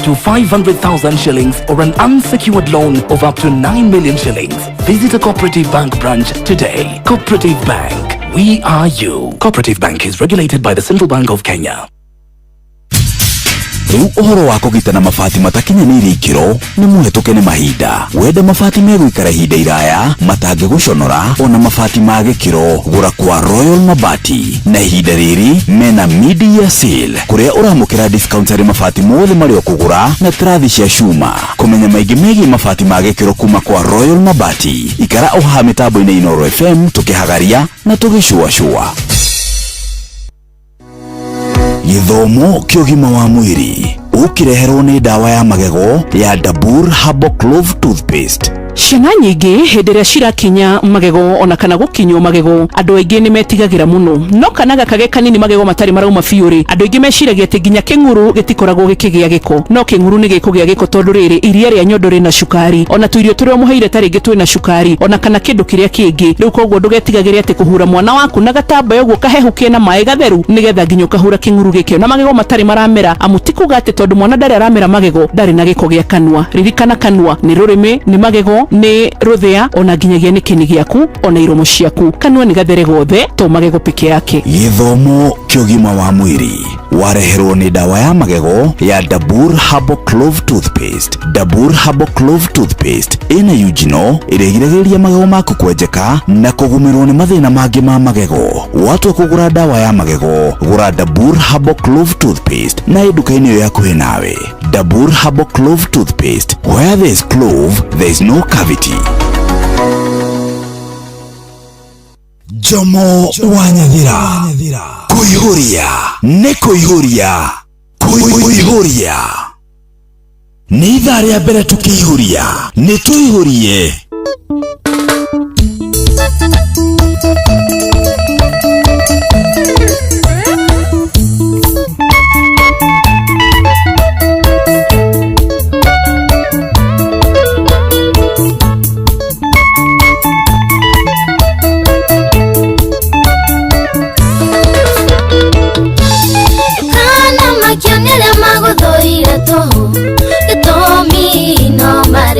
to 500,000 shillings or an unsecured loan of up to 9 million shillings. Visit a Cooperative Bank branch today. Cooperative Bank, we are you. Cooperative Bank is regulated by the Central Bank of Kenya. Riu uhoro wa kugitana mabati matakinyanĩirie ikĩro nĩ mũhetũke nĩ mahinda. Wenda mabati megũikara ihinda iraya matangĩgũconora ona mabati ma gĩkĩro, gũra kwa Royal Mabati. Na ihinda rĩrĩ mena mid-year sale kũrĩa ũramũkĩra discount harĩ mabati mothe marĩa ũkũgũra na tirathi cia cuma. Kũmenya maingĩ megiĩ mabati ma gĩkĩro kuma kwa Royal Mabati, ikara ũhaha mĩtambo-inĩ Inooro FM tũkĩhagaria na tũgĩcũacũa. Gĩthomo kĩogima wa mwĩrĩ ũkireherwo nĩ ndawa ya magego ya Dabur Herbal Clove Toothpaste. Ciana nyingĩ hĩndĩ ĩrĩa cirakinya magego ona kana gũkinywo magego, andũ aingĩ nĩ metigagĩra mũno. No kana gakage kanini magego matarĩ marauma biũ-rĩ, andũ aingĩ meciragia atĩ nginya kĩng'uru gĩtikoragwo gĩkĩgĩa gĩko. No kĩng'uru nĩ gĩkũgĩa gĩko tondũ rĩrĩ, iria rĩa nyondo rĩna cukari, ona tũirio tũrĩa mũheire tarĩngĩ twĩna cukari, ona kana kĩndũ kĩrĩa kĩngĩ. Rĩu koguo ndũgetigagĩre atĩ kũhura mwana waku na gatambaya ũguo kahehukie na maĩ gatheru nĩgetha nginya ũkahura kĩng'uru gĩkĩo na magego matarĩ maramera. Amu ti kuga atĩ tondũ mwana ndarĩ aramera magego ndarĩ na gĩko gĩa kanua. Ririkana kanua nĩ rũrĩmĩ, nĩ magego, nĩ rũthĩa, ona nginyagia nĩ kĩni gĩaku, ona iromo ciaku. Kanua nĩ gathere gothe to magego peke yake. Gĩthomo kĩogima wa mwĩrĩ wareherwo nĩ ndawa ya magego ya Dabur Herbal Clove Toothpaste. Dabur Herbal Clove Toothpaste ĩna eugenol ĩrĩa ĩgiragĩrĩria magego maku kwenjeka na kũgũmĩrwo nĩ mathĩna mangĩ ma magego. Watua kũgũra ndawa ya magego, gũra Dabur Herbal Clove Toothpaste na nduka-inĩ ĩyo yakuhĩ nawe. Dabur Herbal Clove Toothpaste, where there is clove there is no cavity. Jomo wa Nyathira, kũihũria nĩ kũihũria, kũihũria nĩ ithaa rĩa mbere tũkĩihũria, nĩ tũihũrie.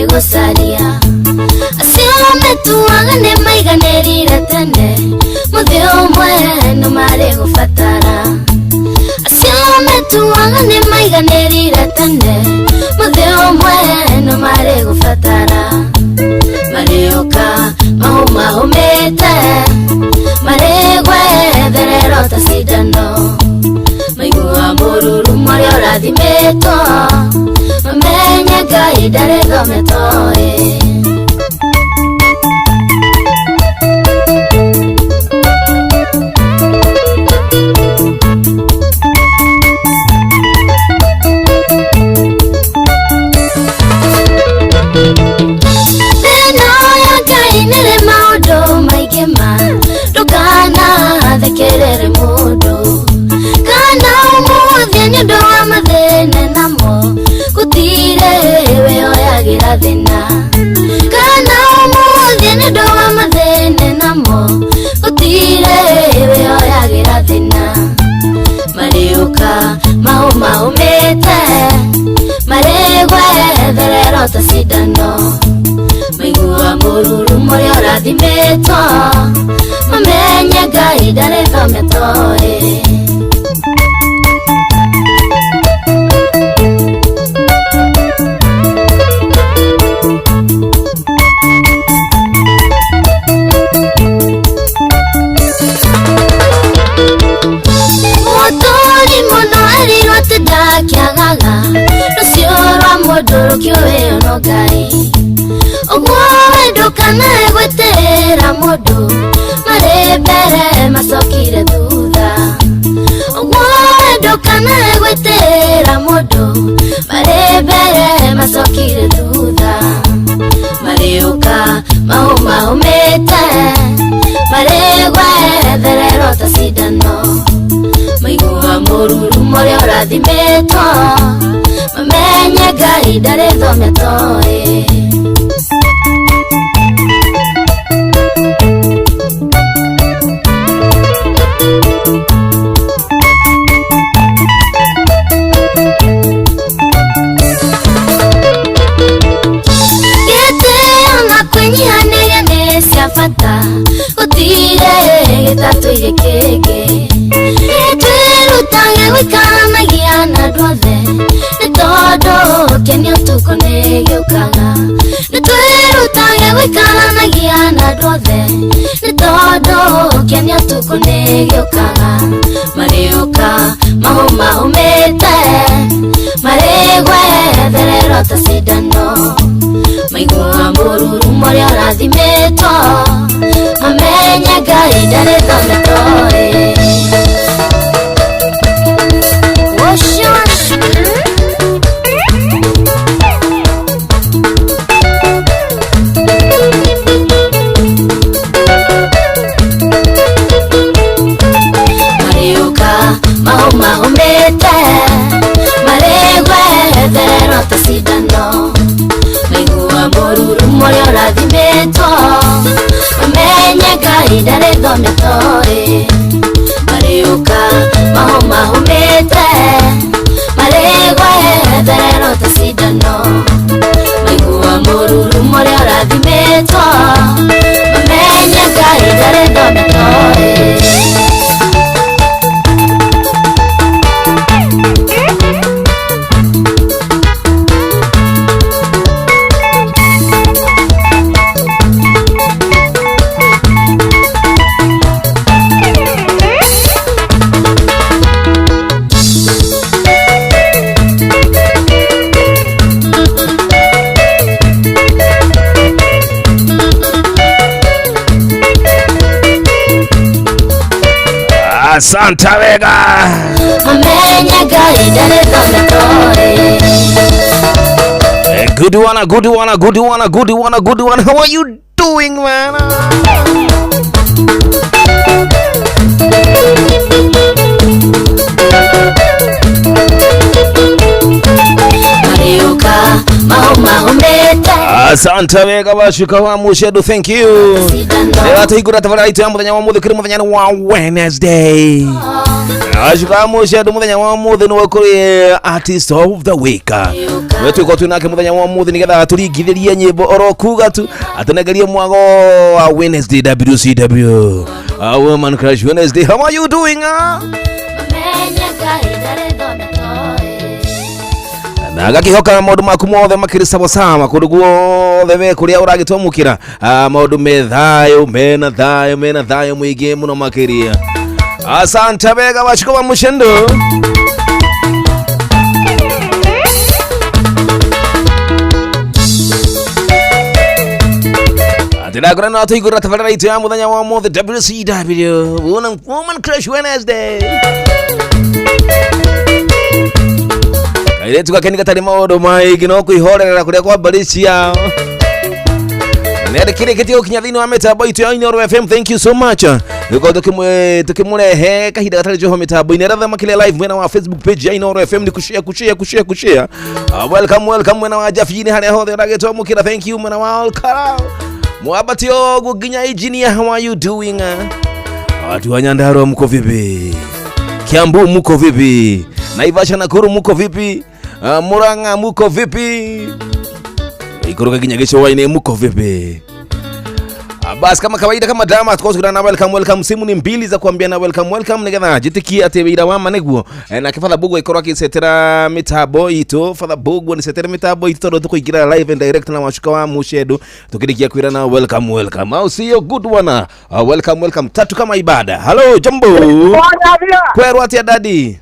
Gosaria asio metuaga ne maiganerire tene muthio mwe no mare gufatara asio metuaga ne maiganerire tene muthio mwe no mare gufatara marioka mahoma homete maregwe therero tasidano maigua mururu mari orathimeto menya gai dare gometoe kerere mudo kana umuthia nyondo wa mathene namo gutire we oyagira thina kana umuthia nyondo wa mathene namo gutire we oyagira thina mariuka mahoma umete maregwe therero tasidano maigua mururu muri orathimeto mamenye gai dare thometoe motori mono ari wateda kiagaga rucio rwa mũndũ kĩoe ono gai ogwe ndukana gwetera mũndũ marebere masokire thutha ogwe ndukana gwetera mũndũ marebere masokire thutha mariuka mahoma umete maregwe therero tasidano maigua mururu muri orathimeto mamenye gai dare thometoe itatu igikege twirutage gwikanagia na andũ othe nĩ tondũ kenio tuko nĩ gĩũkaga nĩ twirutage gwikanagia na andũ othe nĩ tondũ kenio tuko nĩ gĩũkaga marĩũka mahũmahũmĩte marĩgwethererwo ta cindano maigua mũruru mũrĩa ũrathimĩtwo mamenye Ngai ndarĩ thometoĩ mariũka mahũmahũmĩte marĩgwethererwo ta cindano maigua mũruru mũrĩa ũrathimĩtwo mamenye Ngai ndarĩ thometoĩ mariũka mahũmahũmĩte marĩgwethererwo ta cindano maigua mũruru mũrĩa ũrathimĩtwo mamenye Ngai ndarĩ thometoĩ Santa Vega. Good one. How are you doing, man? Santa Vega bashuka wa mushedu, thank you. Leta igura tafadhali ya muthenya wa muthe kiri muthenya wa Wednesday. Ashuka mushedu muthenya wa muthe no kuri artist of the week. Wetu ko tunake muthenya wa muthe nigetha turigithirie nyimbo orokuga tu atenegerie mwago wa Wednesday WCW. Woman Crush Wednesday. How are you doing? Nagakihoka maundu maku mothe makiri sawa kuruguo thebe kuria uragitwamukira maundu methayo mena thayo mwingi muno makiria. Asante Vega bashiko ba mushendo. Atira kurana tuigura tafadhali ya muthenya wa mothe WCW Woman Crush Wednesday. Ile tukakenika tari maundu maigi no kwihorera kuria kwa Baricia. Nende kile kitio kinyathini wa mitambo itu ya Inooro FM. Thank you so much. Yuko tukimurehe kahida gatari joho mitambo ineratha makile live mwena wa Facebook page ya Inooro FM ni kushare. Welcome mwena wa Jafini hali hothe rageto mukira. Thank you mwena wa Olkara. Mwabatio guginya engineer, how are you doing? Watu wa Nyandarua mko vipi? Kiambu mko vipi? Naivasha Nakuru mko vipi? Murang'a mko vipi? Ikuruka Kinyagisho Waine mko vipi? Bas kama kawaida kama drama tukosukana na welcome simu ni mbili za kuambia na welcome nigetha jitikia atebira wa maneguo na kifadha bugo ikoro kisetera mitabo ito fadha bugo ni setera mitabo ito ndo tukuigira live and direct na washuka wa mushedu tukidikia kuira na welcome au see you good one. Welcome tatu kama ibada. Hello jambo kweru ati daddy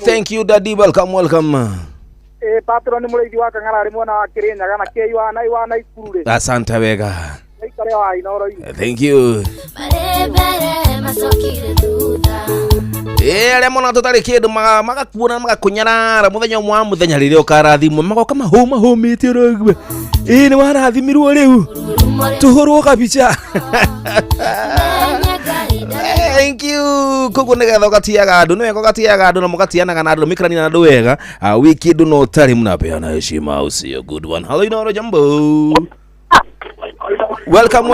thank you daddy welcome patron ni mureidi wa Kang'ara ari mwana wa Kirinyaga na kei wa na ikurure. Asante Vega. Ikare wa Inooro. Thank you. Marebere masokire thutha. Ale mona totari kindu magakuona magakunyarara muthenya mwa muthenya ririo karathimwe magoka mahuma humite rogwe. Ni warathimirwo riu. Tuhurwo kabicha. Thank you. Kuko negatho gatiaga andu no gatiaga andu no mugatianaga na andu mikrani na andu wega wiki ndu no tari munapeana heshima usio good one. Hello Inooro jambo. Welcome.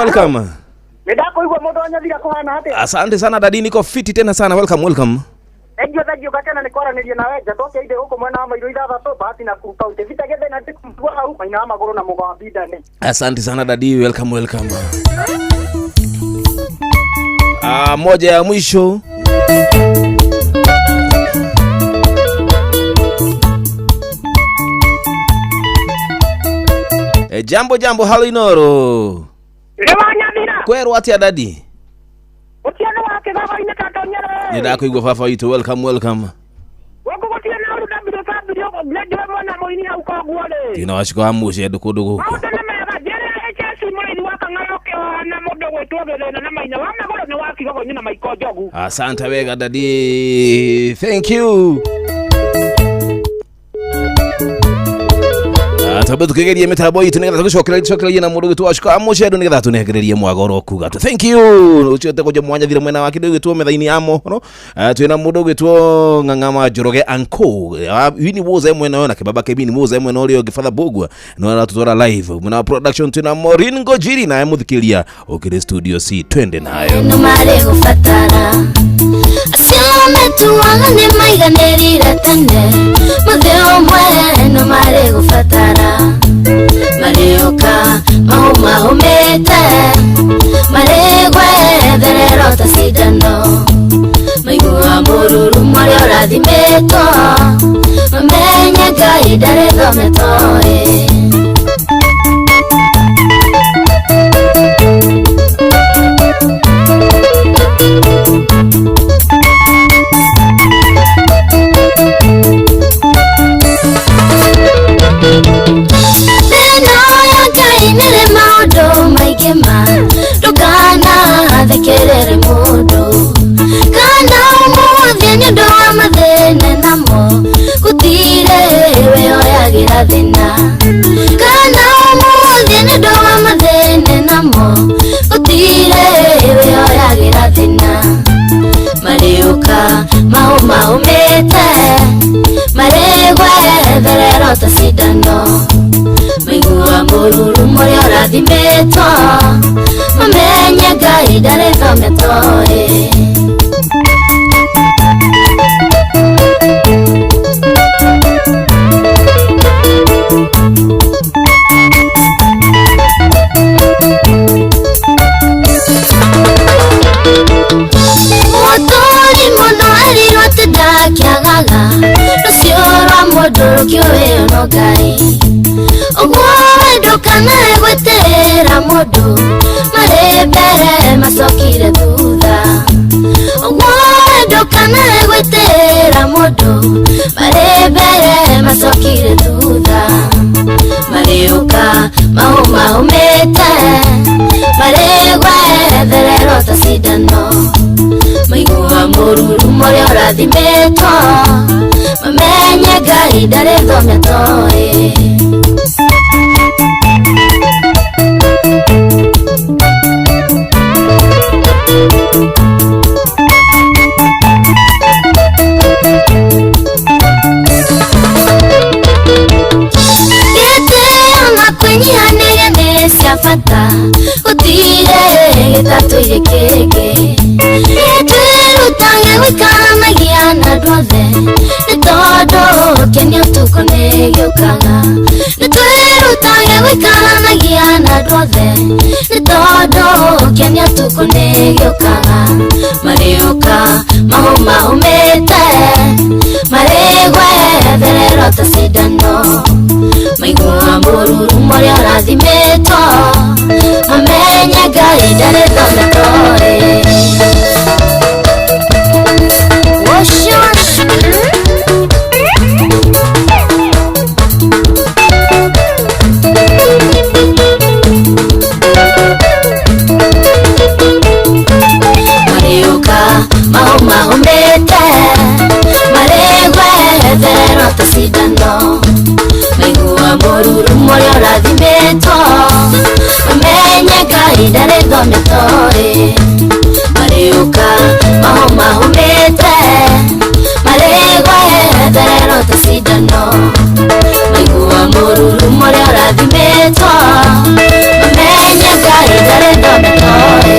Ndako igwa moto anyathira kuhana hate. Asante sana dadi niko fiti tena sana welcome. Thank you bakana ni kwara nirie nawe jatoke ide huko mwana wa mairo ithatha to bahati na kuruka utevita gethe na tikumtua au maina magoro na mugwa bidane. Asante sana dadi welcome. Moja ya mwisho. Jambo halo Inoro. Kwero ati adadi. Utiana wake baba ine katonyere. Nidako fafa itu welcome. Wako kutia na uru dabiro sabiro blade mwana moini au kagwale. Tina washiko amushe dukuduku. Mauta na mega jere echesi mwezi waka ngayoke na modo wetu wabele na maina wame golo ni waki wako nyina maikojogu. Asante wega dadi. Thank you. Tabetu kegerie metabo itu nega tushokera yina mudu gitu ashika amushe do nega tunegererie mwagoro kugato. Thank you. Uchote koje mwanya thire mwena waki do gitu methaini amo no. Twina mudu gitu ngangama joroge anko. Wini woza mwena yona kibaba kebini woza mwena oli gifadha bogwa. No aratutora live. Muna production twina Morin Ngojiri na muthikiria okire studio C twende nayo. No mare gufatara. Asiome tu wangane maiganerira tende. Mutheo mwe no mare gufatara. Marioka mahoma homete maregwe therero tasidano maigua mururu mwario rathimeto mamenye Ngai ndare thometoe Dukana thekerere mundu kana umuthie nĩ ũndũ wa mathĩna namo gũtirĩ wĩyoyagira thĩna kana umuthie nĩ ũndũ wa mathĩna namo gũtirĩ wĩyoyagira thĩna mariũka mahũma umĩte maregwe therero ta cindano maigua mũruru mũrĩa ũrathimetwo mamenye Ngai ndarĩ thometoĩ mũtũri mũno erirwo atĩ ndakĩagaga rũciũ rwa mũndũ rũkĩũĩ no Ngai ũguo ndũkanae gwĩtĩĩra mũndũ marĩ mbere macokire thutha ũguo ndũkanae gwĩtĩĩra mũndũ marĩ mbere macokire thutha mariũka mahũma humĩte maregwe therero ta cindano maigua mũruru mũrĩa ũrathimetwo mamenye Ngai ndarĩ thometoĩ bata gũtirĩ gĩtatũire kĩngĩ twĩrutage gũikaranagia na andũ othe nĩ tondũ kenio ũtukũ nĩ gĩũkaga nĩ twĩrutage gũikaranagia na andũ othe nĩ tondũ kenio ũtukũ nĩ gĩũkaga mariũka mahũma humĩte maregwe therero ta cindano maigua mũruru mũrĩa ũrathimetwo mamenye Ngai ndarĩ thometoĩ mariũka mahũma humĩte maregwe therero ta cindano maigua mũruru mũrĩa ũrathimetwo mamenye Ngai ndarĩ thometoĩ mariũka mahũma humĩte maregwe therero ta cindano maigua mũruru mũrĩa ũrathimetwo mamenye Ngai ndarĩ thometoĩ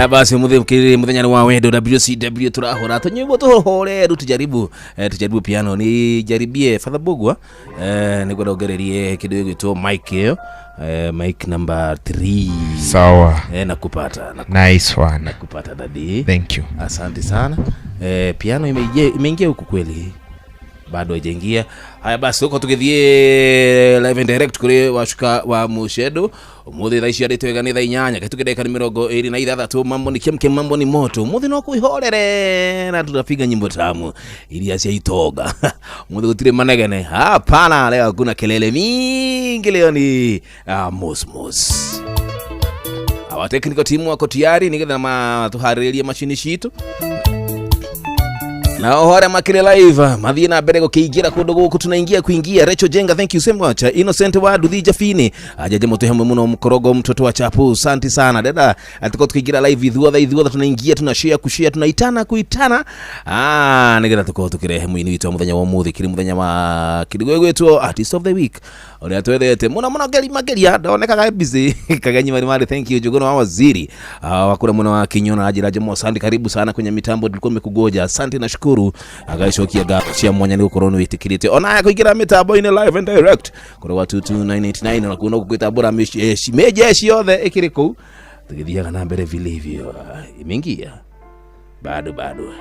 Haya basi muthenya wa wendo WCW turahora tunyimbo tuhore tujaribu piano ni jaribie Father Bugwa ni godogererie kidogo gwitwo Mike Mike number 3. Sawa. Nakupata. Nice one. Nakupata dadi. Thank you. Asante sana. Piano imeingia huko kweli. Bado haijaingia. Haya basi huko tugithie live and direct kuri washuka wa Mushedo. Umuthi thaa ici arĩtwe gani thaa 8 gatuke ndeka 26 mambo ni kemke mambo ni moto. Umuthi no kuihorere na tutapiga nyimbo tamu ili cia itoga. Umuthi gutire manegene. Hapana leo kuna kelele mingi leo ni mosmos. Awa technical team wako tayari nigetha tuharirie machine shitu. Na hore makire live mathina mbere gukiingira kundu guku tunaingia kuingia Recho Jenga, thank you so much. Innocent wa Duthi Jafini ajaje moto hamwe muno mkorogo mtoto wa chapu, asante sana dada. Atiko tukiingira live idhuotha tunaingia tunashare kushare tunaitana kuitana nigera tuko tukirehe mwini witu muthenya wa muthi kiri muthenya wa kidigo gwetu artist of the week ore atwethete muno geli mageria ndonekaga busy kaganyi mari thank you Jugono wa waziri wakura muno wa Kinyona ajiraje mo asante, karibu sana kwenye mitambo tulikuwa tumekugoja, asante na shukuru agaishokia gacia mwanya ni ukoroni witikirite ona kuingira mitambo ine live and direct kuri wa 22989 na kuna kuita bora meje ciothe ikiriku tugithiaga na mbere vilivyo imeingia bado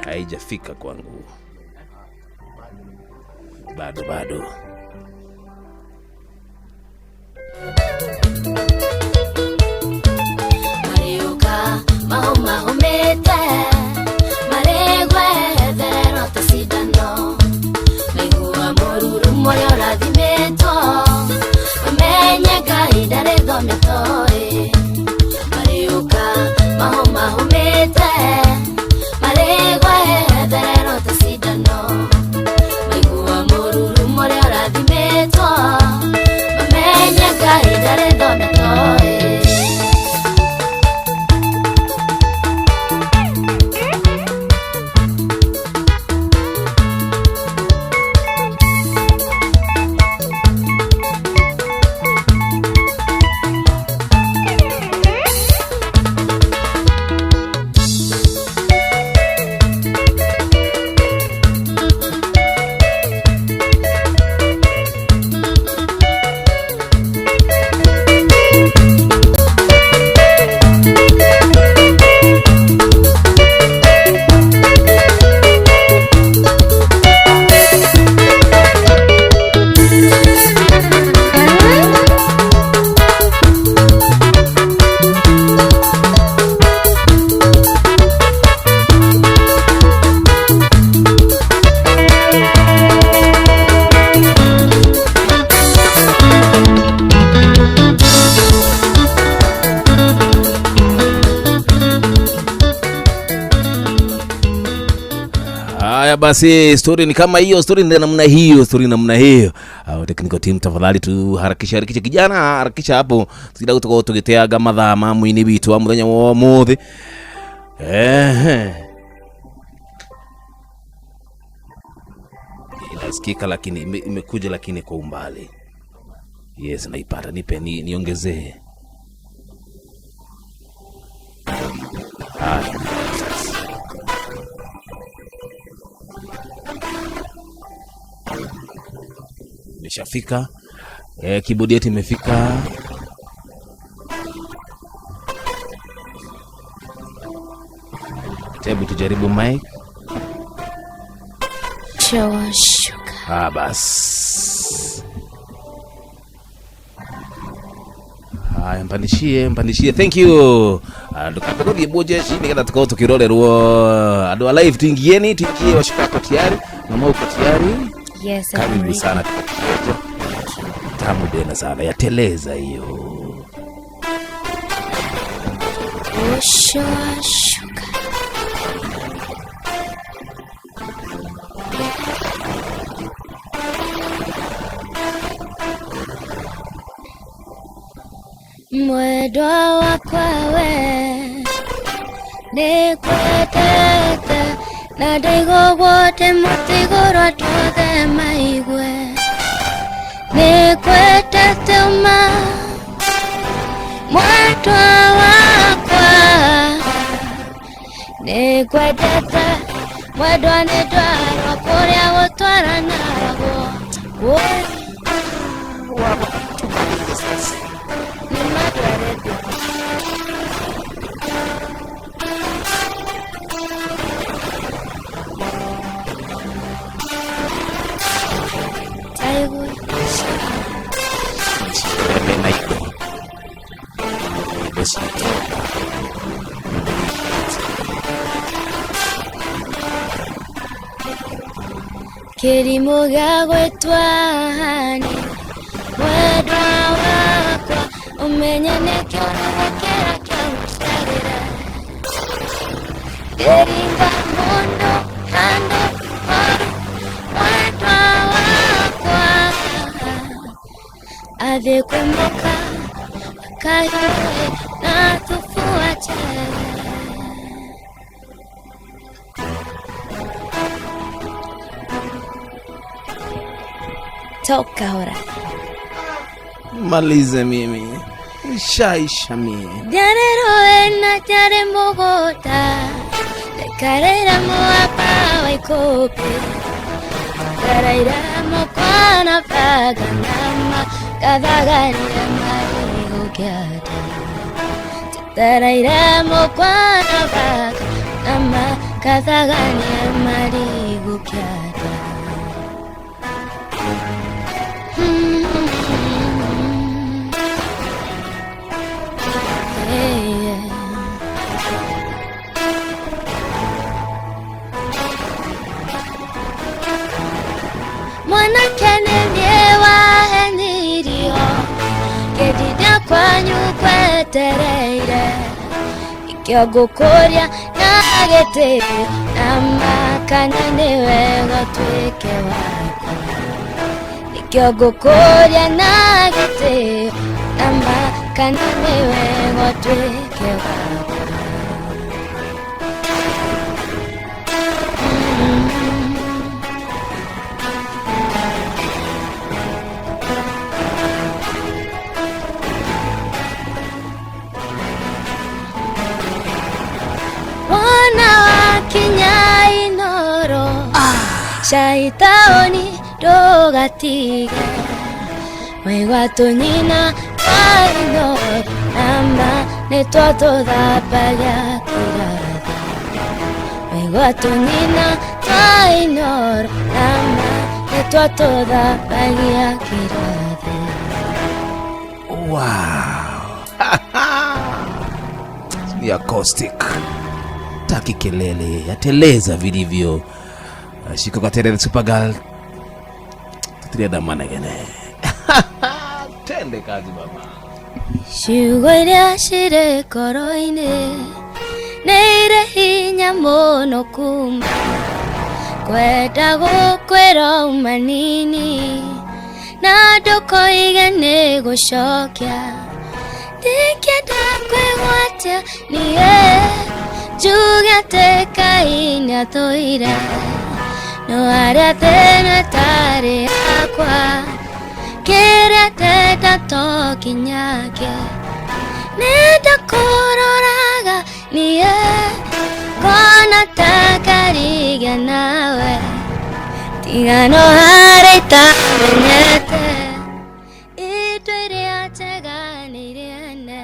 haijafika kwangu bado Mariuka mahumete maregwe thero tasidano maigua moruru moyo rathimeto amenye kaida rethometoi Mariuka mahumete maregwe thero tasidano maigua moruru moyo rathimeto amenye kaida rethometoi basi story ni kama hiyo, story ni namna hiyo. Technical team tafadhali tu harakisha kijana, harakisha hapo sida kutoka tugeteaga mathaa mwini bitu wa muthenya wa muthi inasikika lakini imekuja lakini kwa umbali. Yes, naipata, nipe niongezee. Imeshafika. Keyboard yetu imefika. Hebu tujaribu mic. Shawashuka. Bas. Haya, mpandishie. Thank you. Ndukapokuthie boje chini kada tukao tukirorerwo adu live tuingie washikako tayari na mauko tayari. Yes, karibu sana. Tamu dena sana yateleza hiyo. Shawashuka. Mwendwa wakwawe nikwetete na ndigũgũte mũtigũrwo tuothe maigwe nikwetete uma mwendwa wakwa Nikwendete mwendwa nĩ ndwarwo kũrĩa gũtwaranagwo nĩ mandwarete Kĩrimũ gĩa gwĩtwa nĩ mwendwa wakwa ũmenye nĩkĩo nĩgũkĩra kĩagũcerera ndĩringa mũndũ handũ horu mwendwa wakwa athiĩ kwĩmoka akahiĩ na tũbuate toka ahora. Malize mimi. Shaisha mie. Janero ena jare mogota. Karera moapa waikope. Karera mokwana paga nama. Kadagani marigo kyata. Karera mokwana paga nama. Kadagani marigo kyata. Mwanake nĩmiewa henirio kĩndinda kwanyu kwetereire ikĩo ngũkũria na gĩtĩo na makanya nĩ wega tuĩke wakwa ikĩo ngũkũria na gĩtĩo na makanya nĩ wega tuĩke wakwa Shaitaoni dogatige Mwegwatonyina aino Nama netwatothapagia kirathi Mwegwatonyina aino Nama netwatothapagia kirathi Wow. Ni acoustic. Taki kelele, yateleza vilivyo. Shiko katerere Supergirl. Tutiria damana gene. Tende kazi mama. Shugoiria shire koroine. Neire hinya mono kuma. Kwenda gukwira umanini. Na ndoko igene gucokia. Ndikenda kwigwatia niye. Jugate kaina toire. No haré tena tare aqua Kere te tanto kinyake Neta kororaga niye Kona takariga nawe Tiga no haré tamenete Ituere atega niriene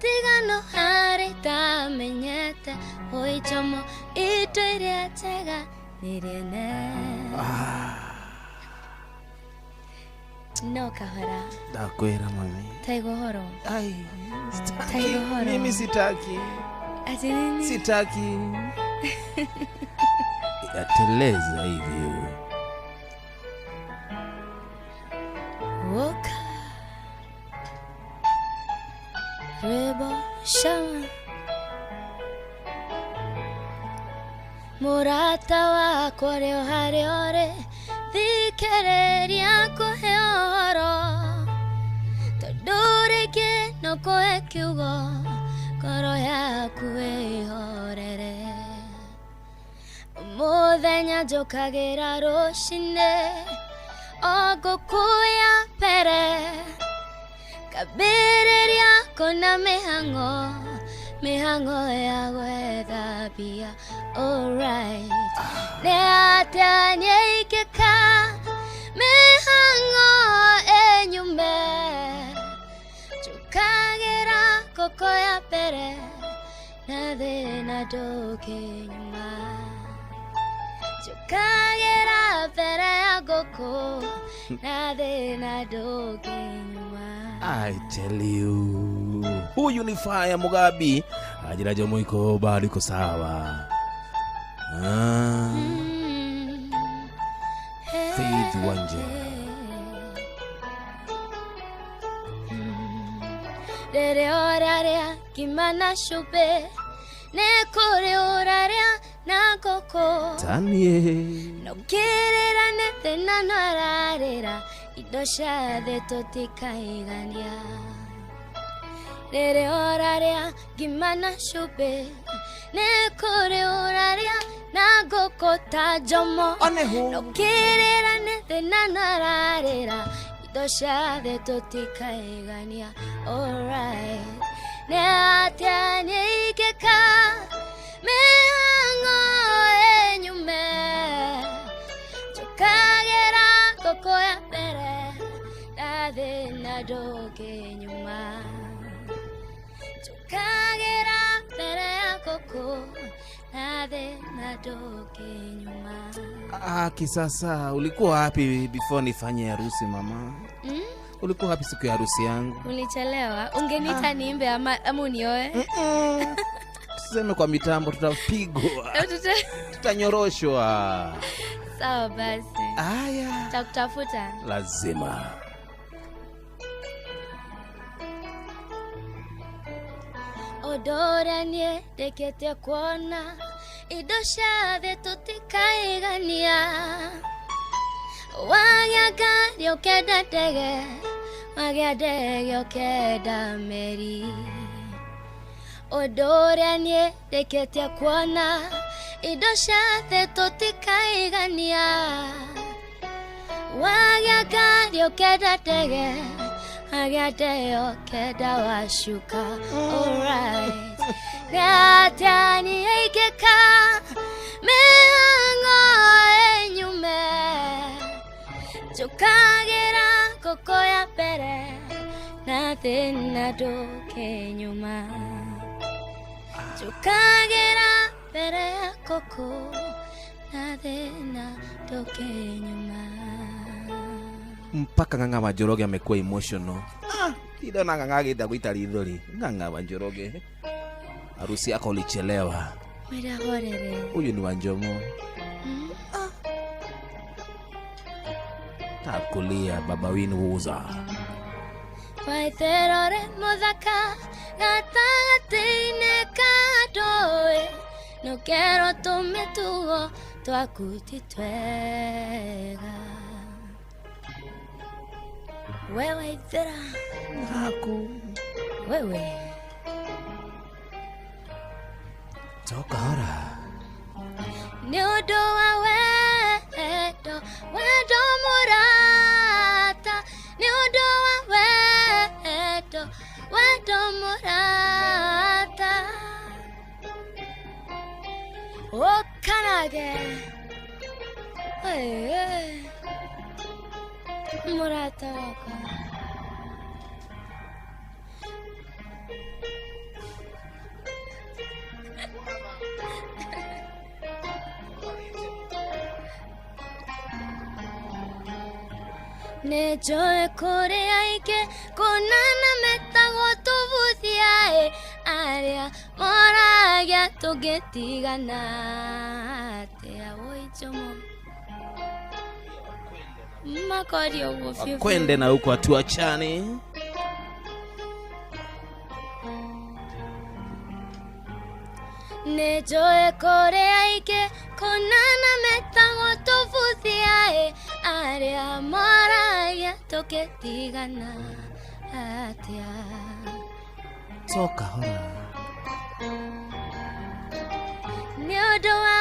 Tiga no haré tamenete Hoy chomo ituere atega No kahara. Dakwera mami. Taigo horo. Ai. Taigo horo. Mimi sitaki. Ati nini? Sitaki. Yateleza hivyo. Woka. Rebo shama. Murata wako reo hariore Thikereria kuhe oro Tondurike no koe kiugo Koro yaku ihorere Muthenya njukagira rucine O ngukuya pere Kabiriria kuna mihango mihango ya gwetha bia. Alright, neatanye ikeka mihango enyume chukagera koko ya pere na thina nduki nyuma. Chukagera pere ya goko na thina nduki nyuma. I tell you, huyu ni Fire Mugabi ajira jomo iko bado iko sawa. Faith Wanja Dere oraria kimana shupe ne kore oraria na koko Tanie no kerera ne tena nararera idosha de totika igania. Dere oraria kimana shupe ne kore oraria na koko tajomo no kerera ne tena nararera idosha de totika igania. Alright, neatanye ikeka mihango enyume chukagera koko ya pere na thina nduki nyuma. Chukagera pere ya koko na thina nduki nyuma. Kisasa ulikuwa wapi before nifanye harusi mama? Ulikuwa wapi siku ya harusi yangu? Ulichelewa, ungeniita niimbe ama unioe? Tuseme kwa mitambo tutapigwa. Tutanyoroshwa. Sawa basi. Aya. Takutafuta. Lazima. Odora nie dekete kuona idosha de tutikaigania. Wagagari okeda dege Wagade okeda meri. Odora nie dekete kuona idosha de tutikaigania. Wagagari okeda dege Wagade okeda washuka. Alright, gatani ikeka mihango enyume chukagera koko ya pere na thina nduki nyuma. Chukagera pere ya koko na thina nduki nyuma. Mpaka Ng'ang'a Njoroge amekuwa emotional. Kido na Ng'ang'a gita kuita lidhori. Ng'ang'a Njoroge, harusi yako ulichelewa. Mwida horere. Huyu ni Wanjomo. Takulia baba winu uza. Waitherore muthaka gatagatĩ-inĩ kadoe no kero tũmĩtugo twaku ti twega. We Waithera Haku wewe toka hora. nĩ ũndũ wa wendo mũrata, nĩ ũndũ wa wendo mũrata. Ũkanage mũrata wakwa. Nejoe kore aike konana metagwo tũbuthiaĩ arĩa moragia tũngĩtigana atĩa Waijomo makoria ũguo biũ. Kwende na huko atuachane. Nejoe kore aike konana metagwo tũbuthiaĩ arĩa moragia tũngĩtigana atĩa. Toka hora. Nĩ ũndũ wa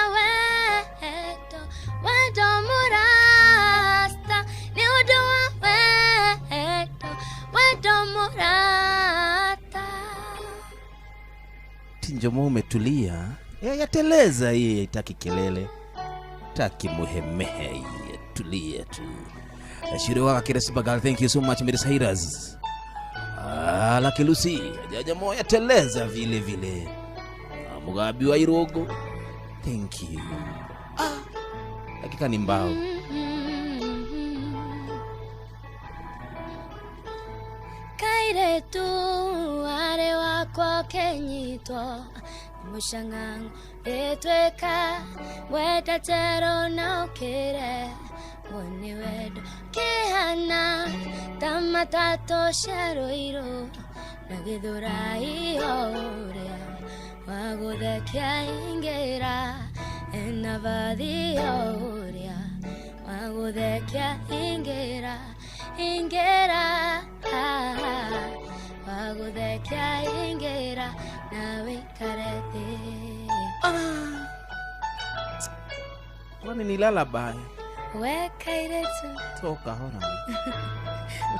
wendo mũrata, nĩ ũndũ wa wendo mũrata. ati Njomo umetulia. Yateleza hii, itaki kelele. Taki muhemehe hii, tulia tu. Shiro waka Kiresi Bagal, thank you so much Miris Hairas. Lucky Lucy, Jajamo yateleza vile vile. Mugabi wa Irogo, thank you. Hakika ni mbao. Kaire tu are wakwa kenyito mushangang etweka weta tero na okere woni wedo kehana tamatato sharoiro nagidhurai oria waguthekia ingera enavadhi oria waguthekia ingera waguthekia ingera nawe karete. Kwani ni lullaby? Wekaire tu Toka hona.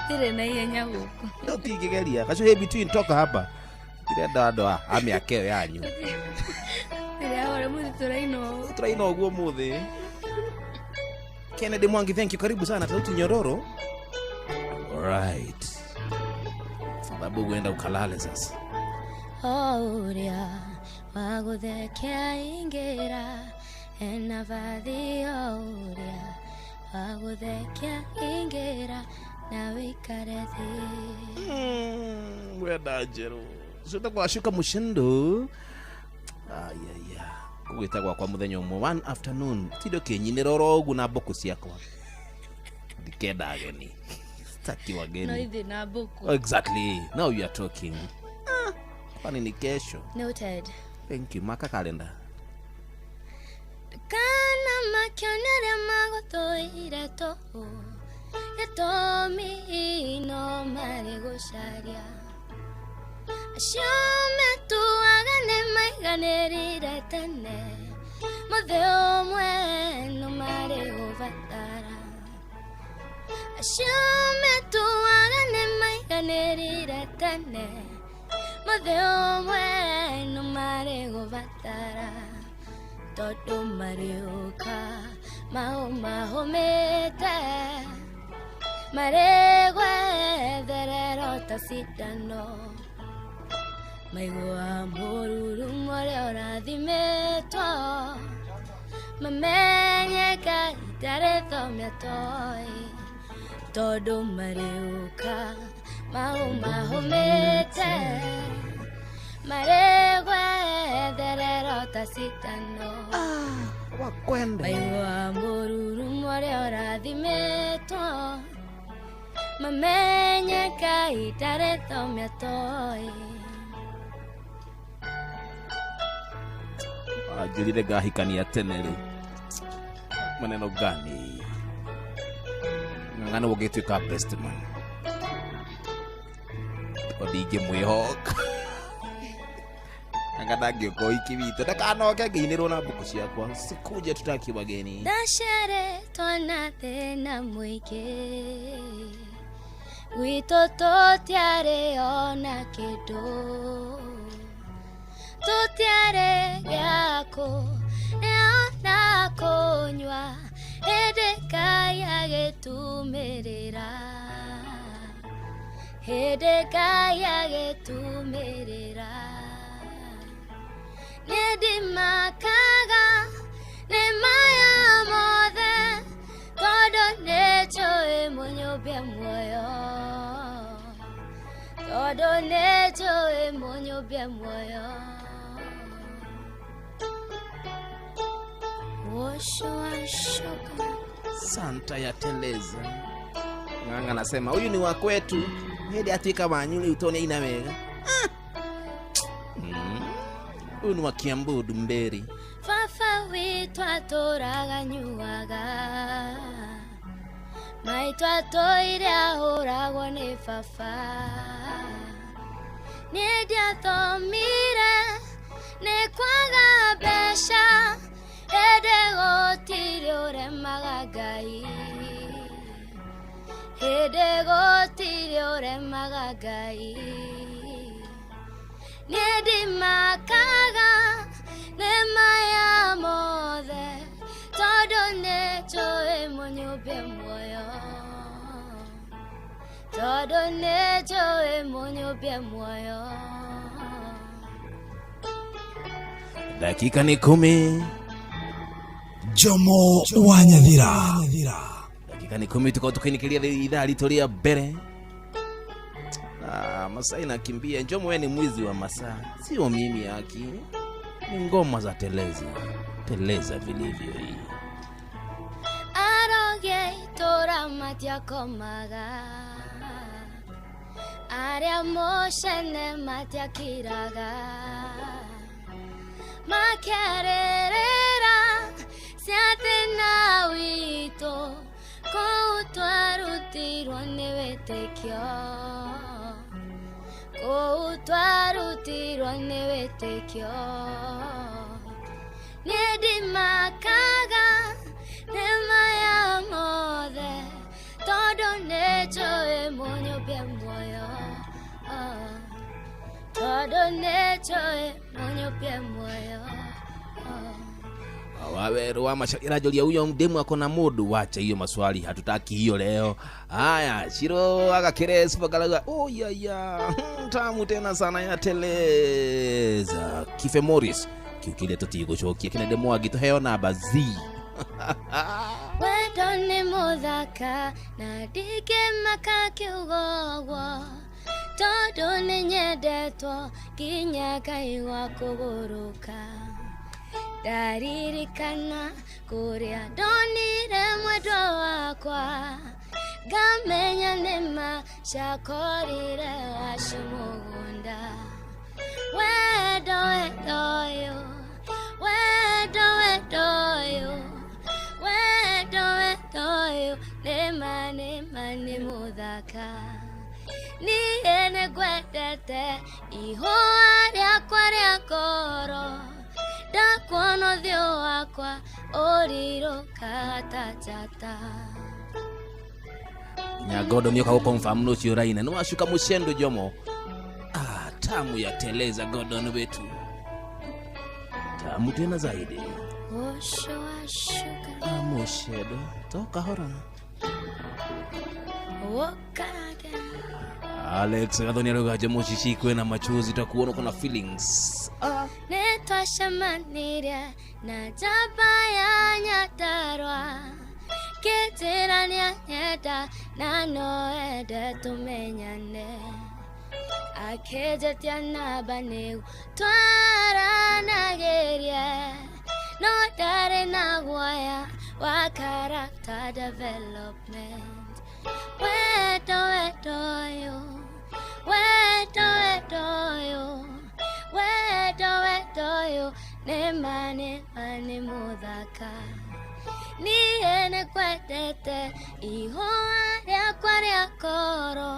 Tire na yenya huko. Ndio tigegeria. Kasho he between toka hapa. Ile dado ami akeo yanyu. Tire ahora muthi turaino uguo muthi. Kennedy Mwangi, thank you. Karibu sana Tauti Nyororo. Alright. Sababu uenda ukalale sasa. Oria waguthekia ingera enavadhi oria waguthekia ingera nawe karete. Wenda njero. Sota kwa shuka mushindo. Ayaya. Kugwitagwa kwa muthenya umwe one afternoon. Tido kenyinira orogu na boku ciakwa. Dikenda ageni. Staki wageni. No ithi na boku. Exactly. Now you are talking. Kwani ni kesho. Noted. Thank you. Maka kalenda. Kana makionere magotoire to. Yatomi no mare gosharia. Ashome tu agane maiganerire tene. Mutheo mwe no mare govatara. Ashome tu agane maiganerire tene. Mutheo mwe no mare govatara. Todo marioka maho mete. Maregwe derero tasidano. Maigua moruru more orathimetwo. Mamenye kaitaretho miatoi. Todo mariuka maho mete. Maregwe derero tasidano. Wakwende. Maigua moruru more orathimetwo. Mamenye kaitaretho miatoi. Ajirire gahikania tenere. Maneno gani? Ngano wogetwika best man. Odige mwihoka. Angadagio ko ikibito. Ndakanoke nginirwo na mbuku ciakwa. Sikuje tutaki wageni. Dashere tona tena mwike. Wito totiare ona kedo. Totiare yako neona konywa edekaya getumerera. Edekaya getumerera. Nedimakaga nemaya mothe todo necho emonyobia moyo. Todo necho emonyobia moyo. Santa ya teleza. Nganga nasema huyu ni wa kwetu. Hedi atika manyuli utone ina mega. Huyu ni wa Kiambu Dumberi. Fafa witwa toraga nyuaga. Maitwa toire ahoragwo ni fafa. Niedia thomire ne kwaga besha. Edego tiriore magagai. Edego tiriore magagai. Nĩndĩmakaga nĩma ya mothe tondũ nĩnjũĩ mũnyũmbie muoyo tondũ nĩnjũĩ mũnyũmbie muoyo. Dakika ni 10. Jomo wa Nyathira. Dakika ni 10 tuko tukinikilia idhaa litoria bere. Masaa inakimbia. Njomo wewe ni mwizi wa masaa. Sio mimi haki. Ni ngoma za teleza. Teleza vilivyo hii. Aroge tora matia komaga. Aria moshene matia kiraga. Makererera siatena wito koutwarutirwo nĩ wĩtĩkio koutwarutirwo nĩ wĩtĩkio nĩndĩmakaga nĩma ya mothe tondũ nĩnjũĩ mũnyũmbie muoyo tondũ nĩnjũĩ mũnyũmbie muoyo. Waweru wa mashakira jolia huyo mdemu akona modu. Wacha hiyo maswali, hatutaki hiyo leo. Haya, Shiro agakere sipagalaga. Oh ya tamu tena sana ya teleza. Kife Morris kiukile totigo shokia kina demo agito heo na bazi. Wendo ni muthaka na dige makakiugogwo tondũ nĩnyendetwo nginya Ngai wa kũgũrũka. Ndaririkana kũrĩa ndonire mwendwa wakwa ngamenya nĩma ciakorire wacio mũgũnda. Wendo ũyũ wendo ũyũ nĩma nĩ mũthaka. Niĩ nĩngwendete ihũa rĩakwa rĩa ngoro ndakuona ũthiũ wakwa ũrirũka ta njata. Nyagodo nioka gukonfirm no sio raina. No ashuka mushendo Jomo. Tamu ya teleza Gordon wetu. Tamu tena zaidi. Osho ashuka. Mushedo. Toka hora. Wokarage. Alex Adoniero Jomo shishikwe na machozi takuona kuna feelings. Nĩtwacemanire na njamba ya Nyandarua kĩnjĩra nĩanyenda na no ende tũmenyane. Akĩnjĩtia namba nĩguo twaranagĩrie no ndarĩ na guoya wa character development. Wendo ũyũ wendo ũyũ nĩma nĩ mũthaka. Niĩ nĩngwendete ihũa rĩakwa rĩa ngoro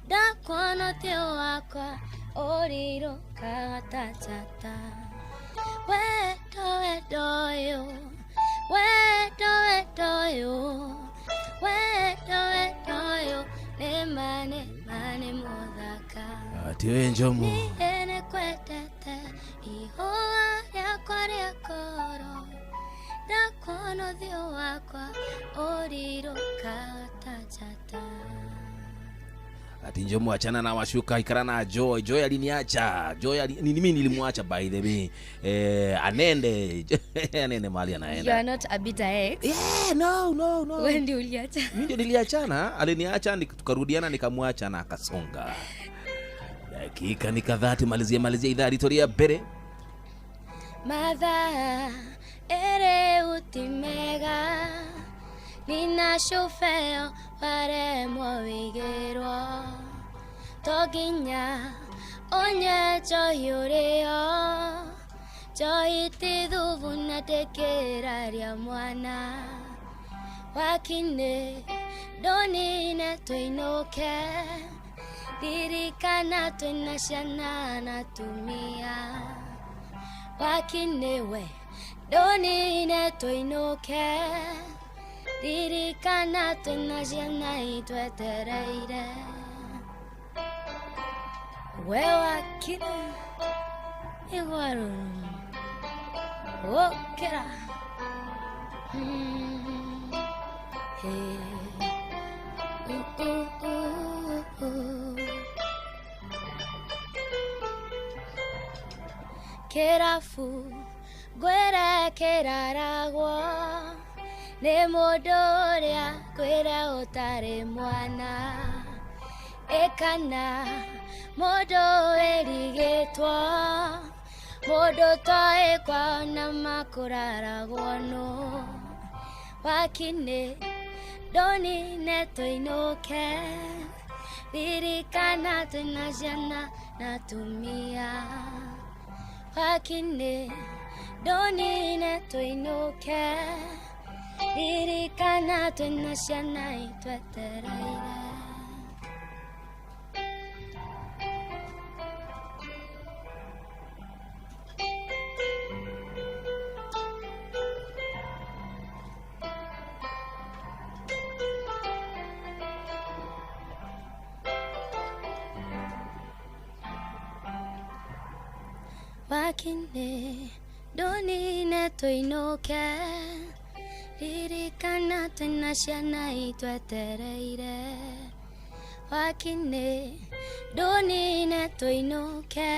ndakuona ũthiũ wakwa ũrirũka ta njata. Wendo ũyũ nĩma nĩ mũthaka. Atiwe Jomo. Niĩ nĩngwendete ihũa rĩakwa rĩa ngoro ndakuona ũthiũ wakwa ũrirũka ta njata. Ati Jomo achana na washuka ikara na Joy. Joy aliniacha. Ni mimi nilimwacha by the way. Anende mahali anaenda. You are not a bitter ex. Yeah, no. Wewe ndio uliacha. Mimi ndio niliachana, aliniacha tukarudiana nikamwacha na akasonga. Dakika ni kadhaa malizia idhaa litoria bere. Mathaa ere utimega nina shofeo waremwo wigirwo toginya onye chohiurio chohiti thubu na tekeraria mwana wakine donine tuinuke ririkana twina ciana na tumia wakinewe donine tuinuke ririkana twina ciana itwetereire wewa kina igwaru okera hey kerafu gwera keraragwo nĩ mũndũ ũrĩa kwĩra ũtarĩ mwana ekana mũndũ wĩrigĩtwo mũndũ toĩ kwao na makũraragwo no wakinĩ ndonine tũinũke ririkana twĩna ciana na tumia wakinĩ ndonine tũinũke ririkana twĩna ciana itwetereire wakinĩ ndonine tũinũke ririkana twĩna ciana itwetereire wakinĩ ndonine tũinũke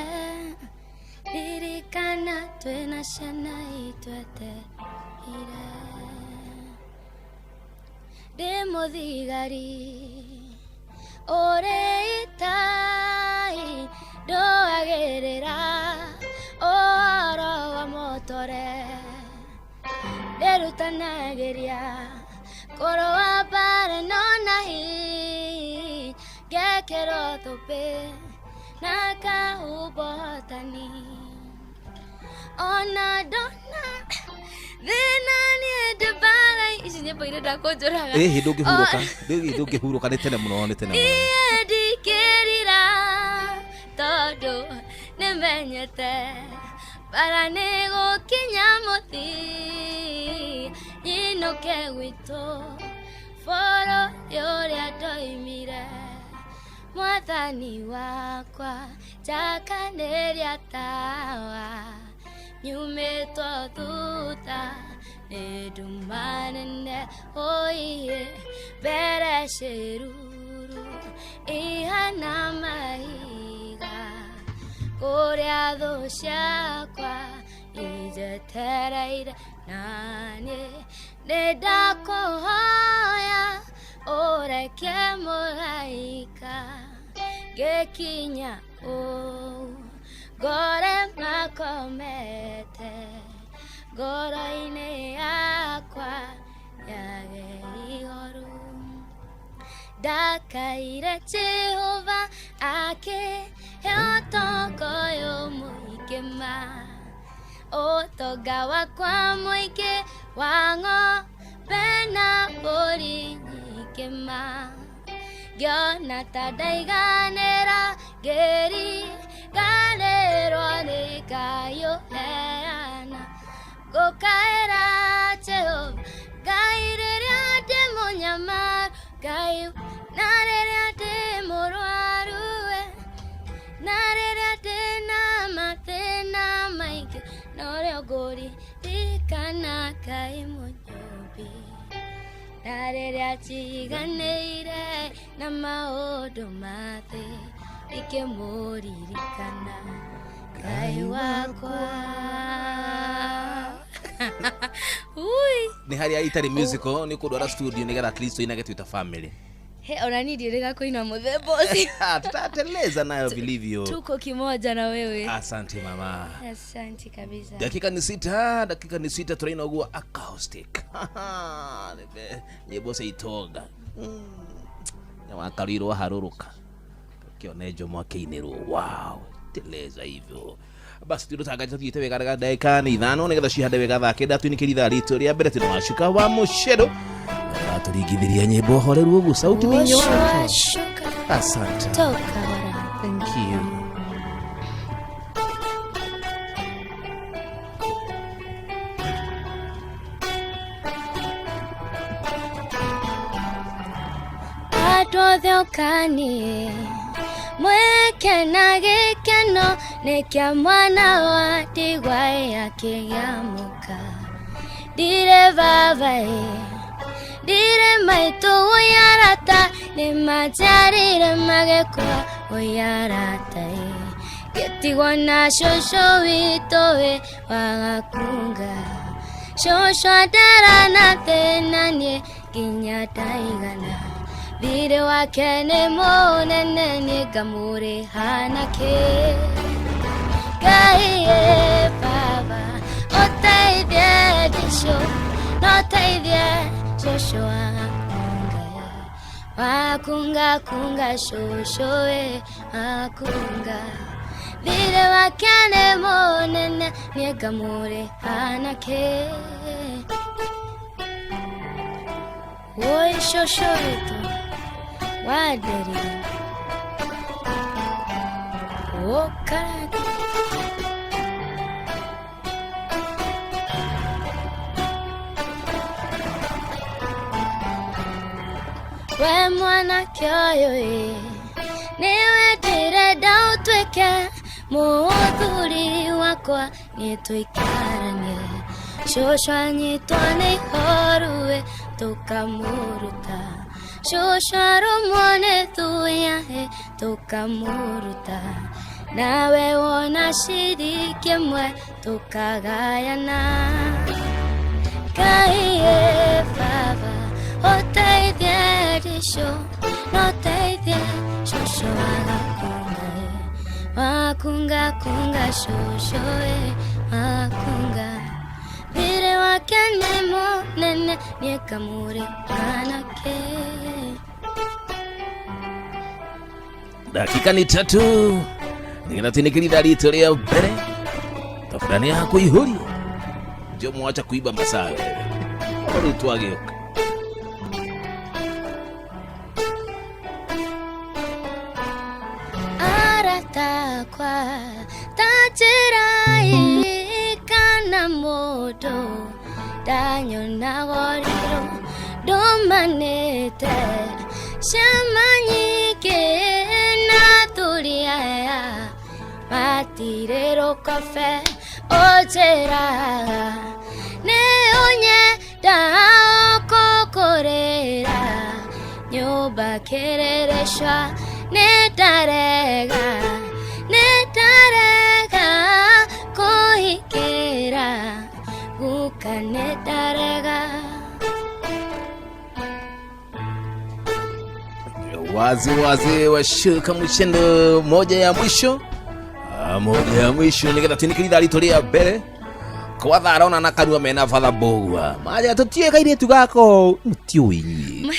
ririkana twĩna ciana itwetereire ndĩ mũthigari ũrĩ itai ndoagĩrĩra ũhoro wa motore nderutanagĩria kũrũa mbara no nahi ngekĩrwo thũmbĩ na kahumba ũhotani ona ndona thĩna niĩ ndĩ mbara ici nyĩmbo irenda kũnjũraga ndũngĩhurũka nĩ tene mũno iye ndingĩrira tondũ nĩmenyete bara nĩ gũkinya mũthi inũke gwitũ bũrũri ũrĩa ndoimire mwathani wakwa njakanĩria tawa nyumĩtwo thutha nĩ nduma nene ũiĩ mbere cĩruru ihana mahiga kũrĩa thũ ciakwa ijetereire naniĩ nĩndakũhoya ũreke mũraika ngĩkinya ũũ ngore makomete ngoro-inĩ yakwa yage ihoru ndakaire Jehova akĩhe ũtonga ũyũ mũingĩ ma ũtonga wakwa mũingĩ wa ng'ombe na mbũri nyingĩ ma ngĩona ta ndaiganĩra ngĩriganĩrwo nĩ Ngai ũheana ngũkaĩra Jehova Ngai rĩrĩa ndĩ mũnyamaru Ngai na rĩrĩa ndĩ mũrwaru na rĩrĩa ndĩna mathĩna maingĩ norĩo ngũririkana Ngai mũnyũmbi na rĩrĩa njiganĩire na maũndũ ma thĩ ikĩmũririkana Ngai wakwa nĩ harĩa itarĩ musical nĩ kũndwara studio nĩgetha at least inage twita family ona ndirĩga kũina mũthemba ũcio tutateleza nayo believe you tuko kimoja na wewe asante mama asante kabisa dakika ni sita turainagua acoustic nyĩmbo cia nyawakalirwo haruruka kionejo mwakeinirwo wow teleza hivyo basi turutangaje tuite wega daga dakika ni 5 nigetha cihande wega thake ndatuinikĩritha ritũ rĩa mbere tunashuka wa mũcedo turigithiria nyĩmbo horeru ũguo sauti ni nyoka asante thank you atothe okanie mweke Nikenage keno nekia mwana wa tigwae akiamuka. Dire vavae, dire maito uyarata, ni macharire magekwa uyarata. Getigwa na shosho witowe wagakunga. Shosho adara na tena nye ginya taigana. Vire wake ne monene ni gamure hanake. Kaiye baba otaidye disho notaidye shosho wakunga kunga shosho wakunga. Vire wake ne monene ni gamure hanake. Oi shosho ito waderi okara we mwana kyoyo niwe dire dautweke muthuri wakwa nitwikaranie shosho nyitwane ihorue tukamuruta shosho rumone tuyahe tukamuruta nawe wona shirike mwe tukagayana. Kaiye baba otaidye disho notaidye shosho wakunga kunga shosho wakunga. Vire wake nemo nene niekamure anake. Dakika ni 3 nikinatinekirira ritoria mbere tafurani yako ihuri ndio mwacha kuiba masaa wewe bado twageuka. Arata kwa tachirai kana moto danyo na goriro domanete shamanyike na tuliaya matirero kafe ochera ne onye da kokorera nyoba kereresha ne tarega kohikera gukane tarega. Wazi washuka mshendo moja ya mwisho nikatatinekirira ritoria mbere kwa tharona na kanua mena fatha bogwa maja tutie kaire tugako mutiuinyi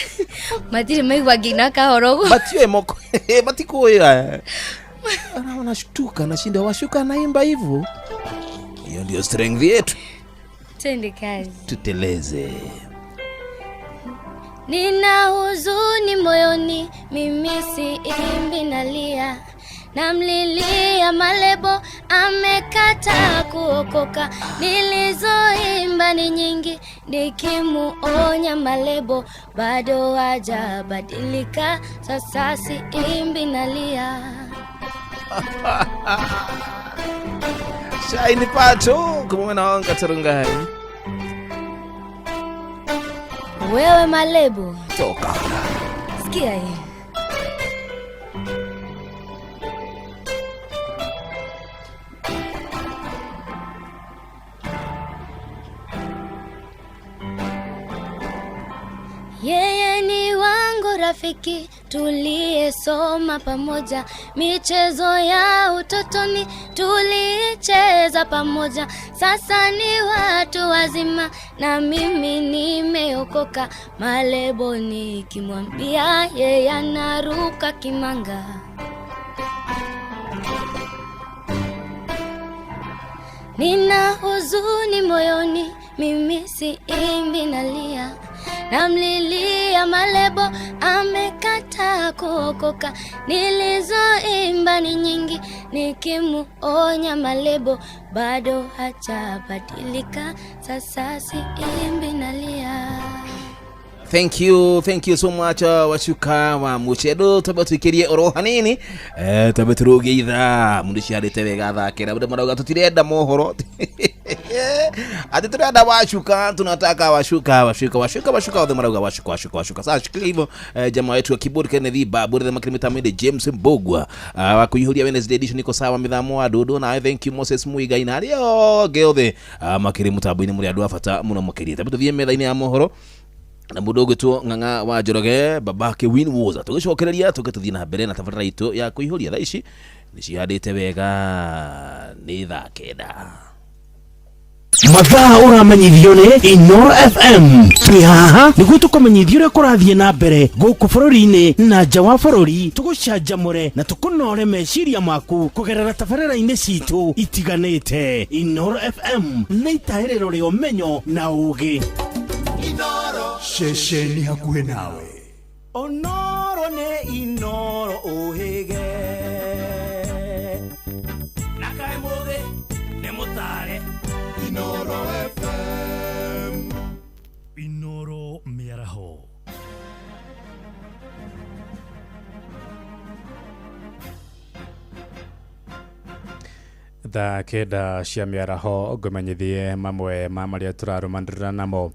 matire maigwa ngina kahoro matio moko matikoya ana wanashtuka na shinda washuka naimba hivyo. Hiyo ndio strength yetu, tende kazi tuteleze. Nina huzuni moyoni mimi siimbi nalia, namlilia malebo amekata kuokoka. Nilizoimba ni nyingi nikimuonya malebo, bado hajabadilika, sasa siimbi nalia. Shaini pato kumwena wanga tarungai. Wewe malebo toka sikia hii. Yeye ni wangu rafiki, tuliyesoma pamoja, michezo ya utotoni tulicheza pamoja. Sasa ni watu wazima na mimi nimeokoka. Malebo nikimwambia yeye anaruka kimanga. Nina huzuni moyoni mimi siimbi nalia, namlilia malebo amekata kuokoka. Nilizoimba ni nyingi nikimuonya malebo, bado hajabadilika, sasa siimbi nalia. Thank you so much washuka wa muchedo tabatukirie oro hanini tabaturuge itha mundisharite wega thakira bude marauga tutirenda mohoro ati turenda washuka tunataka washuka othe marauga washuka sasa shikili hivyo jamaa wetu wa keyboard Kennedy Babu the makrimita mede James Mbogwa wakuihuria Wednesday edition iko sawa mithamo adudu na thank you Moses Muiga inario geothe makirimuta bwini muri andu afata muno mukirie tabuthie metha-ini ya mohoro na mudogo tu nganga wa Njoroge babake Win Woza tugicokereria tugathuthie na mbere na tabarĩra itu ya kuihuria tha ici nicihandite wega ni thaa kenda mathaa uramenyithio ni Inoro FM twi haha niguo tukumenyithia uria kurathie na mbere guku bururi-ini na nja wa bururi tugucanjamure na tukunore meciria maku kugerera tabarĩra-ini citu itiganite. Inoro FM nĩ itahĩrĩro rĩa ũmenyo na ũũgĩ. Inoro shesheni hakuhĩ nawe. Onoro nĩ Inoro ũhĩge na kaĩ mũthĩ nĩ mũtare. Inoro FM. Inoro mĩaraho. Thaa kenda cia mĩaraho ngũmenyithie mamwe ma marĩa tũrarũmanĩrĩra namo.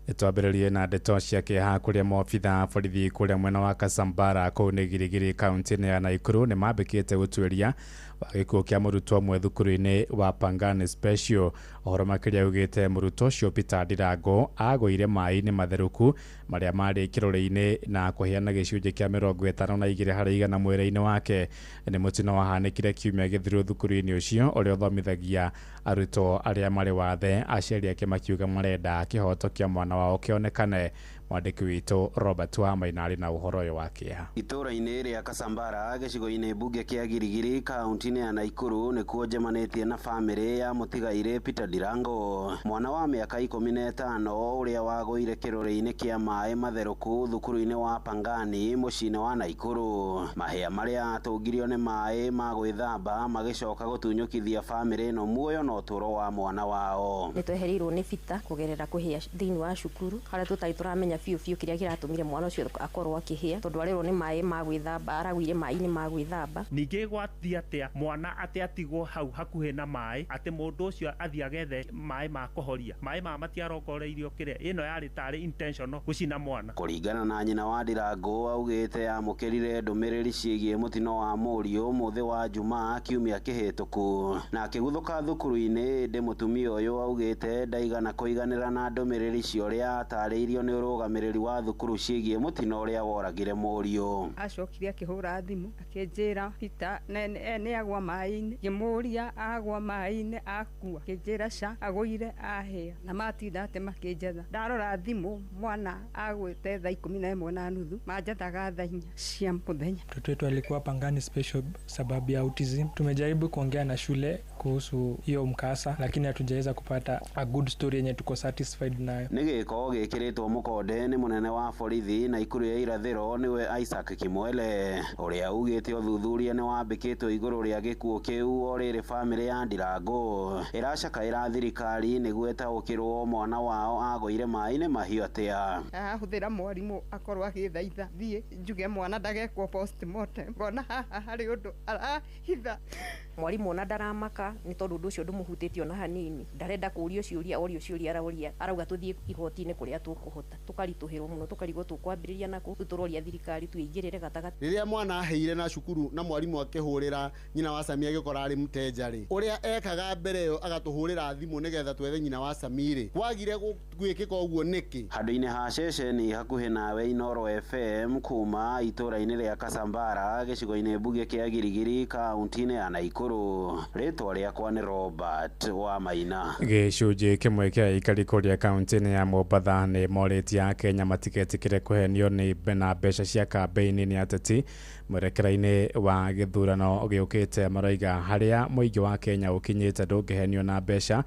Twambĩrĩrie na ndeto cia kĩeha kũrĩa maobitha borithi kũrĩa mwena wa Kasambara kũu nĩ Girigiri kaunti-inĩ ya Naikuru nĩ mambĩkĩte gũtuĩria wa gĩkuũ kĩa mũrutwo ũmwe thukuru-inĩ wa Pangani Special. Ũhoro makĩria ugĩte mũrutwo ũcio Peter Ndirango agũire maĩ-inĩ matherũku marĩa marĩ kĩrore-inĩ na kũheana gĩcunjĩ kĩa 52 harĩ 100 mwĩrĩ-inĩ wake. Nĩ mũtino wahanĩkire kiumia gĩthiru thukuru-inĩ ũcio ũrĩa ũthomithagia arutwo arĩa marĩ wathe. Aciari ake makiuga marenda kĩhoto kĩa mwana wao kĩonekane. Mwandĩki witũ Robert Wamaina arĩ na ũhoro ũyũ wa kĩeha. Itũra-inĩ rĩa Kasambara gĩcigo-inĩ mbunge kĩa Girigiri kaunti-inĩ ya Naikuru nĩkuo njemanĩtie na bamĩrĩ ya mũtigaire Peter Ndirango, mwana wa mĩaka 15 ũrĩa wagũire kĩrore-inĩ kĩa maĩ matherũku thukuru-inĩ wa Pangani mũciĩ-inĩ wa Naikuru. Mahĩa marĩa atũngirio nĩ maĩ ma gwĩthamba magĩcoka gũtunyũkithia bamĩrĩ ĩno muoyo na ũtũũro wa mwana wao. Nĩtwehereirwo nĩ Peter kũgerera kũhĩa thĩinĩ wa cukuru harĩa tũtarĩ tũramenya biũ kĩrĩa kĩratũmire mwana ũcio akorwo akĩhĩa tondũ arerwo nĩ maĩ ma gwĩthamba, aragũire maĩ-inĩ ma gwĩthamba. Ningĩ gwatia atĩa mwana atĩ atigwo hau hakuhĩ na maĩ atĩ mũndũ ũcio athiĩ agethe maĩ ma kũhoria, maĩ ma matiarongoreirio kĩrĩa ĩno yarĩ tarĩ intentional gũcina mwana. Kũringana na nyina wa Ndirango augĩte amũkĩrire ndũmĩrĩri ciĩgiĩ mũtino wa mũriũ mũthĩ wa Jumaa kiumia kĩhĩtũku na akĩguthũka thukuru-inĩ. Ndĩ mũtumia ũyũ augĩte ndaigana kũiganĩra na ndũmĩrĩri cio ũrĩa atarĩirio nĩ ũrũgamĩrĩri wa thukuru ciĩgiĩ mũtino ũrĩa woragire mũriũ. Acokire akĩhũra thimũ akĩnjĩra Peter nĩ agwa maĩ-inĩ, ngĩmũria agwa maĩ-inĩ akua, akĩnjĩra ca agũire ahĩa na matinda atĩ makĩnjetha. Ndarora thimũ mwana agwĩte thaa 11:30 manjethaga thaa 4 cia mũthenya. Mtoto wetu alikuwa Pangani Special sababu ya autism. Tumejaribu kuongea na shule kuhusu hiyo mkasa lakini hatujaweza kupata a good story yenye tuko satisfied nayo. Nĩ gĩko gĩkĩrĩtwo mũkonde nĩ mũnene wa borithi Naikuru ya irathĩro nĩwe Isaac Kimwele ũrĩa augĩte ũthuthuria nĩ wambĩkĩtwo igũrũ rĩa gĩkuũ kĩu o rĩrĩ bamĩrĩ ya Ndirango ĩracakaĩra thirikari nĩguo ĩtaũkĩrwo mwana wao agũire maĩ-inĩ mahiũ atĩa. Ahũthĩra mwarimũ akorwo agĩthaitha thiĩ njuge mwana ndagekwo postmortem, ngona haha harĩ ũndũ arahitha. Mwarimũ ona ndaramaka nĩ tondũ ũndũ ũcio ndũmũhutĩtie ona hanini, ndarenda kũũrio ciũria orio ciũria arauria, arauga tũthiĩ igoti-inĩ kũrĩa tũkũhota. Tũkaritũhĩrwo mũno tũkarigwo tũkwambĩrĩria nakũ, tũroria thirikari twĩingĩrĩre gatagatĩ. Rĩrĩa mwana ahĩire na cukuru na mwarimũ akĩhũrĩra nyina wa Samia agĩkora arĩ mũtenjarĩ, ũrĩa ekaga mbere ĩyo agatũhũrĩra thimũ nĩgetha twethe nyina wa Samirĩ, kwagire gwĩkĩka ũguo nĩkĩ? Handũ-inĩ ha ceceni hakuhĩ nawe Inoro FM kuma itũra-inĩ rĩa Kasambara gĩcigo-inĩ mbunge kĩa Girigiri kaunti-inĩ ya Naikuru, rĩtwa rĩakwa nĩ Robert Wamaina. Gĩcunjĩ kĩmwe kĩa aikari kũrĩa kaunti-inĩ ya Mombatha nĩ morĩtie Akenya matigetĩkĩre kũhenio na mbeca cia kambeini nĩ ateti mwerekera-inĩ wa gĩthurano gĩũkĩte. Maroiga harĩa mũingĩ wa Kenya ũkinyĩte ndũngĩhenio na mbeca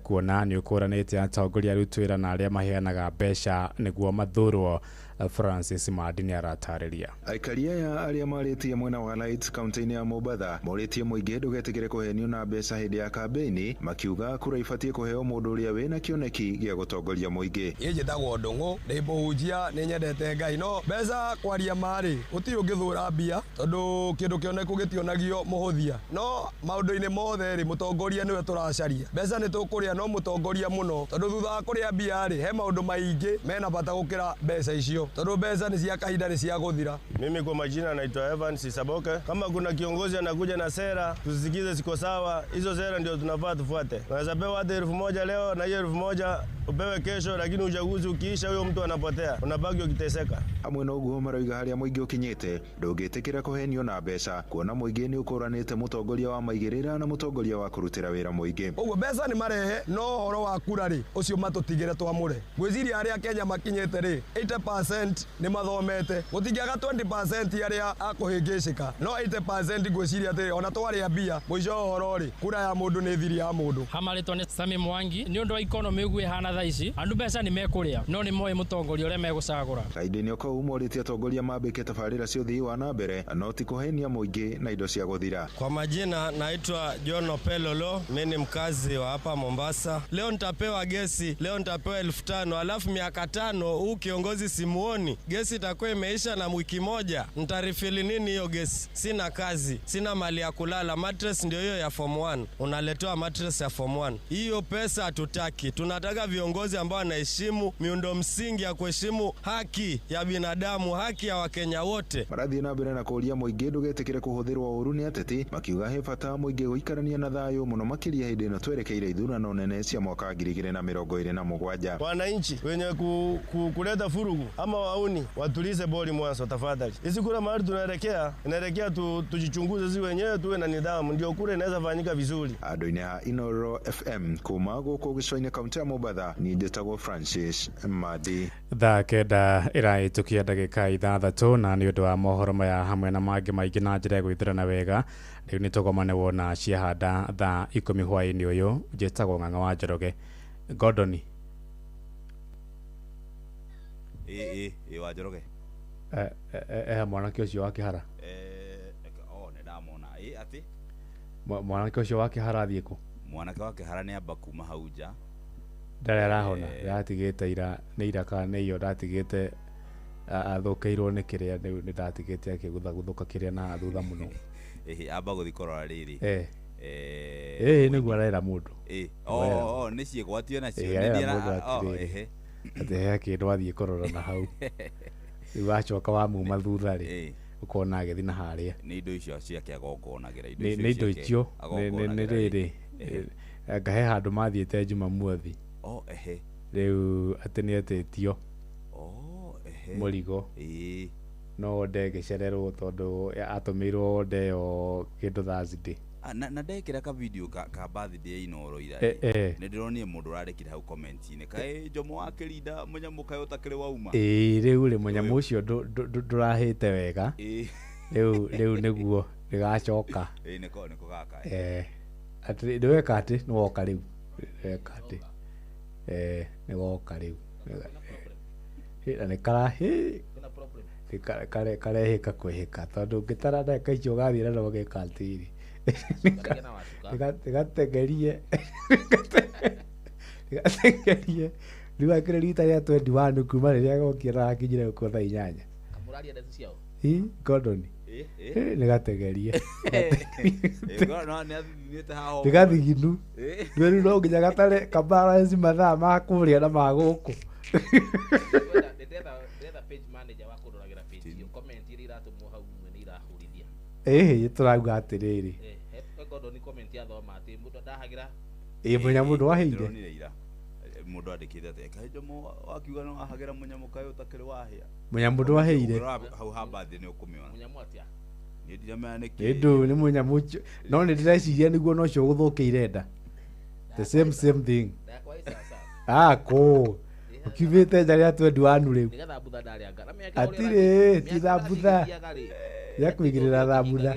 kuona nĩ ũkũranĩte atongoria arutu wĩra na arĩa maheanaga mbeca nĩguo mathurwo. Francis Madini aratarĩria. Aikaria ya arĩa marĩtie mwena wa Light kaunti-inĩ ya Mombatha morĩtie mũingĩ ndũgetigĩre kũhenio na mbeca hĩndĩ ya kambĩini, makiuga kura ibatiĩ kũheo mũndũ ũrĩa wĩna kĩoneki gĩa gũtongoria mũingĩ. Niĩ njĩtagwo Ndũng'ũ, ndĩ mũhunjia, nĩ nyendete Ngai, no mbeca kwaria marĩ gũtirĩ ũngĩthũra mbia tondũ kĩndũ kĩoneku gĩtionagio mũhũthia, no maũndũ-inĩ mothe rĩ mũtongoria nĩwe tũracaria. Mbeca nĩ tũkũrĩa no mũtongoria mũno tondũ thutha wa kũrĩa mbia rĩ he maũndũ maingĩ mena bata gũkĩra mbeca icio tondũ mbeca ni cia kahinda ni cia gũthira. Mimi kwa majina naitwa Evans Saboke. Kama kuna kiongozi anakuja na sera tusikize siko sawa, hizo sera ndio tunafaa tufuate. Unaweza pewa hata 1000 leo na hiyo 1000 upewe kesho, lakini uchaguzi ukiisha huyo mtu anapotea, unabaki ukiteseka. Amwe no guo maroiga harĩa mũingĩ ũkinyĩte ndũngĩtĩkĩra kũhenio na mbeca, kuona mũingĩ nĩ ũkũranĩte mũtongoria wa maigĩrĩra na mũtongoria wa kũrutĩra wĩra mũingĩ. Ũguo mbeca nĩ marehe no horo wa kura rĩ ũcio matũtigĩre twamũre. Ngwĩciria arĩa Kenya makinyĩte rĩ 80% nĩ mathomete, gũtingĩaga 20% arĩa akũhĩngĩcĩka, no 80% ngwĩciria atĩ ona twarĩa mbia mũico horo rĩ kura ya mũndũ nĩ thiri ya mũndũ. Hamarĩtwo nĩ Sami Mwangi nĩ ũndũ wa economy ũguo ĩhana thaa ici, andũ mbeca nĩ mekũrĩa no nĩ moĩ mũtongoria ũrĩa megũcagũra. Kahinda-inĩ kau morĩtie atongoria mambĩke tabarĩra cia ũthii wa na mbere no ti kũhenia mũingĩ na indo cia gũthira. Kwa majina naitwa John Opelolo, mimi ni mkazi wa hapa Mombasa. Leo nitapewa gesi, leo nitapewa 1500, alafu miaka 5 huu kiongozi simuoni. Gesi itakuwa imeisha na wiki moja. Nitarifili nini hiyo gesi? Sina kazi, sina mali ya kulala. Mattress ndio hiyo ya form 1. Unaletewa mattress ya form 1. Hiyo pesa hatutaki. Tunataka viongozi ambao wanaheshimu miundo msingi ya kuheshimu haki ya binadamu, haki ya Wakenya wote. Marathiĩ na mbere na kũria mũingĩ ndũgetĩkĩre kũhũthĩrwo ũru nĩ ateti, makiuga he bata mũingĩ gũikarania na thayũ mũno makĩria hĩndĩ ĩno twerekeire ithurano nene cia mwaka 2027. Wananchi wenye kuleta furugu ama wauni watulize boli mwanzo tafadhali. Hizi kura mahali tunaelekea tujichunguze sisi wenyewe, tuwe na nidhamu ndio kura inaweza fanyika vizuri. Andũ-inĩ ha Inoro FM kuma gũkũ gĩcũa-inĩ kaunti ya Mombatha ni njĩtagwo Francis Madi. Thaa kenda ĩrahĩtũkia ndagĩka 6 na nĩ ũndũ wa mohoro maya hamwe na mangĩ maingĩ na njĩra ya gwĩthurana wega rĩu nĩ tũgomane wona ciahanda thaa 10 hwaĩ-inĩ ũyũ njĩtagwo Ng'ang'a wa Njoroge. Gordon wa Njoroge mwanake ũcio wa Kĩhara nĩ ndamona ati mwanake ũcio wa Kĩhara athiĩ kũ? Mwanake wa Kĩhara nĩ amba kuma hau nja, ndarĩ arahona, ndatigĩte ira nĩ ira kana nĩ iyo ndatigĩte athũkĩirwo nĩ kĩrĩa nĩ ndatigĩte akĩgũthagũthũka kĩrĩa na thutha mũno amba gũthi korora rĩrĩ nĩguo arera mũndũ nĩ ciĩgwatio nacio atĩ he kĩndũ athiĩ korora na hau rĩu wacoka wamuma thutha rĩ ũkona agĩthi na harĩa nĩ indo icio ciake agongonagĩra nĩ indo icio nĩ rĩrĩ ngahe handũ mathiĩte Jumamothi rĩu atĩ nĩ etĩtio mũrigo no ndegĩcererwo tondũ atũmĩirwo ndeo kĩndũ Thursday na ndekĩra ka video ka birthday ya Inoro ira nĩ ndĩronire mũndũ ũrarĩkire hau comment-inĩ kaĩ Jomo wa Kĩrinda mũnyamũ kaĩ ũtakĩrĩ wauma rĩu rĩ mũnyamũ ũcio ndũrahĩte wega rĩu nĩguo rĩgacoka nĩko gaka atĩ ndĩweka atĩ nĩ woka rĩu weka atĩ nĩ woka rĩu na nĩ karehĩka kwĩhĩka tondũ ũngĩtara ndagĩka icio ũgathiĩ na ũgeka atĩrĩ tigatengerie rĩu akĩrĩ rita rĩa 21 kuma rĩrĩa gokire na akinyire gũkũ thaa 8 Gordon nĩ gategerie nĩ gathiginu rĩu no nginya gatare kabalance mathaa ma kũrĩa na ma gũkũ tũrauga atĩrĩrĩ mũnyamũ ndwahĩire mũndũ andĩkĩte atĩ kaĩ Jomo wakiuga no ahagĩra mũnyamũ kaĩ ũtakĩrĩ wahĩa mũnyamũ ndwahĩire hau hambathĩ nĩ ũkũmĩona mũnyamũ atĩa nĩ mũnyamũ no nĩ ndĩreciria nĩguo no cio gũthũkĩire nda the same thing kũ ũkiumĩte nja rĩa 21 rĩu atirĩ ti thambutha ya kũigĩrĩra thambutha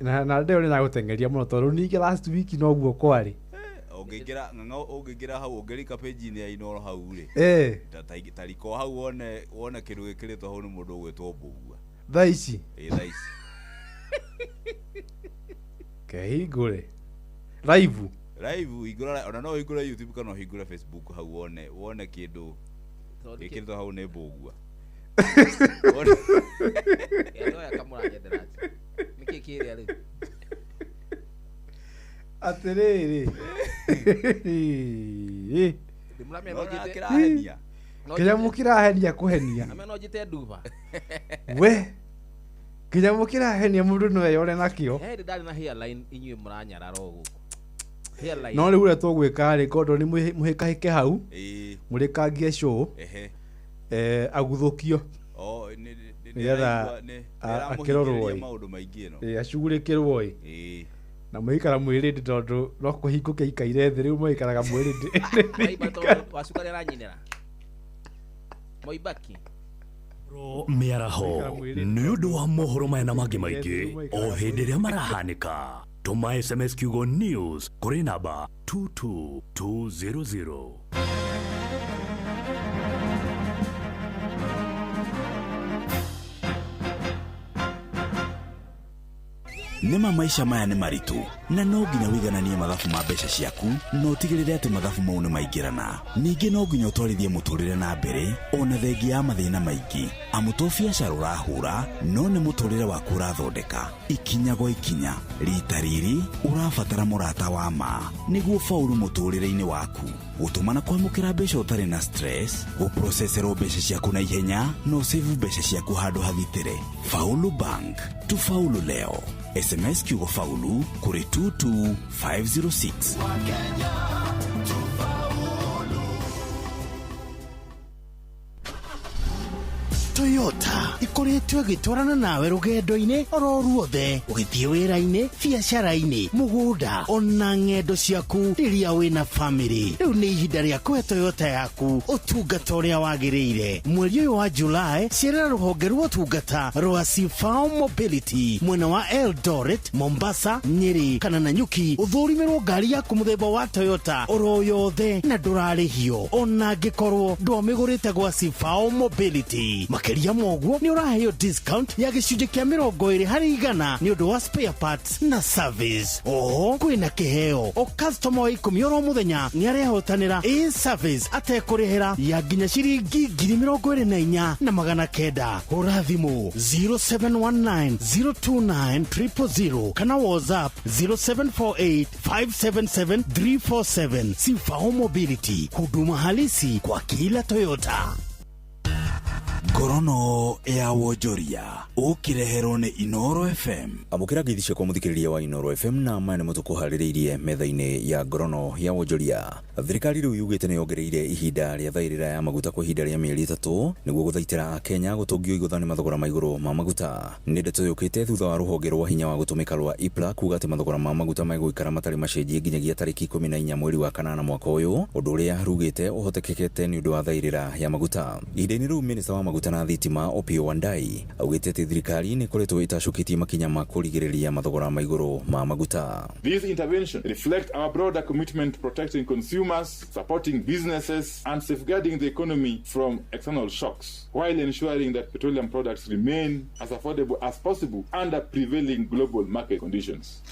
na ndĩyo nĩ nagũtengeria mũno tondũ ningĩ last week noguo kwarĩ Ũngĩgira hau ũngĩrika page-inĩ ya Inoro hau rĩ. Tariko hau wone kĩndũ gĩkĩrĩtwo hau nĩ mũndũ ũgwĩtwo Mbũgua. Thaa ici. Thaa ici. Kehingũre. Live igũra ona no igũra YouTube kana igũra Facebook hau wone kĩndũ gĩkĩrĩtwo hau nĩ Mbũgua. Ndoya kamũranjethera. Nĩkĩ kĩrĩa rĩu? Atĩrĩrĩ. Ndimũramya no njĩte kirahenia. Kĩnyamũ kĩrahenia kũhenia. Amenya no njĩte nduba. We. Kĩnyamũ kĩrahenia mũndũ no eyore nakĩo. Hĩndĩ ndarĩ na hairline inyuĩ mũranyarara gũkũ. Hairline. No rĩu ũrĩa tũgwĩka rĩ kondo nĩ mũhĩkahĩke hau. Mũrĩkangie show. Aguthũkio. Nĩgetha akĩrorwo acugurĩkĩrwo na mũikara mwĩrĩndĩ tondũ no kũhingũke ikaire thĩ rĩu mũikaraga mwĩrĩndĩ. Wacukarĩ aranyinĩra Moibaki mĩaraho nĩ ũndũ wa mohoro maya na mangĩ maingĩ o hĩndĩ ĩrĩa marahanĩka. Tũma SMS kiugo news kũrĩ namba 22200. Nĩma maisha maya nĩ maritũ na no nginya wĩigananie mathabu ma mbeca ciaku no tigĩrĩre atĩ mathabu mau nĩ maingĩrana. Ningĩ no nginya ũtwarithie mũtũrĩre na mbere ona thengia ya mathĩna maingĩ amu to biacara ũrahũra no nĩ mũtũrĩre waku ũrathondeka. Ikinya gwa ikinya rita rĩrĩ ũrabatara mũrata wa ma nĩguo faulu mũtũrĩre-inĩ waku. Gũtũmana kwamũkĩra mbeca ũtarĩ na stress, gũproceserwo mbeca ciaku na ihenya no save mbeca ciaku handũ hagitĩre. Faulu Bank, tufaulu leo. SMS kiugo faulu kuri 22506. Toyota ikoretwo gĩtwarana nawe rũgendo-inĩ oro ruothe ũgĩthiĩ wĩra-inĩ, biacara-inĩ, mũgũnda ona ng'endo ciaku rĩrĩa wĩna family. Rĩu nĩ ihinda rĩa kũhe Toyota yaku ũtungata ũrĩa wagĩrĩire. Mweri ũyũ wa July cerera rũhonge rwa ũtungata rwa Sifao Mobility mwena wa Eldoret, Mombasa, Nyeri kana Nanyuki ũthũrimĩrwo ngari yaku mũthemba wa Toyota oro yothe na ndũrarĩhio ona angĩkorwo ndwamĩgũrĩte gwa Sifao Mobility. Makĩria moguo nĩ ũraheo discount ya gĩcunjĩ kĩa 20% nĩ ũndũ wa spare parts na service. Oho kwĩna kĩheo o customer wa 10 oro mũthenya nĩ arehotanĩra service atekũrĩhĩra ya nginya ciringi 24,900. Hũra thimũ 0719029000 kana WhatsApp 0748577347. Sifao Mobility, huduma halisi kwa kila Toyota. Ngorono ya wonjoria ũkĩreherwo nĩ Inoro FM. Amũkĩra ngeithi ciakwa mũthikĩrĩria wa Inoro FM na maya nĩmo tũkũharĩrĩirie metha-inĩ ya ngorono ya wonjoria. Thirikari rĩu yugĩte nĩ yongereire ihinda rĩa thaĩrĩra ya maguta kwa ihinda rĩa mĩeri 3 nĩguo gũthaitĩra Akenya gũtũngio igũtha nĩ mathogora ma igũrũ ma maguta. Nĩ ndeto yũkĩte thutha wa rũhonge rwa hinya wa gũtũmĩka rwa IPLA kuga atĩ mathogora ma maguta megũikara matarĩ macenjie nginyagia tarĩki 14 mweri wa kanana mwaka ũyũ, ũndũ ũrĩa rugĩte ũhotekekete nĩ ũndũ wa thaĩrĩra ya maguta. Ihinda-inĩ rĩu minista wa maguta na thitima Opiyo Wandayi augĩte atĩ thirikari nĩ ĩkoretwo ĩtacũkĩtie makinya ma kũrigĩrĩria mathogora ma igũrũ ma maguta. These interventions reflect our broader commitment to protecting consumers, supporting businesses and safeguarding the economy from external shocks, while ensuring that petroleum products remain as affordable as possible under prevailing global market conditions.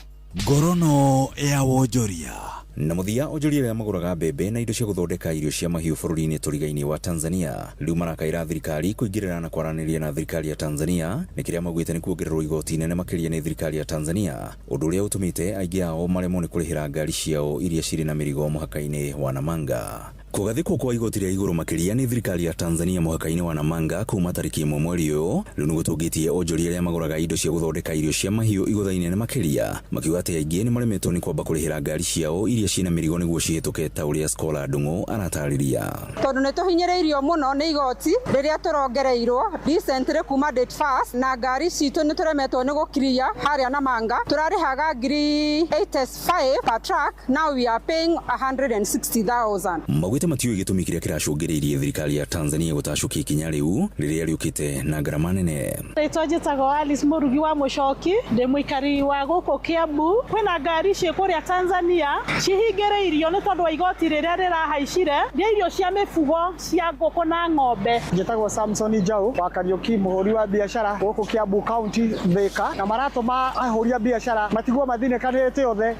Ngorono ya wonjoria. Na mũthia onjoria arĩa magũraga mbembe na indo cia gũthondeka irio cia mahiũ bũrũri-inĩ tũrigainĩ wa Tanzania rĩu marakaĩra thirikari kũingĩrĩra na kwaranĩria na thirikari ya Tanzania nĩ kĩrĩa maugĩte nĩ kuongererwo igoti inene makĩria nĩ thirikari ya Tanzania, ũndũ ũrĩa ũtũmĩte aingĩ ao maremwo nĩ kũrĩhĩra ngari ciao iria cirĩ na mĩrigo mũhaka-inĩ wa Namanga. Kũgathĩkwo kwa igoti rĩa igũrũ makĩria nĩ thirikari ya Tanzania mũhaka-inĩ wa Namanga kuma tarĩki 1 mweri ũyũ rĩu nĩ gũtũngĩtie onjoria arĩa magũraga indo cia gũthondeka irio cia mahiũ igũtha inene makĩria makiuga atĩ aingĩ nĩ maremetwo nĩ kwamba kũrĩhĩra ngari ciao iria ciĩna mĩrigo nĩguo cihĩtũke ta ũrĩa Scholar Ndung'u aratarĩria. Tondũ nĩ tũhinyĩrĩirio mũno nĩ igoti rĩrĩa tũrongereirwo recently kuma date first na ngari citũ nĩ tũremetwo nĩ gũkiria harĩa Namanga tũrarĩhaga ngiri 85 per truck, now we are paying 160,000. augite matiũ gĩtũmi kĩrĩa kĩracũngĩrĩirie thirikari ya Tanzania gũtacũkia ikinya rĩu rĩrĩa rĩũkĩte na ngarama nene. Rĩtwa njĩtagwo Alice Mũrugi wa Mũcoki, ndĩ mũikari wa gũkũ Kiambu. Kwĩna ngari ciĩ kũrĩa Tanzania cihingĩrĩirio nĩ tondũ wa igoti rĩrĩa rĩrahaicire rĩa irio cia mĩfugo cia ngũkũ na ng'ombe. Njĩtagwo Samson Jau wa Kariuki, mũhũri wa biacara gũkũ Kiambu County Thika, na maratũma ahũri a biacara matigwo mathinĩkanĩte othe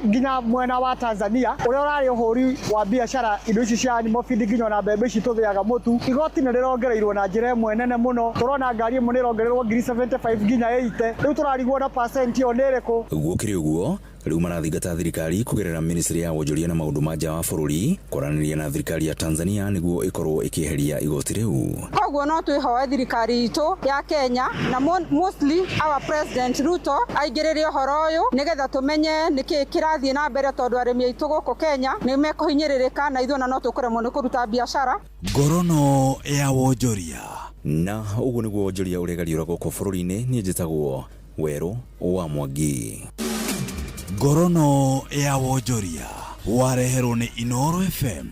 nginya mwena wa Tanzania ũrĩa ũrarĩ ũhũri wa biacara indo ici cia animal feed nginya na mbembe ici tũthĩaga mũtu. Igoti nĩ rĩrongereirwo na njĩra ĩmwe nene mũno. Tũrona ngari ĩmwe nĩ ĩrongererwo ngiri 75 nginya 80. Rĩu tũrarigwo na percent ĩyo nĩ ĩrĩkũ? Gũkĩrĩ ũguo rĩu marathingata thirikari kũgerera ministry ya wonjoria na maũndũ ma nja wa bũrũri kwaranĩria na thirikari ya Tanzania nĩguo ĩkorwo ĩkĩeheria igoti rĩu. Koguo no twĩhoe thirikari itũ ya Kenya na mostly our president Ruto aingĩrĩre ũhoro ũyũ nĩgetha tũmenye nĩkĩ kĩrathiĩ na mbere, tondũ arĩmi aitũ gũkũ Kenya nĩ mekũhinyĩrĩrĩka na ithuĩ no tũkũremwo nĩ kũruta biacara. Ngorono ya wonjoria. Na ũguo nĩguo wonjoria ũrĩa gariũra gũkũ bũrũri-inĩ. Niĩ njĩtagwo Werũ wa Mwangi. Ngorono ya wonjoria wareherwo nĩ Inooro FM.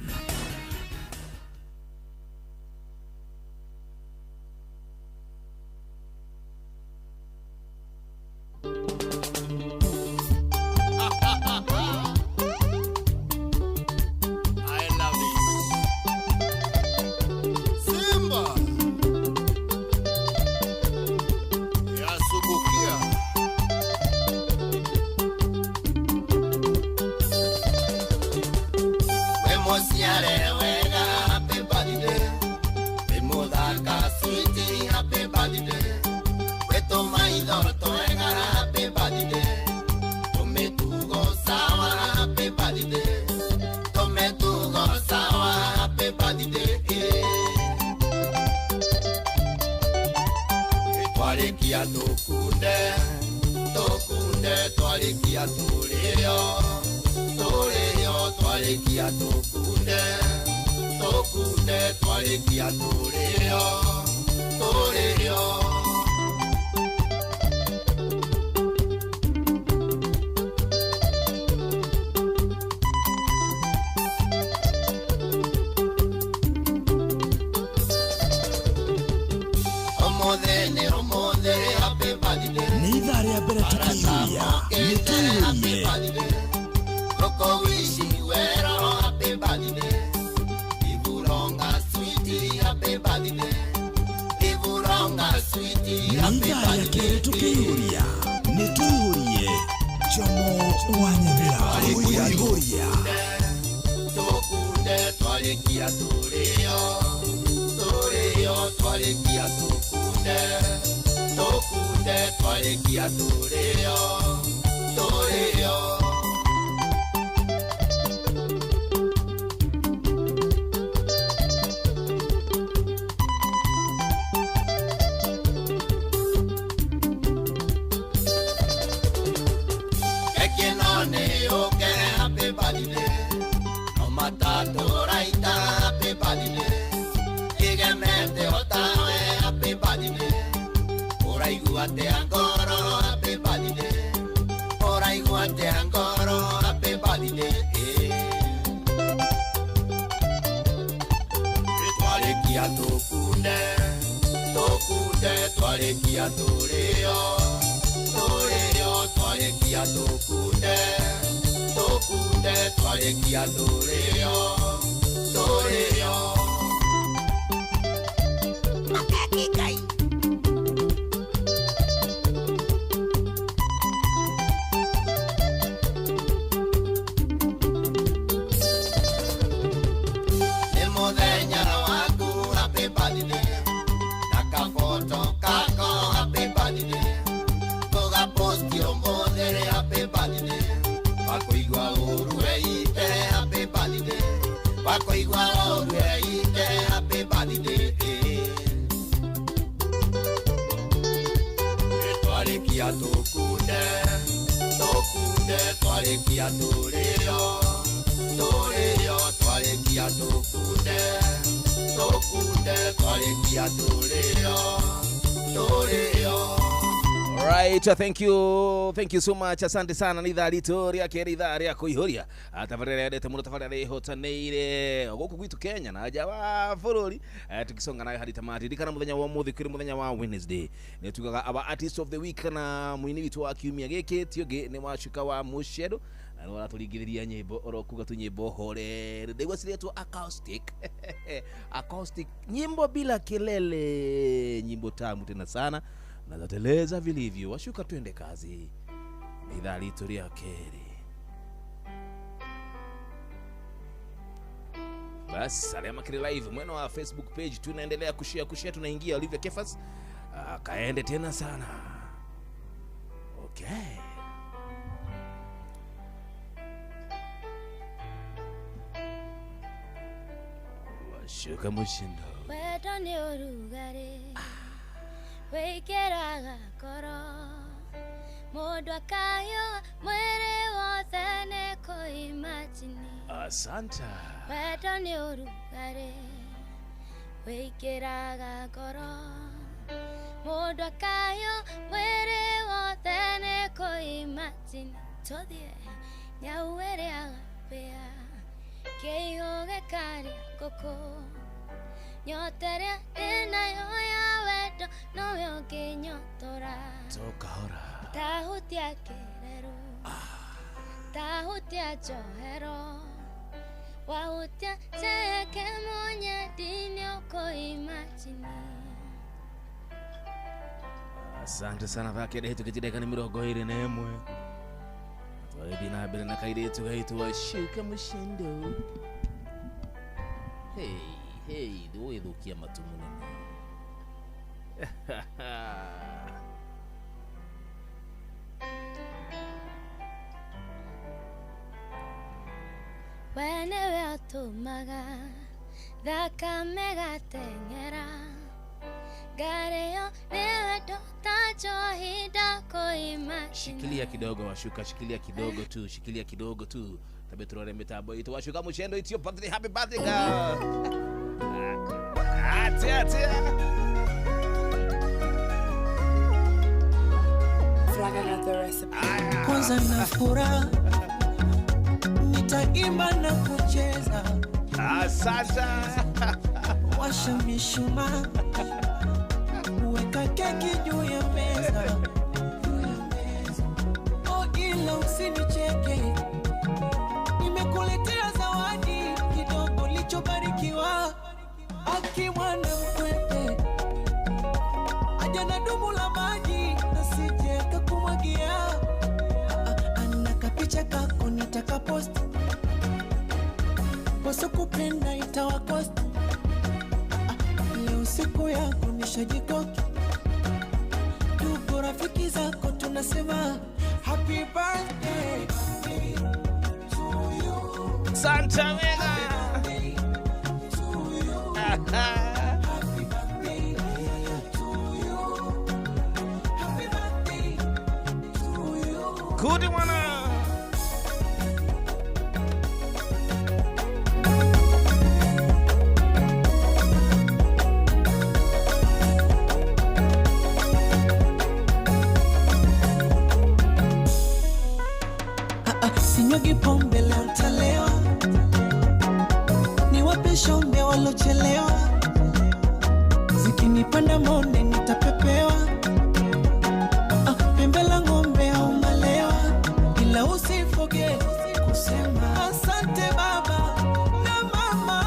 Alright, thank you so much. Asante sana. Ni idhaa ritoria keri idhaa ria kuihuria tabarira yadete muno tabarira ihotaneire guku gwitu Kenya na aja wa bururi tukisonga nayo hadi tamati dikana muthenya wa muthi kuri muthenya wa Wednesday ne tugaga aba artist of the week na muini witu wa kiumia giki tioge ni Mwashuka wa Mushedo na wala tuligiriria nyimbo orokuga tu nyimbo hore ndegwa siria tu acoustic nyimbo bila kelele, nyimbo tamu tena sana na zateleza vilivyo. Washuka tuende kazi. Idhaa ritoria keri. Bas, Alema Kiri Live mweno wa Facebook page tunaendelea kushare tunaingia Olivia Kefas. Kaende tena sana. Okay. Washuka Mushindo. Wedo ni urugare. Wekeraga koro Modo akayo mwere wothe neko imagine. Asanta. Wedo ni urugare Wekeraga koro Modo akayo mwere wothe neko imagine. Todie nyauere agapea Keihoge kari koko Nyoteria inayo ya wedo no yoke nyotora. Toka hora. Tahutia kerero. Tahutia johero. Wahutia cheke monye dinyo ko imagine. Asante sana vake dehitu kitideka ni mirogo hiri nemwe. Tuwaidi na bile na kaidetu gaitu Washuka Mushindo. Hey, duwe dhukia matumuni. Wenewe otumaga Dhaka mega tengera Gareyo newe dotacho hida ko imagine. Shikilia kidogo Washuka, shikilia kidogo tu. Tabe turore mitabo ito Washuka Mushindo, it's your birthday, happy birthday girl. Atia. Fraga got the recipe. Kwanza na furaha nitaimba na kucheza. Asante. Washa mishumaa weka keki juu ya meza. Oh, ila usinicheke, nimekuletea zawadi kidogo lichobarikiwa. Aki mwana mkwete aja na dumu la maji nasije kakumwagia. Ana kapicha kako nitaka post Poso kupenda itawakost. Leo siku yako nishajikoki. Ndugu rafiki zako tunasema happy birthday to you. Santa Mega. Happy birthday to you. Happy birthday to you. Kudi mwana. Sinyagi pombe leo ntalewa, niwape shombe walochelewa. Zikinipanda monde nitapepewa, pembe la ng'ombe au malewa. Ila usifoge kusema asante baba na mama,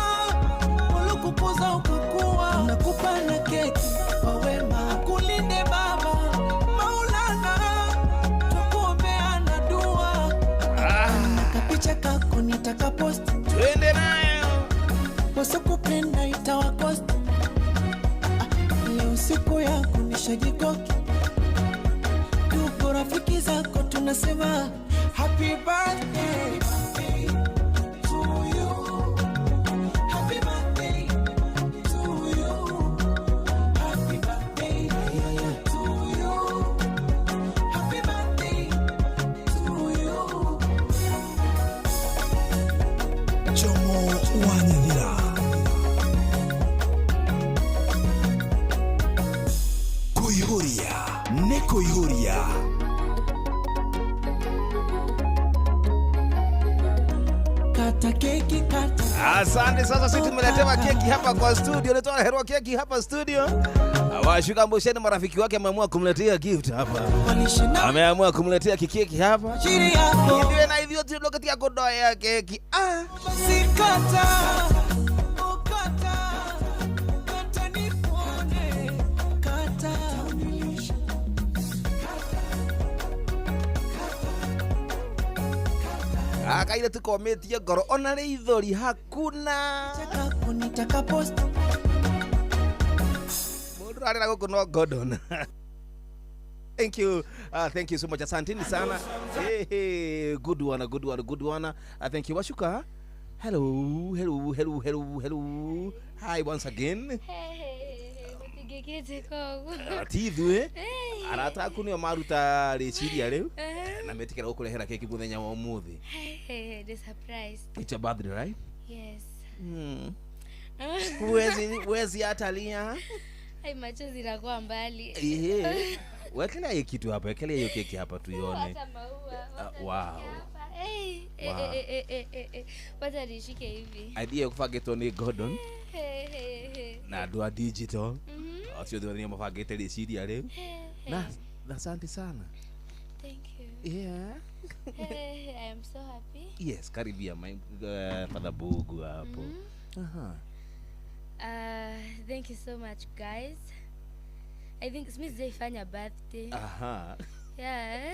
walokukuza ukakuwa. Nakupa na keki kwa wema, kulinde baba Maulana, tukuombea na dua. Kapicha kako nitaka post, twende nayo. Poso kupenda itawakost. Leo siku yako nishajikoki. Ndugu rafiki zako tunasema happy birthday to you. Happy birthday to you. Happy birthday to you. Happy birthday to you. Jomo Wanyira. Kuihuria, ne kuihuria. Kata keki kata. Asante, sasa sisi tumeletewa keki hapa kwa studio. Letoa herwa keki hapa studio. Washuka Mbosheni marafiki wake ameamua kumletea gift hapa. Ameamua kumletea keki hapa. Hivi na hivyo tu lokati ya kodoa ya keki. Sikata. Ukata. Kata nipone. Kata. Akaile tukometie ngoro ona ithori hakuna. Nitaka post. Mundu arera guku no Gordon. Thank you. Thank you so much. Asanteni sana. Hey, good one. Thank you. Washuka. Hello. Hi once again. Tithu arata kunio maruta reciria riu na metikira gukurehera keki muthenya wa umuthi. The surprise. It's your birthday, right? Yes. Wezi atalia. Hai, machozi yanakuwa mbali. Wekelea hiyo kitu hapa, wekelea hiyo keki hapa tuione. Hata maua. Wow. Wacha nishike hivi. Idea ya kufagitwo ni Gordon. Na dua digital. Asio ndio ni mafagete reciria riu. Na asante sana. Thank you. Yeah. I am so happy. Yes, karibia my father Bugu hapo. Thank you so much, guys. I think Smith Zaifanya birthday. Yeah.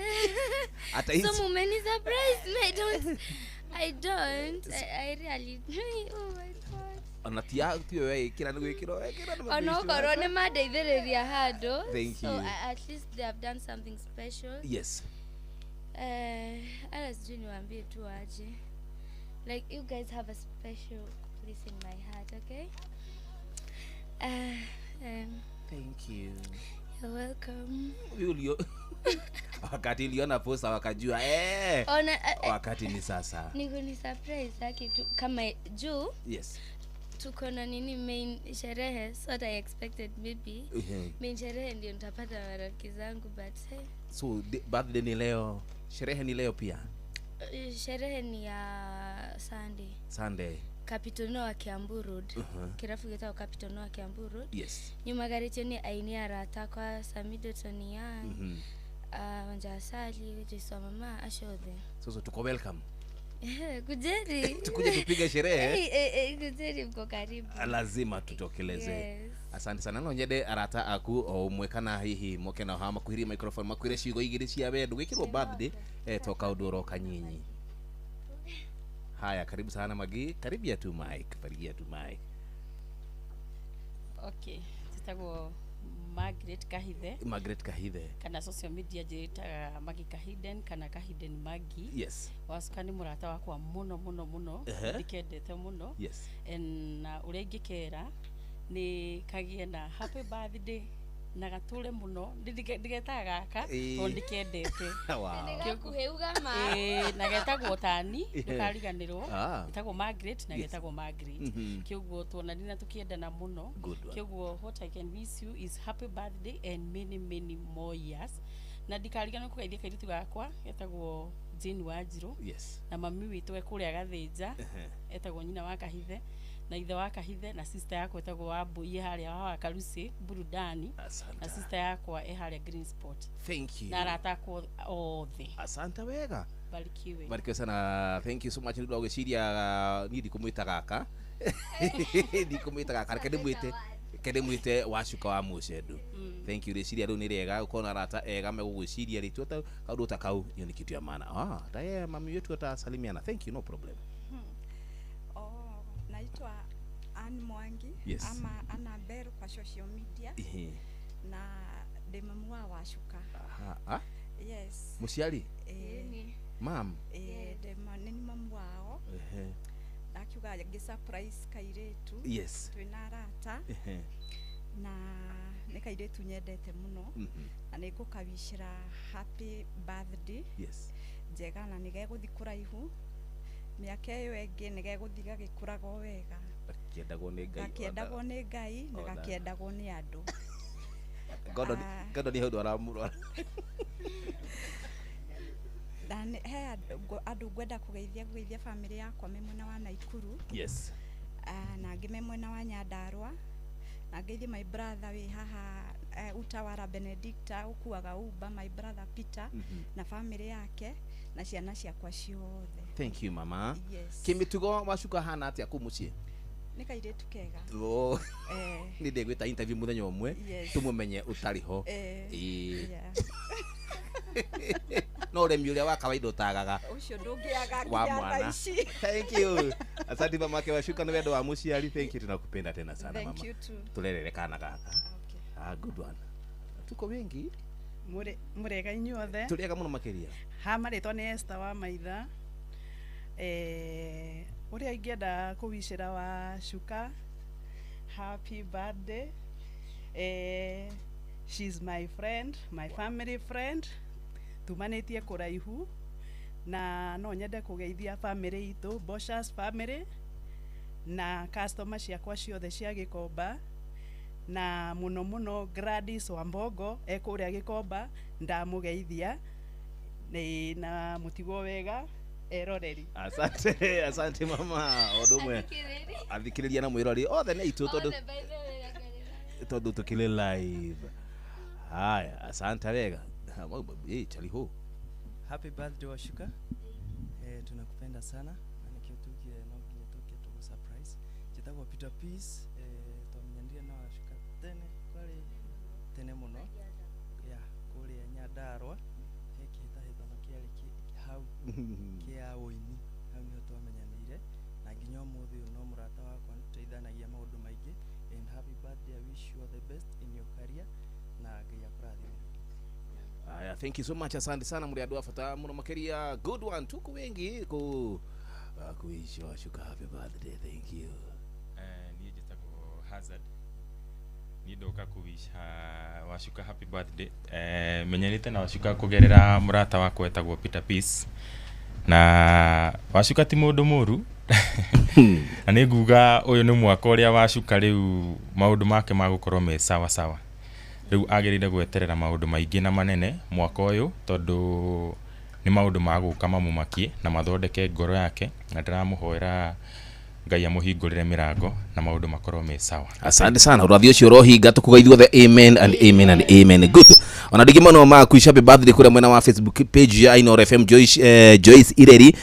So many surprise. I don't. I really. Oh my God. Onatia tuyo wewe kila gwikiro Ono korone madeithiriria hando. Thank you. So at least they have done something special. Yes. Ala sijui niwaambie tu aje. Like, you guys have a special place in my heart, okay? Thank you. You're welcome. Julio. Wakati niliona posta wakajua wakati ni sasa. Niko ni surprise yake tu kama juu. Yes. Tuko na nini main sherehe, so I expected maybe main sherehe ndio nitapata marafiki zangu, but so birthday ni leo, sherehe ni leo pia. Sherehe ni ya Sunday. Capitano wa Kiambu Road. Kirafu gitao Capitano wa Kiambu Road. Yes. Nyuma garite ni aini arata kwa Samido Tonia. Wanjasali Jesu mama ashode. So tuko welcome. Kujeri. Tukuje tupige sherehe. Kujeri mko karibu. Lazima tutokeleze. Yes. Asante sana no nyende arata aku o mwekana hihi moke na hama kuhiri microphone makwire ciugo igiri cia wendu gwikirwo birthday toka uduro kanyinyi. Haya, karibu sana Magi. Karibia tu mic. Okay. Tutago Margaret Kahithe. Kana social media jita Magi Kahiden kana Kahiden Magi. Yes. Wasukani murata wakwa muno. Dikendete muno. Yes. En urengikera ni kagie na happy birthday na gature muno ndigetaga gaka to ndikendete. Ndikakuheuga ma. Na getagwo Tani ndukariganirwo. Getagwo Margaret na getagwo Margaret. Kiguo tuonanina tukiendana muno. Kiguo what I can wish you is happy birthday and many more years. Na ndikariganirwo kugeithia kairitu gakwa getagwo Jane Wanjiru. Yes. Na mami witu ekuria Gathinja etagwo nyina wa Kahithe. Na ithe wa Kahithe na sister yako etagwo Wambui haria wa Karusi Burudani. Na sister yako haria Green Spot. Thank you. Na ratakwo othe. Asante wega. Barikiwe sana. Thank you so much. Ndio gwiciria ni ndikumwita gaka. Ndikumwita gaka kede mwite washuka wa Mushedu. Thank you. Reciria ru ni rega ukona rata ega megugwiciria ritu ta kaundu ta kau ni kitu ya maana. Daye mami yetu atasalimiana. Thank you, no problem. Naitwa Ann Mwangi. Yes. Ama Annabelle kwa social media. Na demamu wa Washuka. Yes. Musiali? Mam. Dema nini mamu wao. Nakiuga surprise kairetu. Yes. Twina rata. Na nekairetu nyendete muno. Na nigukabishira happy birthday. Yes. Njega na nigeguthi kuraihu. Miaka iyo ingi nigeguthiga gikurago wega. Gakiendagwo ni Ngai na gakiendagwo ni andu. Godo ni haudu aramurwa. andu ngwenda kugeithia family yakwa me mwena wa Naikuru. Yes. Na ngime mwena wa Nyandarua. Na ngeithie my brother we haha Utawara Benedicta ukuaga uba my brother Peter na family yake na ciana ciakwa ciothe. Thank you mama. Yes. Kimitugo wacuka hana atia ku mucie? Ni kairetu kega. Oh. Ni ndegwita interview muthenya umwe tumumenye utariho. No remi uria wa kawaida utagaga. Ucio ndungiaga nginya ici. Thank you. Asante mama ke wacuka ni wendo wa muciari. Thank you, tunakupenda tena sana mama. Thank you too. Tulelele kana gaka. Good one. Tuko wengi. Murega inyuothe. Tuliega muno makiria. Ha maritwa ni Esther wa Maitha. Uria ingenda kuwicira wa Shuka. Happy birthday. She's my friend, my family friend. Tumanitie kuraihu na no nyende kugeithia family itu, Boshas family na customer ciakwa ciothe cia Gikomba. Na muno Gladys Wambogo ekuria Gikomba ndamugeithia na mutigo wega eroreri. Asante mama odumwe athikiriria na mwirori othe ni itu tondu tukile live. Haya, asante wega. Chaliho. Happy birthday Washuka. Tunakupenda sana na nikiotukie no kinyotoke tu surprise. Chitagwa Peter Peace twamenyandia na Washuka tene muno ya kuri Nyandarua hita no kiari hau kia woini hau ni twamenyanire na nginya muthi no murata wakwa nituithanagia maundu maingi. And happy birthday, I wish you all the best in your career na ngai akurathime. Thank you so much. Asante sana muri andu afata muno makiria. Good one. Tuko wengi ku kuisha Washuka happy birthday. Thank you. Ni jitako Hazard. Ni ndoka kuwisha Washuka happy birthday. Menyanite na Washuka kugerera murata wako etagwo Peter Peace. Na Washuka ti mundu muru. Ani nguga uyu ni mwaka uria Washuka riu maundu make magukorwo me sawa sawa. Riu agirire gweterera maundu maingi na manene mwaka uyu tondu ni maundu maguka mamumakie na mathondeke ngoro yake na ndiramuhoera ngai amuhingurire mirango na maundu makorwo me sawa. Asante sana urathi ucio rohinga tukugeithio the amen and amen and amen. Good. Ona ndigi mano ma kuisha happy birthday kule mwena wa Facebook page ya Inoro FM Joyce Ireri,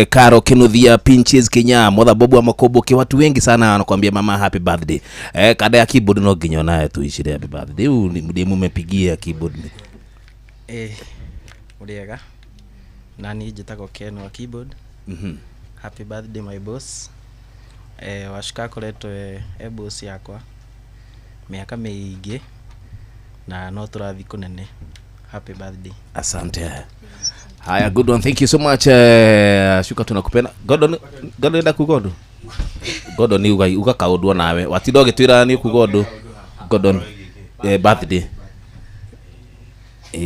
Karo Kinuthia, Pinches Kenya, Mother Bobu wa Makobo, ke watu wengi sana wanakuambia mama happy birthday. Kada ya keyboard no ginyo naye tuishire happy birthday. Ndiye mumepigia keyboard. Uriega. Nani jitako Ken wa keyboard. Happy birthday my boss. Washuka koretwe boss yakwa miaka miingi na no turathi kunene. Happy birthday. Asante. Haya, good one. Thank you so much. Shuka tunakupenda. Godon enda kugodo. Godon ni uga kaudwa nawe. Watido gitwira ni kugodo. Godon birthday.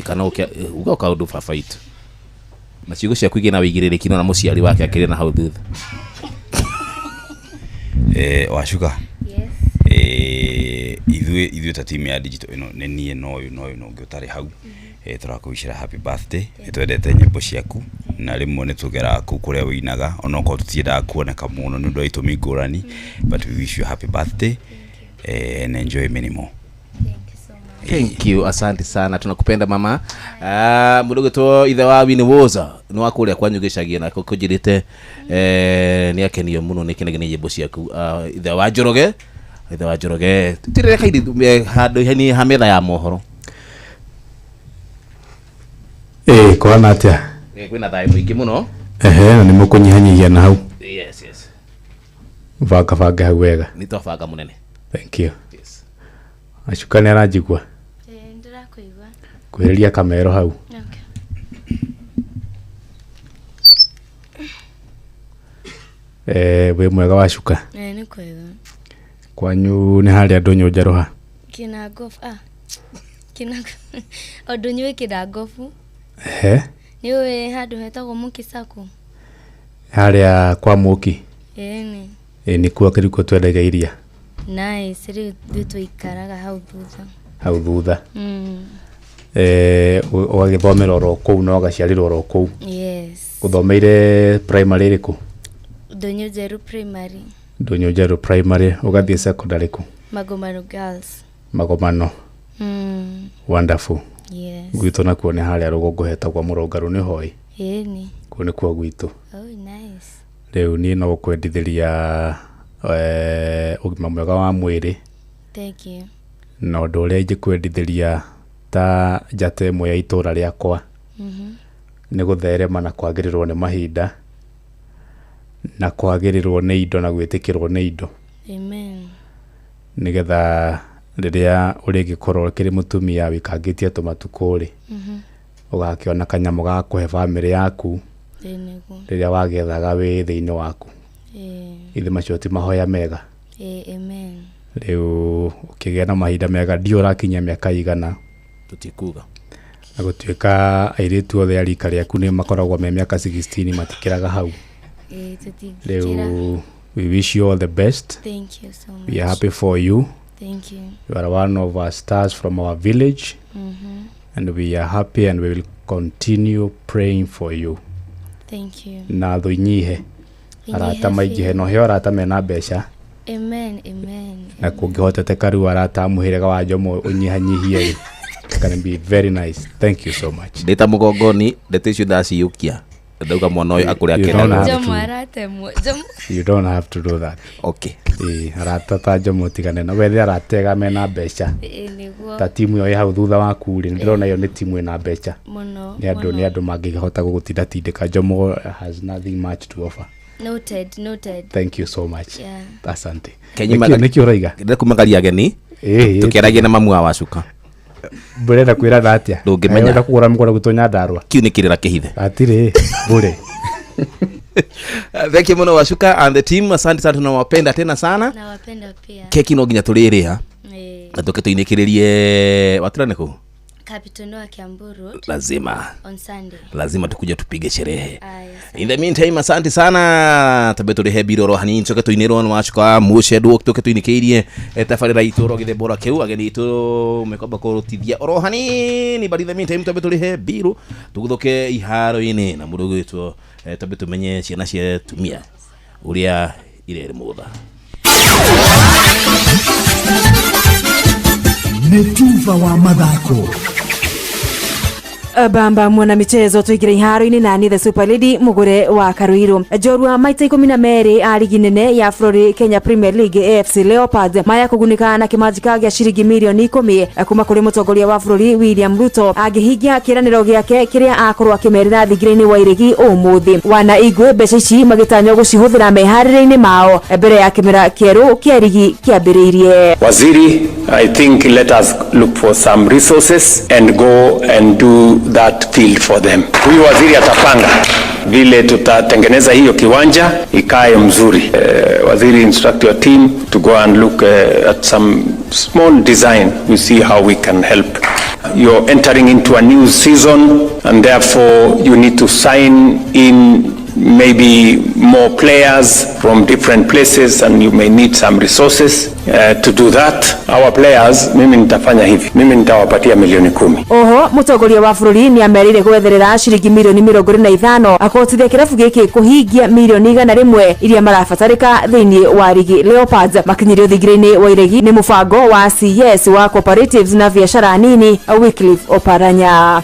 Kana uga kaudwa fa fight. Na ciugo cia kwigina wigirire kino na muciari wake akiri na hau thutha. Washuka. Ithuĩ ta team ya digital ino nenie no ngĩutari hau turakwishira happy birthday. Twendete nyimbo ciaku na rimwe ni tugera ku kuria winaga onoko tutiendaga kuoneka muno ni ndo itumi ngurani, but we wish you happy birthday and enjoy many more. Thank you. Asante sana. Tunakupenda mama. Mudogo to ithe wa Wini Woza no wakuria kwanyu gicagia na kujirite ni akenio muno ni kinegene nyimbo ciaku. Ithe wa Njoroge tirire kaidi handu hani hametha ya mohoro. Kwana atia kwina thai mwingi muno. Na ni mukunyihanyihia na hau. Yes. Banga hau wega. Ni tofanga munene. Thank you. Yes. Washuka ni arajigwa. Ndirakuigwa. Kuheria kamero hau. We mwega Washuka. Ni kwega. Kwanyu ni haria ndonyo njaroha. Kina gofu odonyo wikira gofu. Niwe handu hetagwo Mukisako. Haria kwa Muki. Ni kuo kiriko twendaga iria. Nice, riu tuikaraga hau thutha. Wagithomera oro kou no gaciarirwo oro kou. Yes. Uthomeire primary riku? Donyojeru Primary. Donyojeru Primary. Ugathie secondary ku? Magomano Girls. Magomano. Wonderful. Yes. Gwito na kuone haria rugongo hetagwa Mũrũngarũ nĩ hoi. Ĩni. Kuo nĩ kwa gwitũ. Oh, nice. Rĩu niĩ no kwendithĩria ũgima mwega wa mwĩrĩ. Thank you. Na ũndũ ũrĩa ingĩkwendithĩria ta njata ĩmwe ya itũũra rĩakwa nĩ gũtherema na kwagĩrĩrwo nĩ mahinda na kwagĩrĩrwo nĩ indo na gwĩtĩkĩrwo nĩ indo. Amen. Nĩgetha rĩrĩa ũrĩgĩkorwo kĩrĩ mũtumia wĩkangĩtie tũmatukũ rĩ ũgakĩona kanyamũ ga kũhe bamĩrĩ yaku rĩrĩa wagethaga wĩ thĩinĩ waku. Ithe macio ti mahoya mega. Amen. Rĩu ũkĩgĩa na mahinda mega ndio ũrakinyia mĩaka igana tutikuga na gũtuĩka airĩtu othe a rika rĩaku nĩ makoragwo me mĩaka 16 matikĩraga hau. Rĩu we wish you all the best. Thank you so much. We are happy for you. Thank you. You are one of our stars from our village. And we are happy and we will continue praying for you. Thank you. Na thũinyihe arata maingĩhe no heo arata mena mbeca. Amen. Amen. Na kũngĩhoteteka rĩu arata mũhĩrĩga wa Njomo ũnyihanyihie. It's going to be very nice. Thank you so much. Ndĩta mũgongoni ndeto icio ndaciyũkia ndauga mwana ũyũ akũrĩa akena. Njomo aratemwo. You don't have to do that. Okay. Arata ta Njomo tigane na wethe aratega mena mbeca. Nĩguo. Ta timu ĩyo hau thutha waku rĩ ndĩrona ĩyo nĩ timu ĩna mbeca. Mũno. Nĩ andũ mangĩhota gũgũtinda Njomo has nothing much to offer. Noted. Thank you so much. Yeah. Asante. Nĩkĩ ũraiga? Ndĩrenda kumagaria ageni. Tukĩaragia na mamu wa Wacuka. Burenda kwĩra atĩa? Ndũngĩmenya. Ndĩrenda kũgũra mũgũra gwitũ Nyandarua. Kiu nĩ kĩrĩra kĩhithe. Atirĩ bure. Thank you muno Wacuka and the team. Asante sana, tunawapenda tena sana. Nawapenda pia. Keki no nginya tũrĩrĩa. Na tuke tuinĩkĩrĩrie waturane kũ? Captain wa Kiambu Road. Lazima. On Sunday. Lazima tukuje tupige sherehe. In the meantime, asante sana. Tabe tũrĩhe biroro hanini tuke tuinĩrwo na Wacuka mucedu tuke tuinĩkĩirie tabarĩra itũro gĩthembora kĩu ageni itũ mekomba kũrutithia oro hanini. But in the meantime tabe tũrĩhe biro tuguthoke iharo-inĩ na mũndũ gwĩtwo tabe tumenye ciana cia tumia ũrĩa irerĩ mũtha. Netuva wa mathako. Bamba mwana michezo tuigire iharo-ini nani the Super Lady mugure wa Karuiro. Jorua maita 12 a ligi nene ya Flori Kenya Premier League AFC Leopards maya kugunika na kimajika gya shiringi milioni 10 kuma kuri mutongoria wa Flori William Ruto agihigia kiraniro giake kiria akorwa kimerera thigire-ini wa irigi umuthi. Wana igwe mbeca ici magitanywo gucihuthira meharire-ini mao mbere ya kimera kieru kia ligi kiambiriirie. Waziri, I think let us look for some resources and go and do that field for them. Huyu waziri atapanga vile tutatengeneza hiyo kiwanja ikae mzuri. Waziri, instruct your team to go and look at some small design. We see how we can help. You're entering into a new season and therefore you need to sign in maybe more players from different places and you may need some resources to do that. Our players, mimi nitafanya hivi, mimi nitawapatia milioni 10. Oho mutongoria wa bururi ni amerire gwetherera shiringi milioni 25 akotithia kirabu giki kuhingia milioni 100 iria marabatarika thiini wa ligi Leopards makinyirio thigire-ini wa iregi ni mubango wa CS wa cooperatives na biashara nini Wycliffe Oparanya.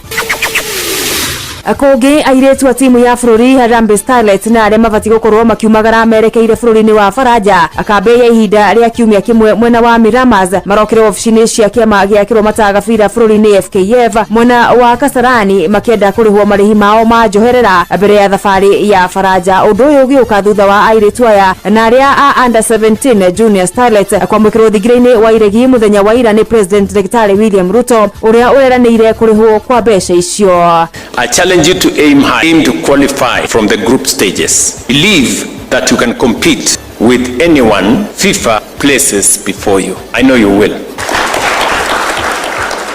Akoge airetu wa timu ya Flori Harambee Starlets na arĩa mabati gũkorwo makiumagara merekeire bũrũri-inĩ wa Faraja akambe ya ihinda rĩa kiumia kimwe mwena wa Miramas marokire ofici-inĩ cia kĩama gĩa kĩroma gabira bũrũri-inĩ FKF mwena wa Kasarani makĩenda kũrĩhwo marĩhi mao ma njoherera mbere ya thabarĩ ya Faraja. Ũndũ ũyũ ũgĩũka thutha wa airetu aya na arĩa a under 17 Junior Starlets kwamũkĩrwo thigire-inĩ wa iregi mũthenya wa ira nĩ President Daktari William Ruto ũrĩa ũreranĩire kũrĩhwo kwa mbeca icio. I challenge you to aim high, aim to qualify from the group stages. Believe that you can compete with anyone FIFA places before you. I know you will.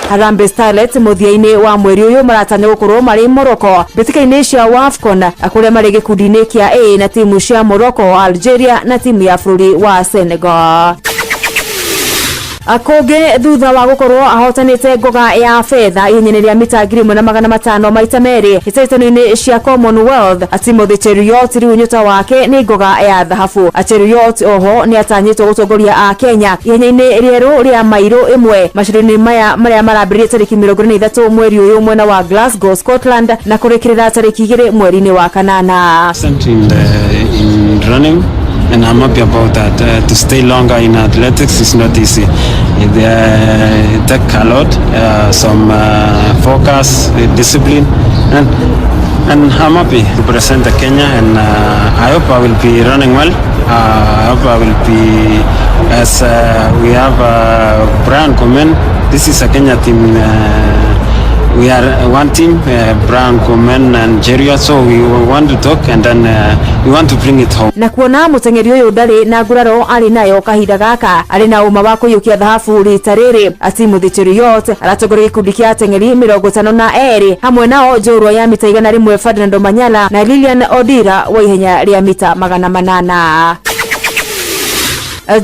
Harambee Starlets muthia-ini wa mweri uyu maratanya gukorwo mari Morocco mbĩtĩka-inĩ cia WAFCON akũrĩa marĩ gĩkundi-inĩ kĩa A na timu cia Morocco, Algeria na timu ya bũrũri wa Senegal. akonge thutha wa gukorwo ahotanite ngoga ya fedha yenyeneria mita 1,500 maita meri itaitano-ini cia Commonwealth. Timothy Cheruiyot riu nyota wake ni ngoga ya dhahabu. Cheruiyot oho ni atanyitwo gutongoria a Kenya yenyeini rieru ria mairo imwe macindano maya maria marambiririe tariki 23 mweri uyu mwena wa Glasgow, Scotland na kurikirira tariki 2 mweri-ini wa kanana. Something in running, and I'm happy about that. To stay longer in athletics is not easy. It takes a lot, some focus, discipline, and I'm happy to represent Kenya, and I hope I will be running well. I hope I will be, as we have Brian Komen. This is a Kenya team. We are one team, Brian Komen and Cheruiyot, so we want to talk and then we want to bring it home. Na kuona mutengeri uyu ndari na nguraro ari nayo kahinda gaka ari na uma wa kuyukia dhahabu rita riri. Timothy Cheruiyot aratongoria gikundi kia atengeri 52 hamwe nao njorua ya mita 100 Ferdinand Omanyala na Lilian Odira wa ihenya ria mita 800.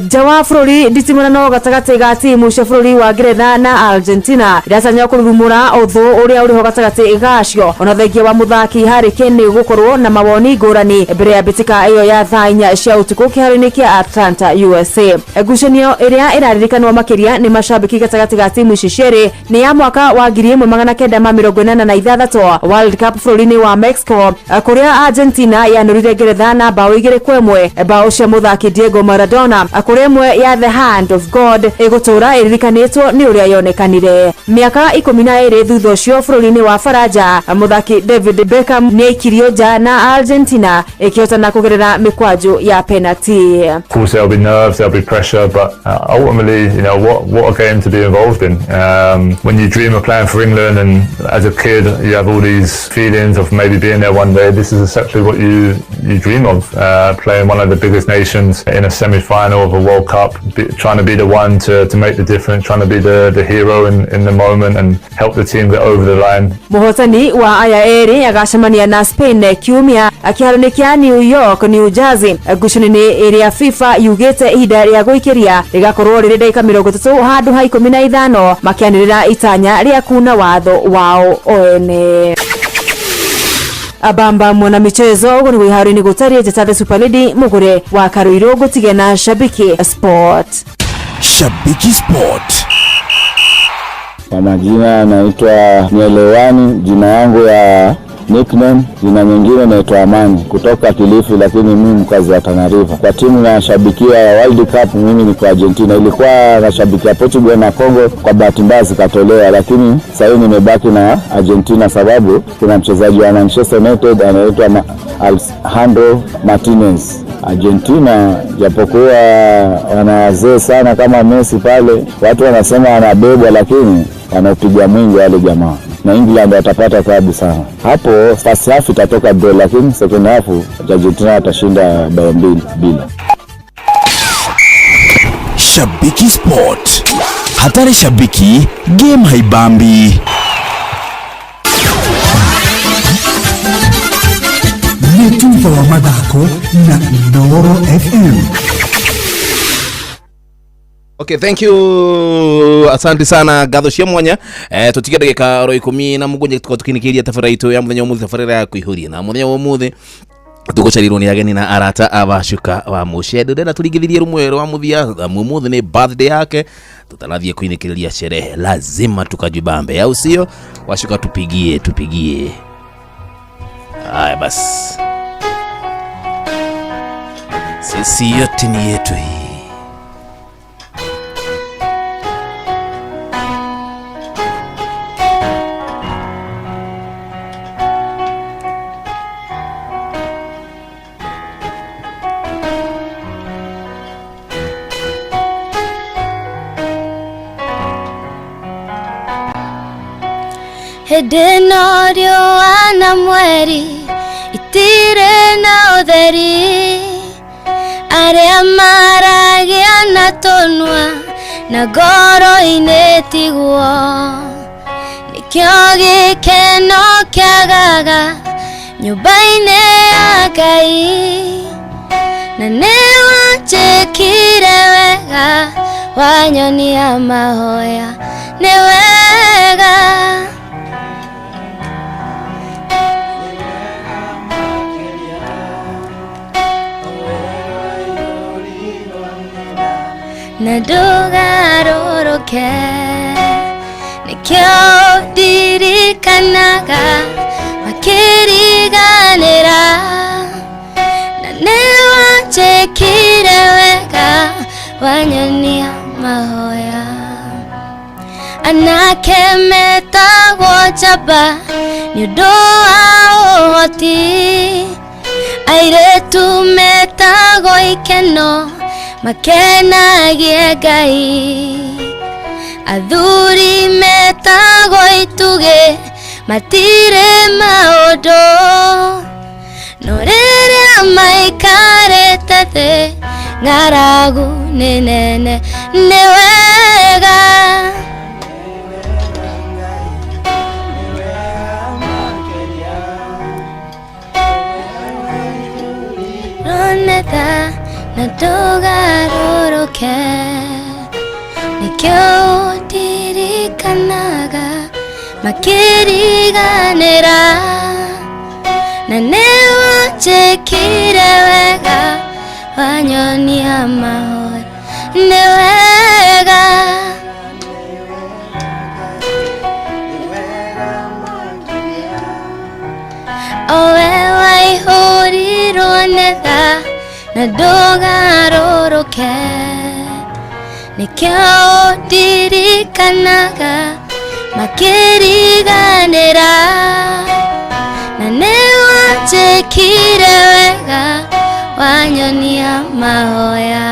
Jawa Flori nditimunano gatagati ga timu cia Flori wa Ngeretha na Argentina iracanya kururumura uthu uria uri ho gatagati gacio ona thengia wa muthaki Harry Kane gukorwo na mawoni ngurani mbere ya bitika iyo ya thainya cia utuku kiharo-ini kia Atlanta, USA. Ngucanio iria iraririkanwo makiria ni mashabiki gatagati ga timu ici cieri ni ya mwaka wa 1986 World Cup Flori-ini wa Mexico kuria Argentina yanurire Ngeretha na bao 2-1 bao cia muthaki Diego Maradona akuremwe ya the hand of God egutura iririkanitwo ni uria yonekanire. Miaka 12 thutha ucio Flori-ini wa Faraja muthaki David Beckham ni ikirio nja na Argentina ikihotana kugerera mikwaju ya penalty. Of course there'll be nerves, there'll be pressure, but ultimately, you know, what a game to be involved in. When you dream of playing for England, and as a kid you have all these feelings of maybe being there one day, this is exactly what you dream of, playing one of the biggest nations in a semi-final of a World Cup, trying to be the one to make the difference, trying to be the hero in the moment and help the team get over the line. Muhotani wa aya eri agacemania na Spain kiumia akiharo-ini kia New York, New Jersey. Ngucanio iria FIFA yugite ihinda ria guikiria rigakorwo riri ndagika 30 handu ha 15 makianirira itanya ria kuna watho wao oene. Abamba mwana michezo ugo ni wiharo-ini gutarie Jeta Super League mugure wa Karuiro gutige na Shabiki Sport. Shabiki Sport. Kwa majina naitwa Nyelewani, jina yangu ya nickname, jina nyingine naitwa Amani kutoka Kilifi, lakini mimi mkazi wa Tana River. Kwa timu nashabikia World Cup mimi ni kwa Argentina. Ilikuwa nashabikia Portugal na Congo, kwa bahati mbaya zikatolewa, lakini sasa hivi nimebaki na Argentina sababu kuna mchezaji wa Manchester United anaitwa Alejandro Martinez. Argentina japokuwa wanazee sana kama Messi pale, watu wanasema anabebwa, lakini anapiga mwingi wale jamaa. Na England watapata tabu sana. Hapo first half itatoka draw, lakini second half Argentina atashinda bao 2-0. Shabiki Sport. Hatari shabiki, game haibambi. Netumva wa madako na Noro FM. Okay, thank you. Asante sana Gatho cia mwanya. Tutige ndagika 17 tukinikiria tafaraitu ya muthenya umuthi tafarira ya kuihuria na muthenya umuthi tugucarirwo ni ageni na arata abashuka wa Mushedu ndena turingithirie rumwe rwa muthia umuthi ni birthday yake, tutanathie kuinikiria sherehe, lazima tukajibambe au sio? Washuka tupigie. Haya basi, sisi yote ni yetu hii. Hedeno riũa na mweri itire na ũtheri, arĩa maragĩa na tũnua na ngoro-inĩ tiguo, nĩkĩo gĩkeno kĩagaga nyũmba-inĩ ya Ngai, na nĩ wanjĩkire wega wanyonia mahoya ni wega. Na ndugarũrũke nĩkĩo ndirikanaga makĩriganĩra na nĩwanjĩkire wega wanyonia mahoya. Anake metagwo njamba nĩũndũ wa ũhoti, airĩtu metagwo ikeno makenagie Ngai, athuri metagwo itugĩ matirĩ maũndũ, no rĩrĩa maikarĩte thĩ ng'aragu nĩ nene. Nĩ wega ronetha na ndugarũrũke nĩkĩo ndirikanaga makĩriganĩra na nĩwanjĩkire wega wanyonia mahoya nĩ wega. Owe waihũrirwo nĩ tha na ndugarũrũke nĩkĩo ndirikanaga makĩriganĩra na nĩwanjĩkire wega wanyonia mahoya.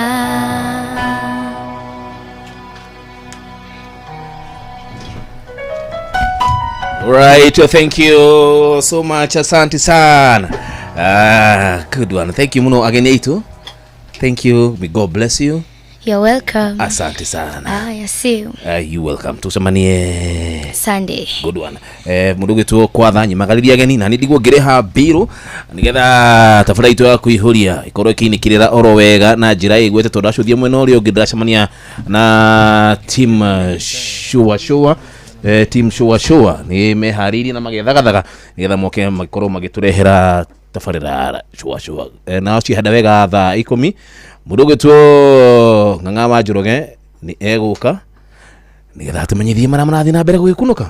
Right, thank you so much, asante sana. Good one. Thank you muno again Eitu. Thank you. May God bless you. You're welcome. Asante sana. I see you. You welcome. Tusemanie Sunday. Good one. Mudugu tu kwa thanyi magaliria geni na ndigwo ngireha biru nigetha tafadhali tu ya kuihuria ikorwo kinikirira oro wega na njira igwete tondacũthia mwena ũrĩa ũngĩ ndĩracemania na team Shua team Shua ni mehariri na magethagathaga nigetha moke makorwo magĩtũrehera tabarĩra Shua na cihanda wega thaa 10 mudugu tu Ng'ang'a wa Njoroge ni egũka nigetha tumenyithie mara marathi na mbere gũgĩkunũka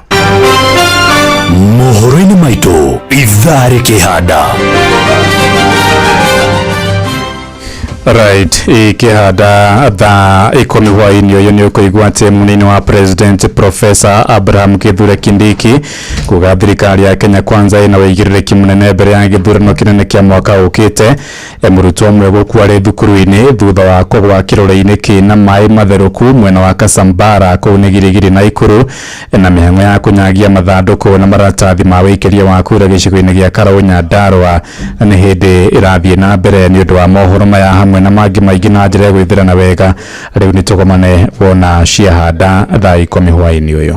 mohoro-inĩ maitũ ithaa rĩkĩhanda. Right, ikihada thaa 10 hwainĩ ũyũ nĩ ũkũigua atĩ mũnini wa President Professor Abraham Kithure Kindiki kuga thirikari ya Kenya Kwanza ĩna wĩigĩrĩrĩki mũnene mbere ya gĩthurano kĩnene kĩa mwaka ũkĩte. Mũrutwo ũmwe gũkua arĩ thukuru-inĩ thutha wa kũgwa kĩrore-inĩ kĩna maĩ matherũku mwena wa Kasambara kũu nĩ Girigiri na Ikuru, na mĩhang'o ya kũnyagia mathandũkũ na maratathi ma wĩikĩria wa kura gĩcigo-inĩ gĩa Karau Nyandarua nĩ hĩndĩ ĩrathiĩ na mbere nĩ ũndũ wa mohoro maya hamwe na mangĩ maingĩ na njĩra gwĩthĩrana wega. Rĩu nĩ tũkomane wona ciahanda thaa 10 hwainĩ ũyũ.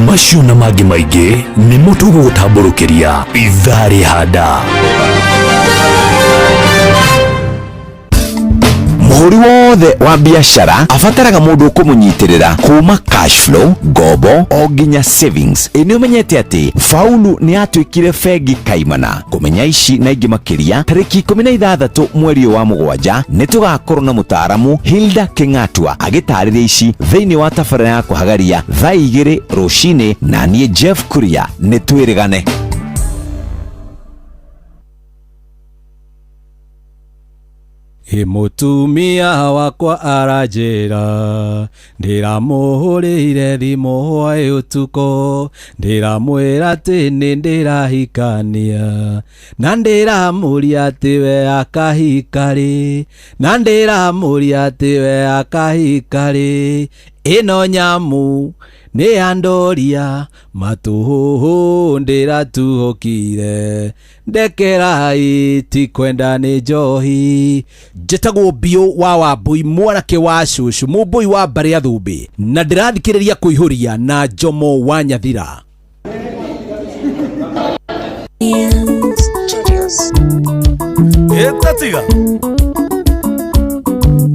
Macio na mangĩ maingĩ nĩ mũtũgũgũtambũrũkĩria ithaa rĩhanda. Mũhũri wothe wa biashara abataraga mũndũ kũmũnyitĩrĩra kuma cash flow, ngombo o nginya savings. Nĩ ũmenyete atĩ Faulu nĩ atuĩkire bengi kaimana. Kũmenya ici na ingĩ makĩria, tarĩki 16 mweri wa Mũgwanja nĩ tũgakorwo na mũtaaramu Hilda Kĩng'atua agĩtarĩria ici thĩinĩ wa tabarĩra ya kũhagaria thaa 2 rũcinĩ, na niĩ Jeff Kuria nĩ twĩrĩgane. Mutumia wakwa aranjĩra ndĩramũhũrĩire thimũ hwaĩ ũtukũ, ndĩramwĩra atĩ nĩ ndĩrahikania, na ndĩramũria atĩ we akahika rĩ, na ndĩramũria atĩ we akahika rĩ. Ĩno nyamu nĩ andoria matũhũhũ ndĩratuhũkire, ndekerai ti kwenda nĩ njohi. Njĩtagwo Biũ wa Wambui, mwanake wa cũcũ, mũmbũi wa mbarĩ ya Thũmbĩ, na ndĩrathikĩrĩria kũihũria na Njomo wa Nyathira.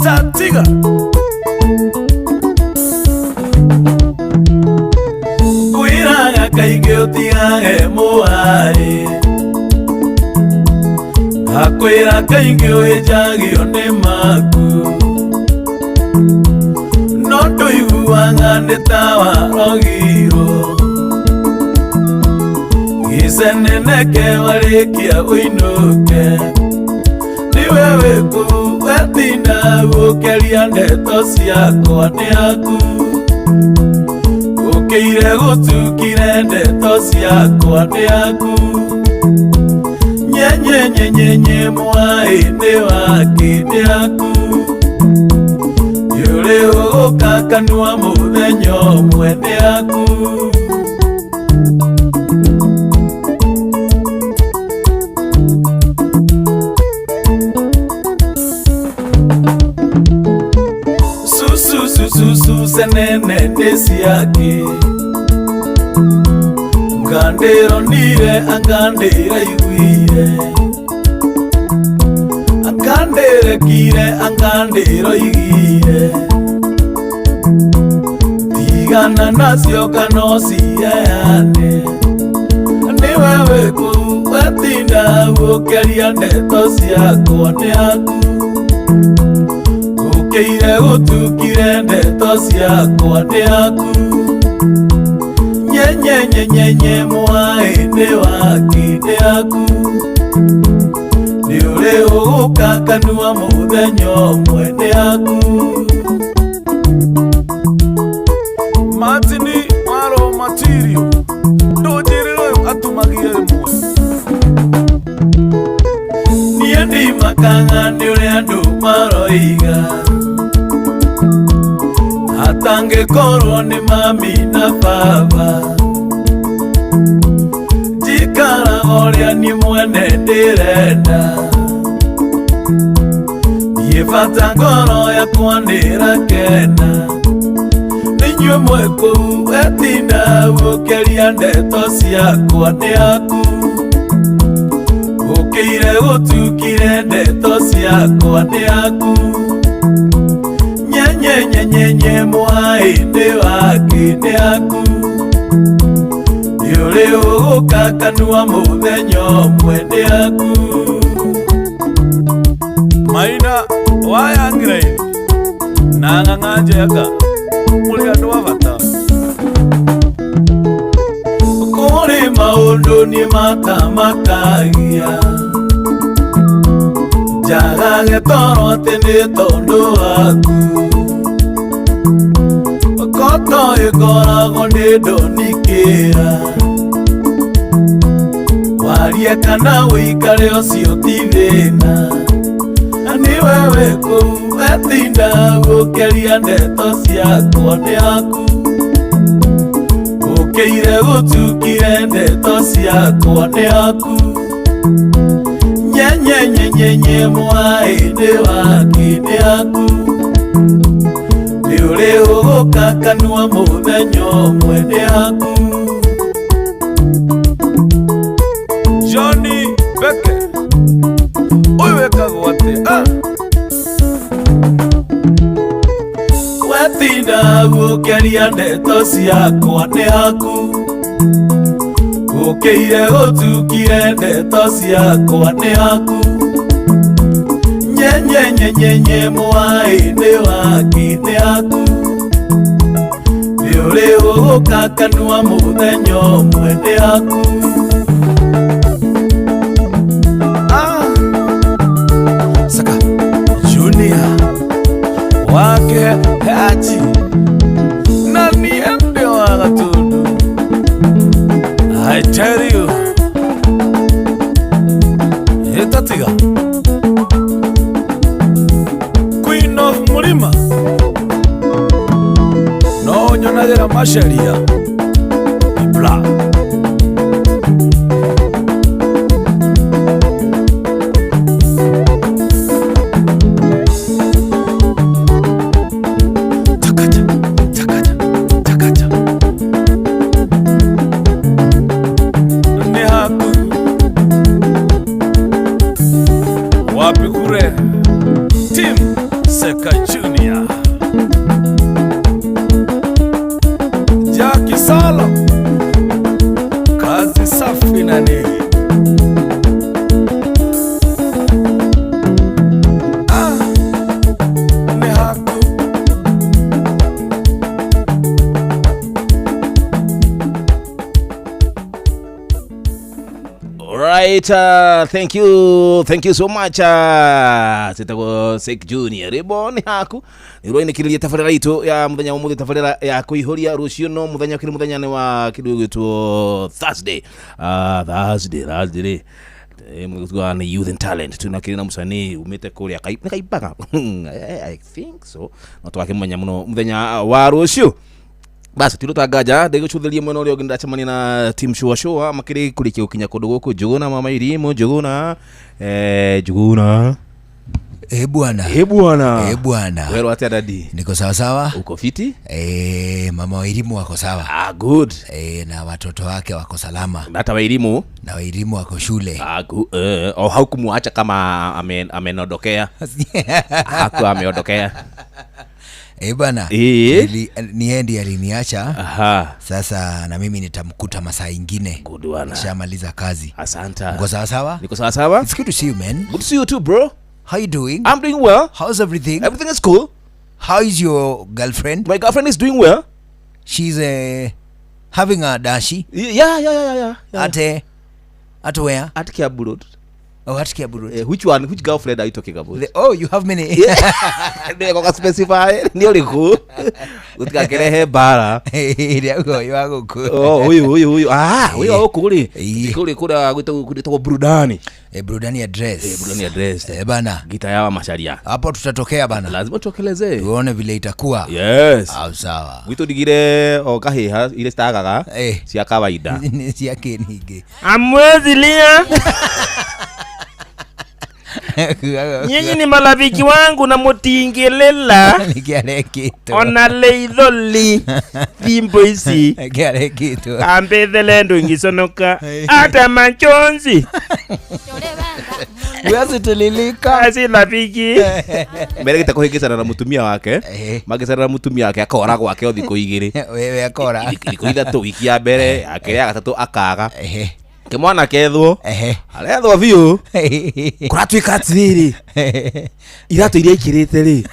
Tatiga Kuiraga kaingĩ ũtigage mũhari Akwĩra kaingĩ ũhĩnjagio nĩ maku No ndũiguaga nĩ ta warogirwo Gĩceneneke warĩkia ũinũke Niwe wĩku wetinda gũkeria ndeto ciakwa nĩ aku Ũkĩire gũtukire ndeto ciakwa nĩ aku Nyenyenyenyenye mwaĩ-inĩ wake nĩ aku Yũrĩ ũgũkakanua mũthenya ũmwe nĩ aku Susu senene nesiake Ngandero nire angandera iguire Angandere kire angandero igire Tigana nasio kanosiane Niwe weku wetinda gũkeria ndeto ciakwa nĩ aku Ũkĩire gũtukire ndeto ciakwa nĩ aku Nyenyenyenyenye mwaĩ-inĩ wake nĩ aku Nĩũrĩ ũgũkakanua mũthenya ũmwe nĩ aku Martini Waro Material ndũnjĩrĩre ũyũ atumagie rĩmwe Niĩ ndimakaga nĩ ũrĩa andũ maroiga Atangĩkorwo nĩ mami na baba Njikaraga ũrĩa niĩ mwene ndĩrenda Niĩ bata ngoro yakwa nĩrakena Nĩnyuĩ mwĩ kũu wetinda gũkeria ndeto ciakwa nĩ aku Ũkĩire gũtukire ndeto ciakwa nĩ aku Nyenyenyenyenye mwaĩ-inĩ wake nĩ aku Nĩũrĩ ũgũkakanua mũthenya ũmwe nĩ aku Maina wa Young Line na Ng'ang'a Njenga mũrĩ andũ a bata Kũrĩ maũndũ niĩ matamakagia Njagage toro atĩ nĩ tondũ waku Koto ĩkoragwo nĩ ndonikĩra Warie kana ũikare ũcio ti thĩna Niwe wĩkũ wetinda gũkeria ndeto ciakwa nĩ aku Ũkĩire gũtukire ndeto ciakwa nĩ aku Nyenyenyenyenye mwaĩ-inĩ wake nĩ aku Nĩũrĩ ũgũkakanua mũthenya ũmwe nĩ aku Johnny Beke ũyũ wĩkagwo atĩ Wetinda gũkeria ndeto ciakwa nĩ aku Ũkĩire gũtukire ndeto ciakwa nĩ aku Nyenyenyenyenye mwaĩ-inĩ wake nĩ aku Nĩũrĩ ũgũkakanua mũthenya ũmwe nĩ aku Saka Junior wake Haji na niende wa Gatundu I tell you Tatiga Queen of Murima No nyonagera masharia Ibla Seka Junior, Jackie Sala, kazi safi na nini. Right, thank you so much. Sitako Sek Junior Ribon haku iroine kiriye tafarira itu ya muthenya umuthi tafarira ya kuihoria rucio no muthenya kiri muthenya ni wa kidugu tu Thursday. Thursday mugwa ni youth and talent tunakiri na musani umete kuria kaipaga I think so no twakimanya muno muthenya wa rucio. Basi tirutangaja ndigucuthirie mwena uria nginda chamani na team show makiri kurikia ukinya kundu guku Juguna mama Irimu Juguna Juguna bwana wewe ati dadi niko sawa sawa uko fiti mama wa Irimu wako sawa good na watoto wake wako salama hata wa Irimu wako shule good au haukumuacha kama amenondokea haku ameondokea bwana niendi aliniacha sasa na mimi nitamkuta masaa ingine nishamaliza kazi. Asante. Uko sawa sawa? Niko sawa sawa. It's good to see you, man. Good to see you too, bro. How you doing? I'm doing well. How's everything? Everything is cool. How is your girlfriend? My girlfriend is doing well. She's having a dashi. Yeah. At where? At Kiabu. Oh, at Kiabu. Which girlfriend are you talking about? You have many. Niko specify ni uliku. Utikakerehe bara. You are good. Oh, huyu. Huyu kuli. Kuli kula kutoka burudani. Burudani address. Burudani address. Bana. Gita yawa masharia. Hapo tutatokea bana. Lazima tutokeleze. Tuone vile itakuwa. Yes. Sawa. Wito digire okahiha ile stagaga. Sia kawaida. Ni sia kenige. Amwezi lia. Nyinyi ni marafiki wangu na mutingelela ona leidholi thimbo ici ambethelendo ingiconoka hata majonzi Wewe tulilika asi rafiki mbere gitakuhingicana na mutumia wake magicana na mutumia wake akora gwake o thiko igiri wewe akora thiko ithatu wiki ya mbere akiria gatatu akaga kimwana kethwo arethwo biu kuratwika atiriri iratu iria ikirite ri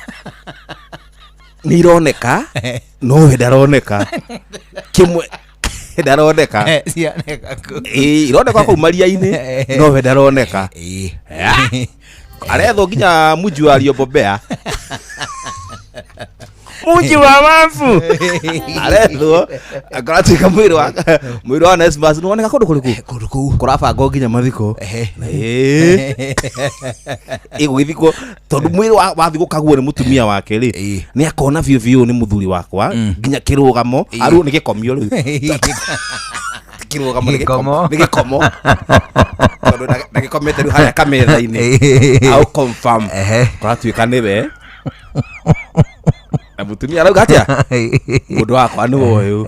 ni ironeka no we ndaroneka kimwe ndaroneka cioneka ironeka kwa maria-ini no we ndaroneka arethwo nginya muji wa Riobobea muji wa wafu arethwo akaratwika mwiri wa Nesmas nuoneka kundu kuriku kurabanga nginya mathiko igwithiko tondu mwiri wa thiko kaguo ni mutumia wake ri ni akona biu ni muthuri wakwa nginya kirugamo aru ni gikomio ri kirugamo ni gikomo tondu na gikomete ri haya kametha-ini au confirm kuratwika niwe na mutumia arauga atia mundu wakwa ni uyu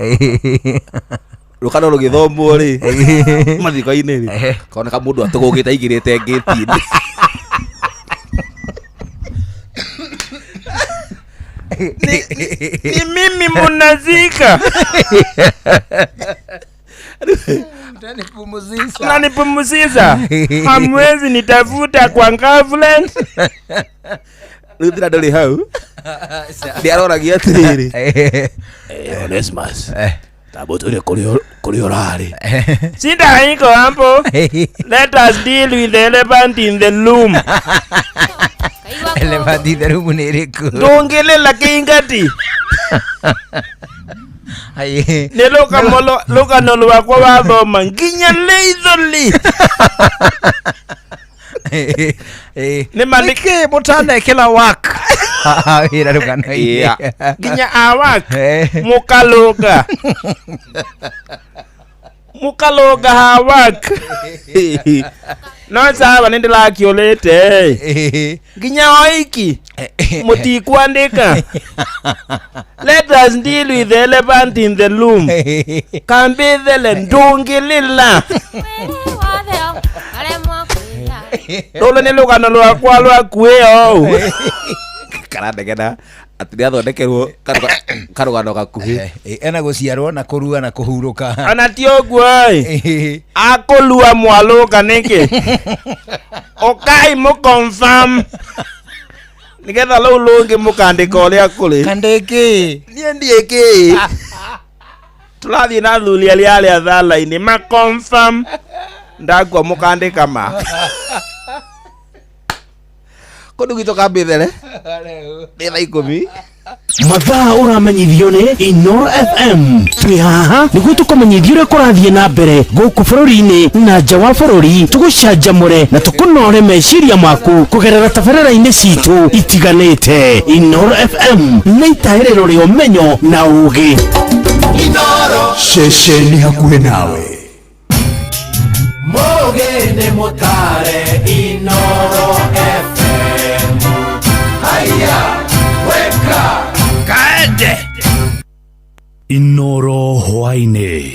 rukano rugithomwo ri mathiko-ini ri koneka mundu atugugite igirite ngiti-ini ni mimi munazika unanipumuzisha hamwezi nitafuta kwa girlfriend Luthira ndori hau ndiaroragia atiriri Onesmus tabotore kuri orari sinda iko hapo let us deal with the elephant in the room elephant in the room ni riku ndongelela kingati Neloka nolo wakwa wathoma nginya leitholi ni manike mutane kila wak ira rukano nginya awak mukaloga hawak no sawa nindila kiolete nginya oiki mutikwandika let us deal with the elephant in the room kambethele ndungilila rolo ni lugano lwakwa lwakueo karandegena ati athondekerwo karugano gakuhi ena guciarwo na kurua na kuhuruka ana ti oguo akulua mwaluka niki okai mu confirm nigetha lo lungi mukandika uria kuri kandiki nie ndiiki tulathi na thuli ali athala-ini ma confirm ndagwa mukandika ma kundu gitu kambithere ni thaa 10 mathaa uramenyithio ni Inoro FM twi haha niguo tukumenyithia uria kurathie na mbere guku bururi-ini na nja wa bururi tugucanjamure na tukunore meciria maku kugerera tabarĩra-inĩ citu itiganĩte. Inoro FM nĩ itaĩrĩro rĩa ũmenyo na ũũgĩ. Inoro ceceni hakuhĩ nawe. Mũũgĩ nĩ mũtare Inoro FM. Haya weka kaende Inoro hwainĩ.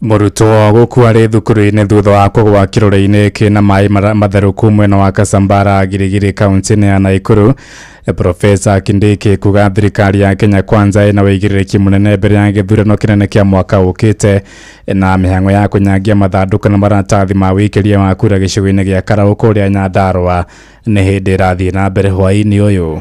Mũrutwo gũkua rĩ thukuru-inĩ thutha wa kũgwa kĩrũrĩ-inĩ kĩna maĩ matherũku mwena wa Kasambara Girigiri kaunti-inĩ ya Naikuru. Profesa Kindiki kuga thirikari ya Kenya Kwanza ina wĩigĩrĩrĩki mũnene mbere ya gĩthurano kĩnene kĩa mwaka ũkĩte na mĩhang'o ya kũnyangia mathandũkũ na maratathi ma wĩikĩria wa kura gĩcigo-inĩ gĩa Karaũ kũrĩa Nyandarua nĩ hĩndĩ ĩrathiĩ na mbere hwaĩ-inĩ ũyũ.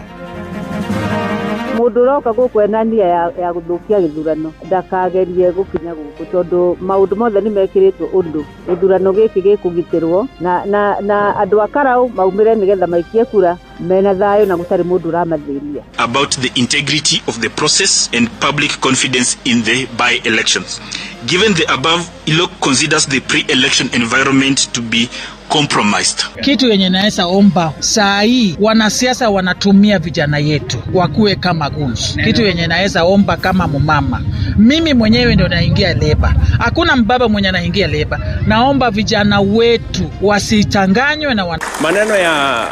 Mundu roka gukwenania ya guthukia githurano ndakagerie gukinya guku tondu maundu mothe ni mekiritwo undu githurano giki gikugitirwo na andu a Karaũ maumire nigetha maikie kura mena thayo na gutari mundu ramathiria. About the integrity of the process and public confidence in the by-elections. Given the above, ILOC considers the pre-election environment to be compromised. Kitu yenye naweza omba saa hii wanasiasa wanatumia vijana yetu wakuwe kama guns. Kitu yenye naweza omba kama mumama, mimi mwenyewe ndio naingia leba, hakuna mbaba mwenye anaingia leba. Naomba vijana wetu wasichanganywe na maneno ya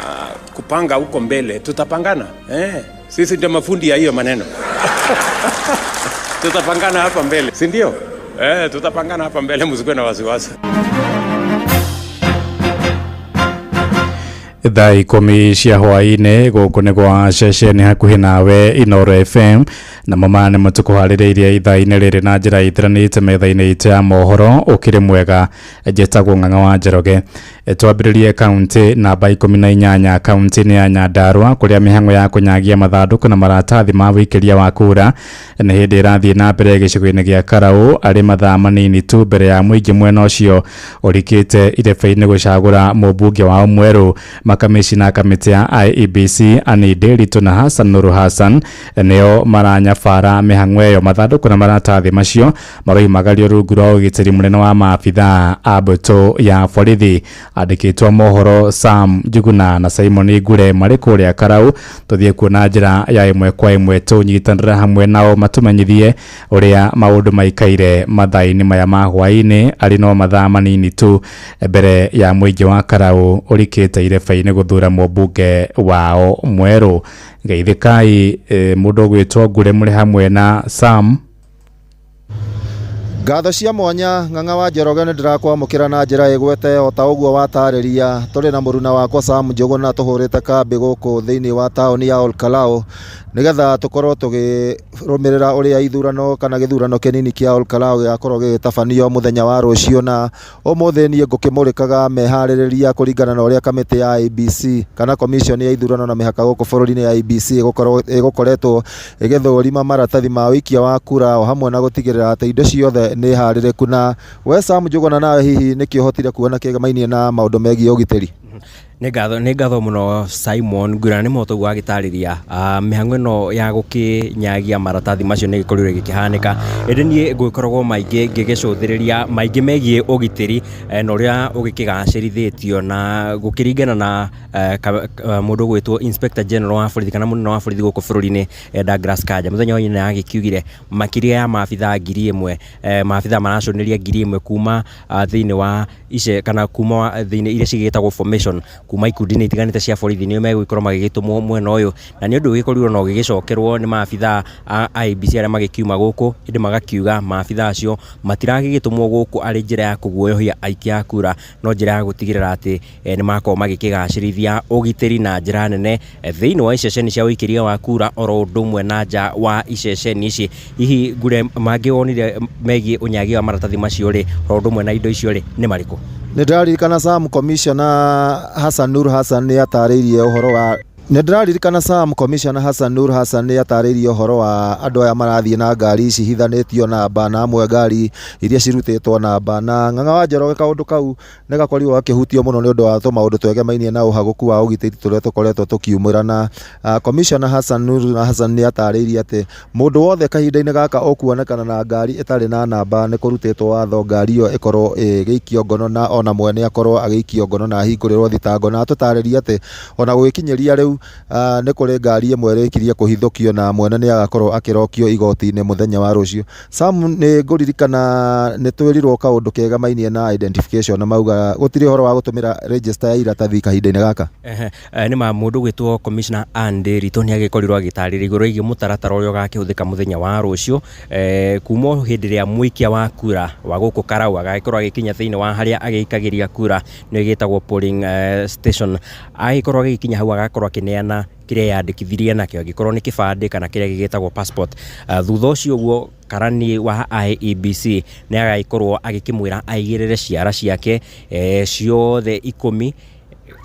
kupanga huko mbele. Tutapangana sisi ndio mafundi ya hiyo maneno. Tutapangana hapa mbele, si ndio? Tutapangana hapa mbele, msikuwe na wasiwasi. Thaa 10 cia hwaĩ-inĩ gũkũ nĩ gwa ceceni hakuhĩ nawe Inoro FM na mama nĩ mũtukuharĩrĩirie ithaa-inĩ rĩrĩ na njĩra itiranĩte metha-inĩ itũ ya mohoro ũkĩrĩ mwega. Njĩtagwo Ng'ang'a wa Njoroge. Twambĩrĩrie kaunti namba 18 kaunti-inĩ ya Nyandarua kũrĩa mĩhang'o ya kũnyagia mathandũkũ na maratathi ma wĩikĩria wa kura nĩ hĩndĩ ĩrathiĩ na mbere gĩcigo-inĩ gĩa Karaũ arĩ mathaa manini tu mbere ya mũingĩ mwena ũcio ũrikĩte irebe-inĩ gũcagũra mũmbunge wao mwerũ. Makamishina kamĩtĩ ya IEBC Anne Nderitu na Hassan Nuru Hassan nĩo maranyabara mĩhang'o ĩyo. Mathandũkũ na maratathi macio maroimagario rungu rwa ũgitĩri mũnene wa maabithaa a mbũtũ ya borithi. Andĩkĩtwo mohoro Sam Njuguna na Simon Ngure marĩ kũrĩa Karaũ. Tũthiĩ kuona njĩra ya ĩmwe kwa ĩmwe tũnyitanĩre hamwe nao matũmenyithie ũrĩa maũndũ maikaire mathaa-inĩ maya ma hwaĩ-inĩ arĩ no mathaa manini tu mbere ya mũingĩ wa Karaũ ũrikĩte irebe-inĩ guthura mũmbunge wao mwerũ. Geithikai mũndũ gwĩtwo Ngure mũrĩ hamwe na Sam. Ngatho cia mwanya Ng'ang'a wa Njoroge nĩ ndĩrakwamũkĩra na njĩra ĩgwete o ta ũguo watarĩria. Tũrĩ na mũruna wakwa Sam Njuguna tũhũrĩte kambĩ gũkũ thĩinĩ wa taũni ya Olkalau nigetha tukorwo tugirũmĩrĩra ũrĩa ithurano kana gĩthurano kĩnini kĩa Olkalau gĩakorwo gĩgĩtabanio mũthenya wa rũciũ, na ũmũthĩ niĩ ngũkĩmũrĩkaga meharĩrĩria kũringana na ũrĩa kamĩtĩ ya IEBC kana commission ya ithurano na mĩhaka gũkũ bũrũri-inĩ ya IEBC ĩgũkoretwo ĩgĩthũrima maratathi ma ũikia wa kura o hamwe na gũtigĩrĩra atĩ indo ciothe nĩ harĩrĩku. Na we Sam Njuguna nawe hihi nĩkĩ ũhotire kuona kĩgemainie na maũndũ megiĩ ũgitĩri? Nĩ ngatho mũno Simon Ngura nĩ mũtogu wa gĩtarĩria mĩhang'o ĩno ya gũkĩnyagia maratathi macio nĩ gĩkorirwo gĩkĩhanĩka. Ĩndĩ niĩ ngũgĩkoragwo maingĩ ngĩgĩcũthĩrĩria maingĩ megiĩ ũgitĩri na ũrĩa ũgĩkĩgacĩrithĩtio na gũkĩringana na mũndũ gwĩtwo Inspector General wa borithi kana mũnene wa borithi gũkũ bũrũri-inĩ Douglas Kanja mũthenya wa ina agĩkiugire makĩria ya maabithaa 1000 maabithaa maracũnĩria 1000 kuma thĩinĩ wa ice kana kuma thĩinĩ iria cigĩtagwo formation kuma ikundi-inĩ itiganĩte cia borithi nĩo megũgĩkorwo magĩgĩtũmwo mwena ũyũ, na nĩ ũndũ ũgĩkorirwo no gĩgĩcokerwo nĩ maabithaa a IEBC arĩa magĩkiuma gũkũ, ĩndĩ magakiuga maabithaa acio matiragĩgĩtũmwo gũkũ arĩ njĩra ya kũguoyohia aikia a kura, no njĩra ya gũtigĩrĩra atĩ nĩ makorwo magĩkĩgacĩrithia ũgitĩri na njĩra nene thĩinĩ wa iceceni cia ũikĩria wa kura oro ũndũ ũmwe na nja wa iceceni ici. Hihi Ngure, mangĩ wonire megiĩ ũnyagi wa maratathi macio rĩ, oro ũndũ ũmwe na indo icio rĩ, nĩ marĩkũ? Nĩ ndaririkana Sam Commissioner Hassan Nur Hassan nĩ atarĩirie ũhoro wa Commissioner Hassan Nur Hassan nĩ atarĩirie ũhoro wa andũ aya marathiĩ na ngari ici hithanĩtio namba na amwe ngari iria cirutĩtwo namba, na Ng'ang'a wa Njoroge kaũndũ kau nĩ gakorirwo gakĩhutio mũno nĩ ũndũ wa maũndũ twegemainie na ũhagũku wa ũgitĩri tũrĩa tũkoretwo tũkiumĩra, na Commissioner Hassan Nur Hassan nĩ atarĩirie atĩ mũndũ wothe kahinda-inĩ gaka ũkuonekana na ngari ĩtarĩ na namba nĩ kũrutĩtwo watho ngari ĩyo ĩkorwo ĩgĩikio ngono, na ona mwene akorwo agĩikio ngono na hingũrĩrwo thitango, na atũtarĩria atĩ ona gũgĩkinyĩria rĩu nĩ kũrĩ ngari ĩmwe ĩrĩkirie kũhithũkio na mwene nĩ agakorwo akĩrokio igoti-inĩ mũthenya wa rũciũ. Sam, nĩ ngũririkana nĩ twĩrirwo kaũndũ kegamainie na identification, na mauga gũtirĩ ũhoro wa gũtũmĩra register ya iratathi kahinda-inĩ gaka. Nĩ ma mũndũ gwĩtwo Commissioner Andy Rito nĩ agĩkorirwo agĩtarĩria igũrũ rĩgiĩ mũtaratara ũrĩa ũgakĩhũthĩka mũthenya wa rũciũ kuma hĩndĩ ĩrĩa mũikia wa kura wa gũkũ Karau agagĩkorwo agĩkinya thĩinĩ wa harĩa agĩikagĩria kura nĩ gĩtagwo polling station, agĩkorwo agĩkinya hau agakorwo akĩneana kĩrĩa yandĩkithirie nakĩo, angĩkorwo nĩ kĩbandĩ kana kĩrĩa gĩgĩtagwo passport. Thutha ũcio ũguo karani wa IEBC nĩ agagĩkorwo agĩkĩmwĩra aigĩrĩre ciara ciake ciothe 10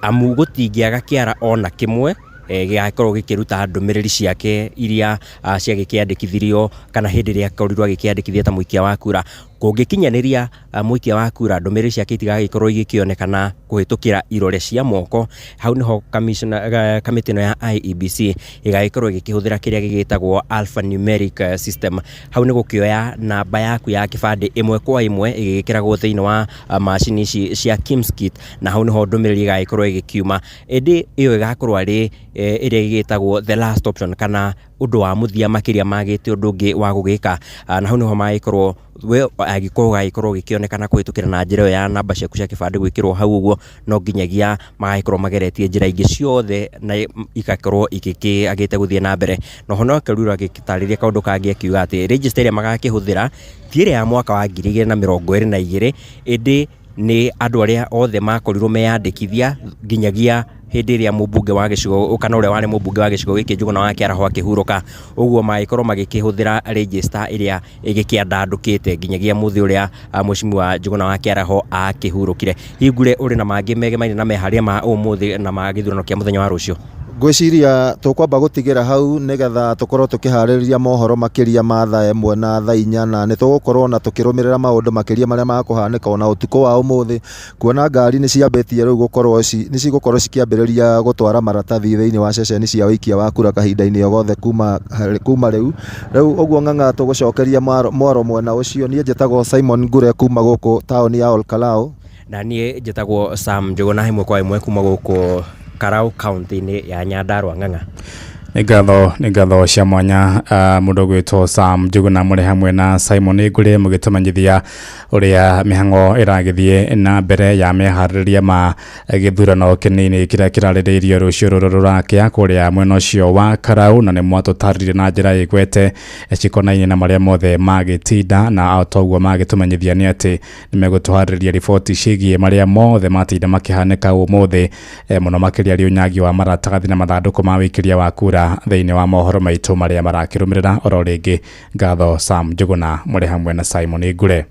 amu gũtingĩaga kĩara ona kĩmwe gĩgakorwo gĩkĩruta ndũmĩrĩri ciake iria ciagĩkĩandĩkithirio kana hĩndĩ ĩrĩa akorirwo agĩkĩandĩkithia ta mũikia wa kura. Kũngĩkinyanĩria mũikia wa kura ndũmĩrĩri ciake itigagĩkorwo igĩkĩonekana kũhĩtũkĩra irore cia moko, hau nĩho kamĩtĩ ĩno ya IEBC ĩgagĩkorwo ĩgĩkĩhũthĩra kĩrĩa gĩgĩtagwo alphanumeric system. Hau nĩ gũkĩoya namba yaku ya kĩbandĩ ĩmwe kwa ĩmwe ĩgĩkĩragwo thĩinĩ wa macini ici cia KIMS-KIT, na hau nĩho ndũmĩrĩri ĩgagĩkorwo ĩgĩkiuma. Ĩndĩ ĩyo ĩgakorwo arĩ ĩrĩa ĩgĩtagwo the last option, kana ũndũ wa mũthia makĩria magĩte ũndũ ũngĩ wa gũgĩka, na hau nĩho magĩkorwo we agĩkorwo gĩkĩonekana kũhĩtũkĩra na njĩra ya namba ciaku cia kĩbandĩ gwĩkĩrwo hau ũguo, no nginyagia magagĩkorwo mageretie njĩra ingĩ ciothe na igakorwo igĩkĩagĩte gũthiĩ na mbere. No ho no akarura agĩtarĩria kaũndũ kangĩ akiuga atĩ register ĩrĩa magakĩhũthĩra ti ĩrĩa ya mwaka wa 2022, ĩndĩ nĩ andũ arĩa othe makorirwo meyandĩkithia nginyagia hĩndĩ ĩrĩa mũmbunge wa gĩcigo kana ũrĩa warĩ mũmbunge wa gĩcigo gĩkĩ Njũgũna wa Kĩaraho akĩhurũka, ũguo magĩkorwo magĩkĩhũthĩra register ĩrĩa ĩgĩkĩandandũkĩte nginyagia mũthĩ ũrĩa Mheshimiwa Njũgũna wa Kĩaraho akĩhurũkire. Hihi Ngure, ũrĩ na mangĩ megemainie na meharĩria ma ũmũthĩ na ma gĩthurano kĩa mũthenya wa rũciũ? Ngwĩciria tũkwamba gũtigĩra hau nĩgetha tũkorwo tũkĩharĩrĩria mohoro makĩria ma thaa 1 na thaa 4, na nĩ tũgũkorwo na tũkĩrũmĩrĩra maũndũ makĩria marĩa makũhanĩka ona ũtukũ wa ũmũthĩ, kuona ngari nĩ ciambĩtie rĩu gũkorwo nĩ cigũkorwo cikĩambĩrĩria gũtwara maratathi thĩinĩ wa ceceni cia ũikia wa kura kahinda-inĩ o gothe kuma rĩu ũguo. Ng'ang'a tũgũcokeria mwaro mwena ũcio. Niĩ njĩtagwo Simon Ngure kuma gũkũ taũni ya Olkalau, na niĩ njĩtagwo Sam Njũgũna ĩmwe kwa ĩmwe kuma gũkũ Karau kaunti-inĩ ya Nyandarua. Ng'ang'a, nĩ ngatho cia mwanya mũndũ gwĩtwo Sam Njũgũna mũrĩ hamwe na Simon Ngure mũgĩtũmenyithia ũrĩa mĩhang'o ĩragĩthiĩ na mbere ya meharĩrĩria ma gĩthurano kĩnini kĩrĩa kĩrarĩrĩirio rũciũ rũrũ rũrakĩa kũrĩa mwena ũcio wa Karau, na nĩ mwatũtarĩrie na njĩra ĩgwete cikonainie na marĩa mothe magĩtinda, na otoguo magĩtũmenyithia nĩ atĩ nĩ megũtũharĩrĩria riboti ciĩgiĩ marĩa mothe matinda makĩhanĩka ũmũthĩ, mũno makĩria rĩ ũnyagi wa maratathi na mathandũkũ ma wĩkĩria wa kura thĩinĩ wa mohoro maitũ marĩa marakĩrũmĩrĩra. Oro rĩngĩ ngatho Sam Njũgũna mũrĩ hamwe na Simon Ngure.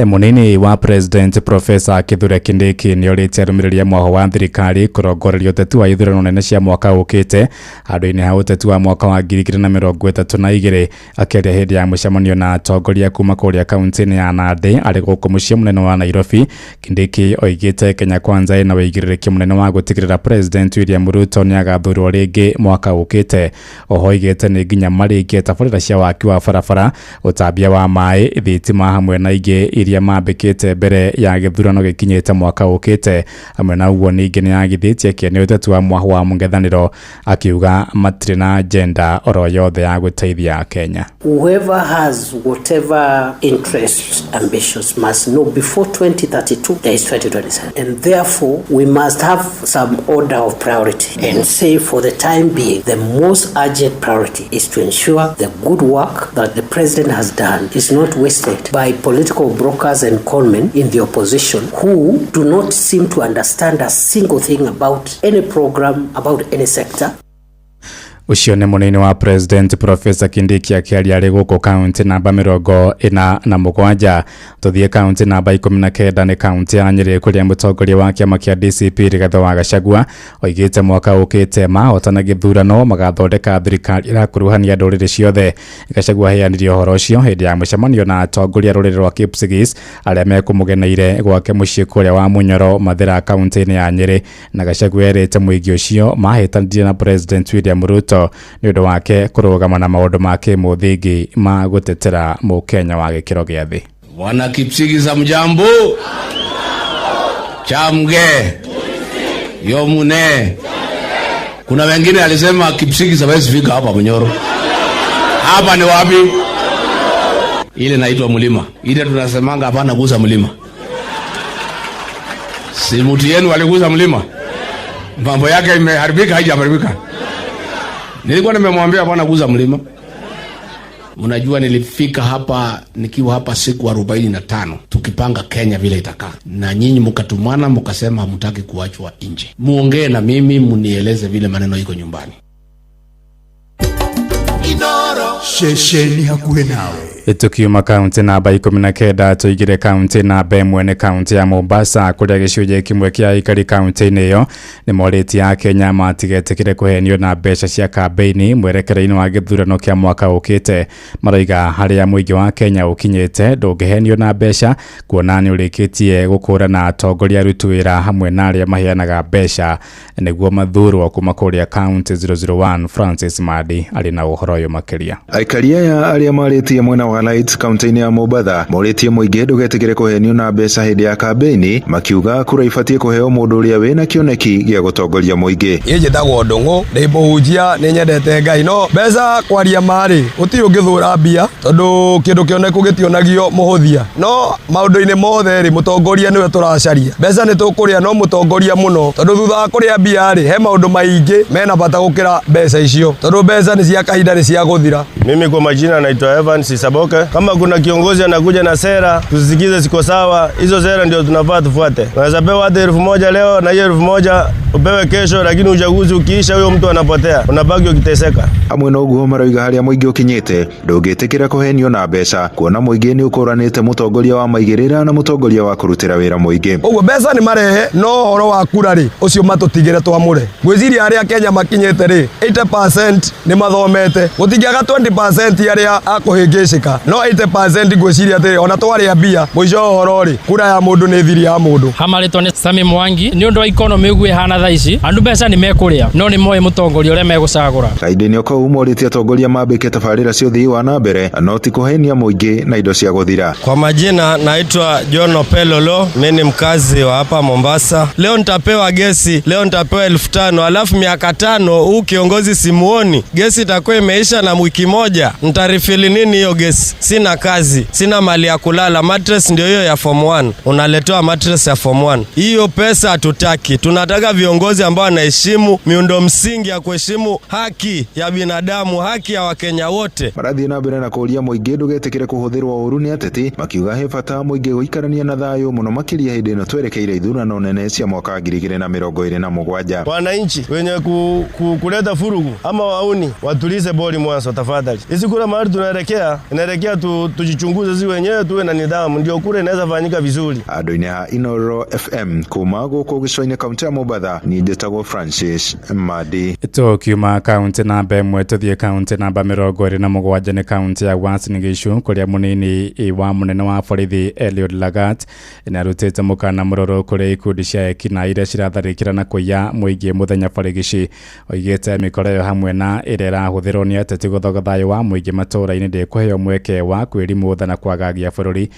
Munini wa President Professor Kithure Kindiki nĩ orĩtie arũmĩrĩria mwaho wa thirikari kũrongoreria ũteti wa ithurano nene cia mwaka ũkĩte handũ-inĩ ha ũteti wa mwaka wa 2032, akĩaria hĩndĩ ya mũcemanio na atongoria kuma kũrĩa kaunti-inĩ ya Nandi arĩ gũkũ mũciĩ mũnene wa Nairobi. Kindiki oigĩte Kenya Kwanza ĩna wĩigĩrĩrĩki mũnene wa gũtigĩrĩra President William Ruto nĩ agathurwo rĩngĩ mwaka ũkĩte. Oho oigĩte nĩ nginya marĩkie tabarĩra cia waki wa barabara, ũtambia wa maĩ, thitima hamwe na ingĩ iria mambikite mbere ya githurano gikinyite mwaka ukite. Amwe na uguo ningi ni agithitie kieneo utatu wa mwahu wa mung'ethaniro akiuga matire na agenda oro yothe ya guteithia Kenya. Whoever has whatever interests, ambitions must know before 2032 there is 2027, and therefore we must have some order of priority and say for the time being the most urgent priority is to ensure the good work that the president has done is not wasted by political brokers and conmen in the opposition who do not seem to understand a single thing about any program, about any sector. Ucio ni munini wa President Professor Kindiki akiaria ari guku county namba 47 tuthie county namba 19 ni county ya Nyeri kuria mutongoria wa kiama kia DCP Rigathi wa Gachagua oigite mwaka ukite mahotana githurano magathondeka thirikari irakuruhania nduriri ciothe. Gachagua heanirie uhoro ucio hindi ya mucemanio na atongoria ruriri rwa Kipsigis aria mekumugeneire gwake mucii kuria wa Munyoro Mathira county ya Nyeri, na Gachagua erite muigi ucio mahitanirie na President William Ruto ni undu wake kurugama na maundu make muthingi ma gutetera mukenya wa gikiro gia thi. Wana Kipsigis mjambo, chamge yomune. Kuna wengine alisema Kipsigis hawezi fika hapa Munyoro. Hapa ni wapi? Ile naitwa mlima. Ile tunasemanga hapana guza mlima. Si mtu yenu aliguza mlima. Mambo yake imeharibika haijaharibika. Nilikuwa nimemwambia bwana guza mlima. Mnajua nilifika hapa nikiwa hapa siku 45 tukipanga Kenya vile itakaa. Na nyinyi mkatumana mkasema hamtaki kuachwa nje. Muongee na mimi mnieleze vile maneno iko nyumbani. Shesheni hakuhe nawe. Tukiuma county namba 19 tuigire county namba 1 ni county ya Mombasa kuria gicunje kimwe kia ikari county niyo ni moriti ya Kenya matigetekire kuhenio na mbeca cia campaign mwerekereini wa githurano kia mwaka ukite. Maraiga haria muigi wa Kenya ukinyite ndungihenio na mbeca kuona ni urikitie gukura na atongoria rutu wira hamwe na aria maheanaga mbeca niguo mathurwo kuma kuria county 001. Francis Madi ali na uhoro yo makiria. Aikaria ya aria maritie mwena wa Lights county ya Mombasa moritie muigi ndugetigire kuhenio na mbeca hindi ya campaign makiuga kura ifatie kuheo mundu uria wina kioneki gia gutongoria muigi. Ije dagwo ndungu ndibujia ni nyendete Ngai no mbeca kwaria mari uti ungithura mbia tondu kindu kioneku gitionagio muhuthia no maundu-ini mothe ri mutongoria niwe turacaria mbeca ni tukuria no mutongoria muno tondu thutha kuria mbia ri he maundu maingi mena bata gukira mbeca icio tondu mbeca ni cia kahinda ni cia guthira. Mimi kwa majina naitwa Evans Saboke. Kama kuna kiongozi anakuja na sera tusikize ziko sawa, hizo sera ndio tunafaa tufuate. Unaweza pewa hata 1000 leo na hiyo 1000 upewe kesho, lakini uchaguzi ukiisha huyo mtu anapotea, unabaki ukiteseka. Amwe no guo maroiga haria muigi ukinyite ndungitikira kuhenio na mbeca kuona muigi ni ukuranite mutongoria wa maigirira na mutongoria wa kurutira wira muigi. Uguo mbeca ni marehe no horo wa kura ri ucio matutigire twamure gwiciria aria Kenya makinyite ri 80% ni mathomete gutigiaga 20% aria akuhingicika no 80% gwiciria ati ona twaria mbia muico horo ri kura ya mundu ni thiri ya mundu. Hamaritwa ni Sami Mwangi ni undu wa economy ugu ihana thaici andu mbeca ni mekuria no ni moe mutongoria uria megucagura. Kaideni oko umoritie atongoria mambike tabarira cio thii wa na mbere no ti kuhenia muingi na indo cia guthira. Kwa majina naitwa John Opelolo, mimi ni mkazi wa hapa Mombasa. Leo nitapewa gesi, leo nitapewa 1500 alafu miaka 5 huu kiongozi simuoni. Gesi itakuwa imeisha na wiki moja. Nitarifili nini hiyo gesi? Sina kazi, sina mali ya kulala. Mattress ndio hiyo ya form 1. Unaletewa mattress ya form 1. Hiyo pesa hatutaki. Tunataka viongozi ambao wanaheshimu miundo msingi ya kuheshimu haki ya binadamu, haki ya Wakenya wote. Marathi na mbere na kuria muingi ndugetikire kuhuthirwa uru ni ateti makiuga he bata muingi guikarania na thayu muno makiria hindi ino twerekeire ithurano nene cia mwaka 2027. Wananchi wenye kuleta furugu ama wauni watulize boli mwanzo tafadhali. Hizi kura mahali tunaelekea tujichunguze zi wenyewe, tuwe na nidhamu ndio kura inaweza fanyika vizuri. Adoine ha Inoro FM kuma guko gicoine kaunti ya Mombasa ni njĩtagwo Francis Madi. Tukiuma kaunti namba ĩmwe tuthie kaunti namba 27 nĩ kaunti ya Uasin Gishu kũrĩa mũnini wa mũnene wa borithi Eliud Lagat nĩarutĩte mũkana mũrũrũ kũrĩ ikundi cia ekina iria ciratharĩkĩra na kũiya mũingĩ mũthenya borigici. Oigĩte mĩkora ĩyo hamwe na ĩrĩa ĩrahũthĩrwo nĩ ateti gũthoga thayũ wa mũingĩ matũũra-inĩ ndĩkũheo mweke wa kwĩrimũtha na kwagagia bũrũri.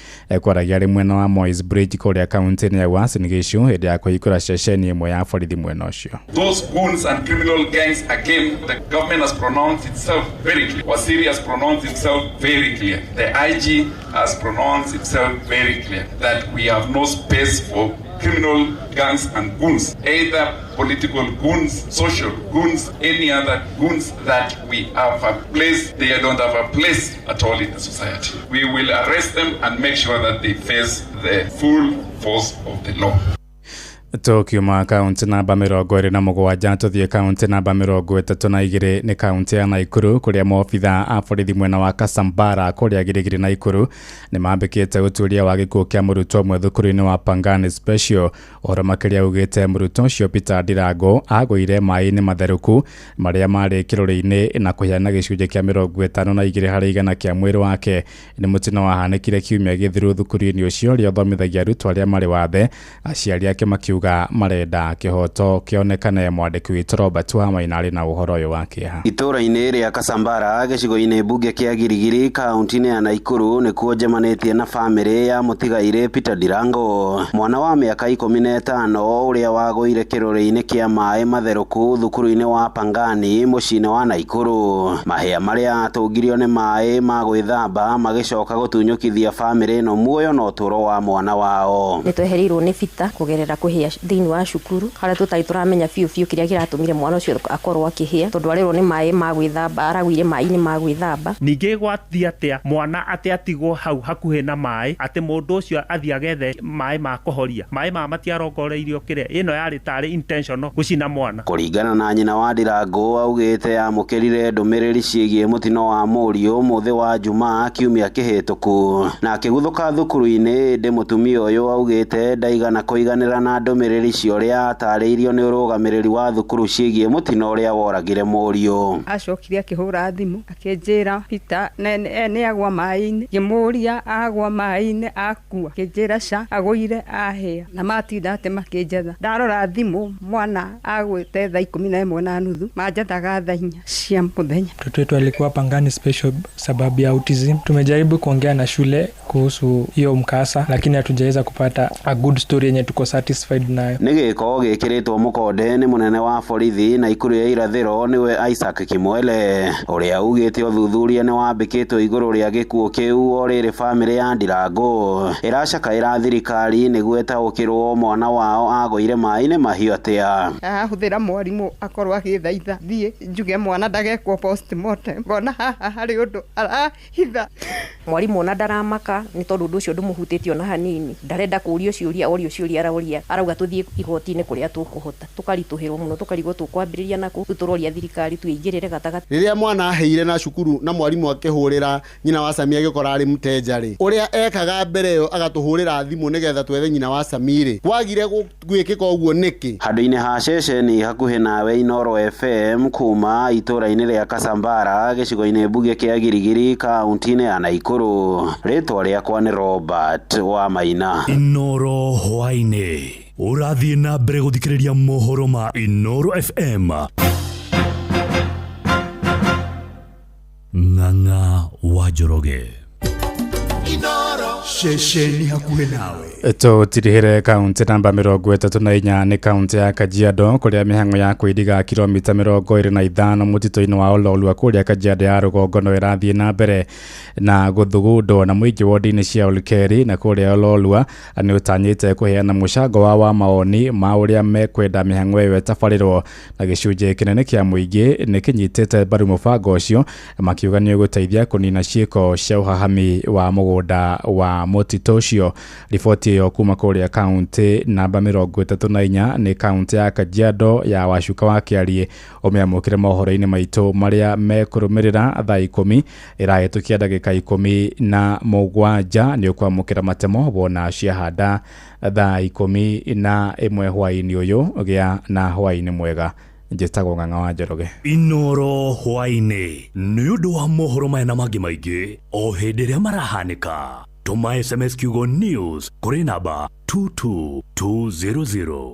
Kwaragia arĩ mwena wa Moi's Bridge kũrĩa kaunti-inĩ ya Uasin Gishu hĩndĩ ya kũhingũra ceceni ĩmwe ya borithi mwena ũcio. Those goons and criminal gangs, again, the government has pronounced itself very clear. Waziri has pronounced himself very clear. The IG has pronounced himself very clear that we have no space for criminal gangs and goons, either political goons, social goons, any other goons that we have a place, they don't have a place at all in the society. We will arrest them and make sure that they face the full force of the law. Tukiuma kaunti namba 27 tuthie kaunti namba 32 nĩ kaunti ya Naikuru kũrĩa maobitha a borithi mwena wa Kasambara kũrĩa Girigiri Naikuru nĩ mambĩkĩte ũtuĩria wa gĩkuũ kĩa mũrutwo ũmwe thukuru-inĩ wa Pangani Special. Ũhoro makĩria ugĩte mũrutwo ũcio Peter Ndirango agũire maĩ-inĩ matherũku marĩa marĩ kĩrũrĩ-inĩ na kũheana gĩcunjĩ kĩa 52% kĩa mwĩrĩ wake. Nĩ mũtino wahanĩkire kiumia gĩthiru thukuru-inĩ ũcio rĩa thomithagia arutwo arĩa marĩ wathe. Aciari ake makiuga marenda kihoto kionekane. Mwandĩki witũ Robert wa Mainarĩ na ũhoro ũyũ wa kĩeha. Itũũra-inĩ rĩa Kasambara gĩcigo-inĩ mbunge kĩa Girigiri kaunti-inĩ ya Naikuru nĩkuo njemanĩtie na bamĩrĩ ya mũtigairĩ Peter Ndirango, mwana wa mĩaka 15 ũrĩa wagũire kĩrũrĩ-inĩ kĩa maĩ matherũku thukuru-inĩ wa Pangani mũciĩ-inĩ wa Naikuru. Mahĩa marĩa atũngirio nĩ maĩ ma gwĩthamba magĩcoka gũtunyũkithia bamĩrĩ ĩno muoyo na ũtũũro wa mwana wao. Nĩtwehereirwo nĩ Peter kũgerera kũhĩa thĩinĩ wa cukuru harĩa tũtarĩ tũramenya biũ kĩrĩa kĩratũmire mwana ũcio akorwo akĩhĩa tondũ arerwo nĩ maĩ ma gwĩthamba, aragũire maĩ-inĩ ma gwĩthamba. Ningĩ gwathi atĩa mwana atigwo hau hakuhĩ na maĩ atĩ mũndũ ũcio athiĩ agethe maĩ ma kũhoria, maĩ ma matiarongoreirio kĩrĩa, ĩno yarĩ tarĩ intentional gũcina mwana. Kũringana na nyina wa Ndirango augĩte amũkĩrire ndũmĩrĩri ciĩgiĩ mũtino wa mũriũ mũthĩ wa Jumaa kiumia kĩhĩtũku na akĩguthũka thukuru-inĩ. Ndĩ mũtumia ũyũ augĩte ndaigana kũiganĩra na ndũmĩrĩri cio ũrĩa atarĩirio nĩ ũrũgamĩrĩri wa thukuru ciĩgiĩ mũtino ũrĩa woragire mũriũ. Acokire akĩhũra thimũ akĩnjĩra Peter nĩ agwa maĩ-inĩ, ngĩmũria agwa maĩ-inĩ akua, akĩnjĩra ca agũire ahĩa na matinda atĩ makĩnjetha. Ndarora thimũ mwana agwĩte thaa 11:30 manjethaga thaa 4 cia mũthenya. Mtoto wetu alikuwa Pangani Special sababu ya autism. Tumejaribu kuongea na shule kuhusu hiyo mkasa lakini hatujaweza kupata a good story yenye tuko satisfied nayo. Nĩ gĩko gĩkĩrĩtwo mũkonde nĩ mũnene wa borithi Naikuru ya irathĩro nĩwe Isaac Kimwele ũrĩa ugĩte ũthuthuria nĩ wambĩkĩtwo igũrũ rĩa gĩkuũ kĩu o rĩrĩ bamĩrĩ ya Ndirango ĩracakaĩra thirikari nĩguo ĩtaũkĩrwo mwana wao agũire maĩ-inĩ mahiũ atĩa. Ahũthĩra mwarimũ akorwo agĩthaitha thiĩ njuge mwana ndagekwo postmortem, ngona haha harĩ ũndũ arahitha. Mwarimũ ona ndaramaka nĩ tondũ ũndũ ũcio ndũmũhutĩtie ona hanini, ndarenda kũũrio ciũria orio ciũria arauria, arauga tũthiĩ igoti-inĩ kũrĩa tũkũhota, tũkaritũhĩrwo mũno tũkarigwo tũkwambĩrĩria na tũroria thirikari twĩingĩrĩre gatagatĩ. Rĩrĩa mwana ahĩire na cukuru na mwarimũ akĩhũrĩra nyina wa Samia agĩkora arĩ mũtenjarĩ, ũrĩa ekaga mbere ĩyo agatũhũrĩra thimũ nĩgetha twethe nyina wa Samirĩ, kwagire gwĩkĩka ũguo nĩkĩ? Handũ-inĩ ha ceceni hakuhĩ nawe Inoro FM kuma itũũra-inĩ rĩa Kasambara gĩcigo-inĩ mbunge kĩa Girigiri kaunti-inĩ ya Naikuru, rĩtwa rĩakwa nĩ Robert wa Maina. Inoro hwainĩ ũrathiĩ na mbere gũthikĩrĩria mohoro ma Inoro FM. Ng'ang'a wa Njoroge Inoro ceceni hakuhĩ nawe. Tũtirihĩre kaunti namba 34 nĩ kaunti ya Kajiado kũrĩa mĩhang'o ya kwĩdiga kilomita 25 mũtitũ-inĩ wa Ololua kũrĩa Kajiado ya rũgongo no ĩrathiĩ na mbere na gũthugundwo na mũingĩ wodi-inĩ cia Olkeri na kũrĩa Ololua nĩ ũtanyĩte kũheana mũcango wa maoni ma ũrĩa mekwenda mĩhang'o ĩyo ĩtabarĩrwo na gĩcunjĩ kĩnene kĩa mũingĩ nĩ kĩnyitĩte mbaru mũbango ũcio makiuga nĩ ũgũteithia kũnina ciĩko cia ũhahami wa mũgũnda mugunda wa mutito ucio. Riboti iyo kuma kuria kaunti namba 34 ni kaunti ya Kajiado ya Wacuka wa Kiarie umeamukire mohoro-ini maitu maria mekurumirira thaa 10 irahetukia ndagika 17 ni ukwamukira matemo bona ciahanda thaa 11 hwaini uyu gia na hwaini mwega. Njĩtagwo Ng'ang'a wa Njoroge. Inoro hwaini nĩ ũndũ wa mohoro maya na mangĩ maingĩ o hĩndĩ ĩrĩa marahanĩka. Tũma SMS kiugo news kũrĩ namba 22200.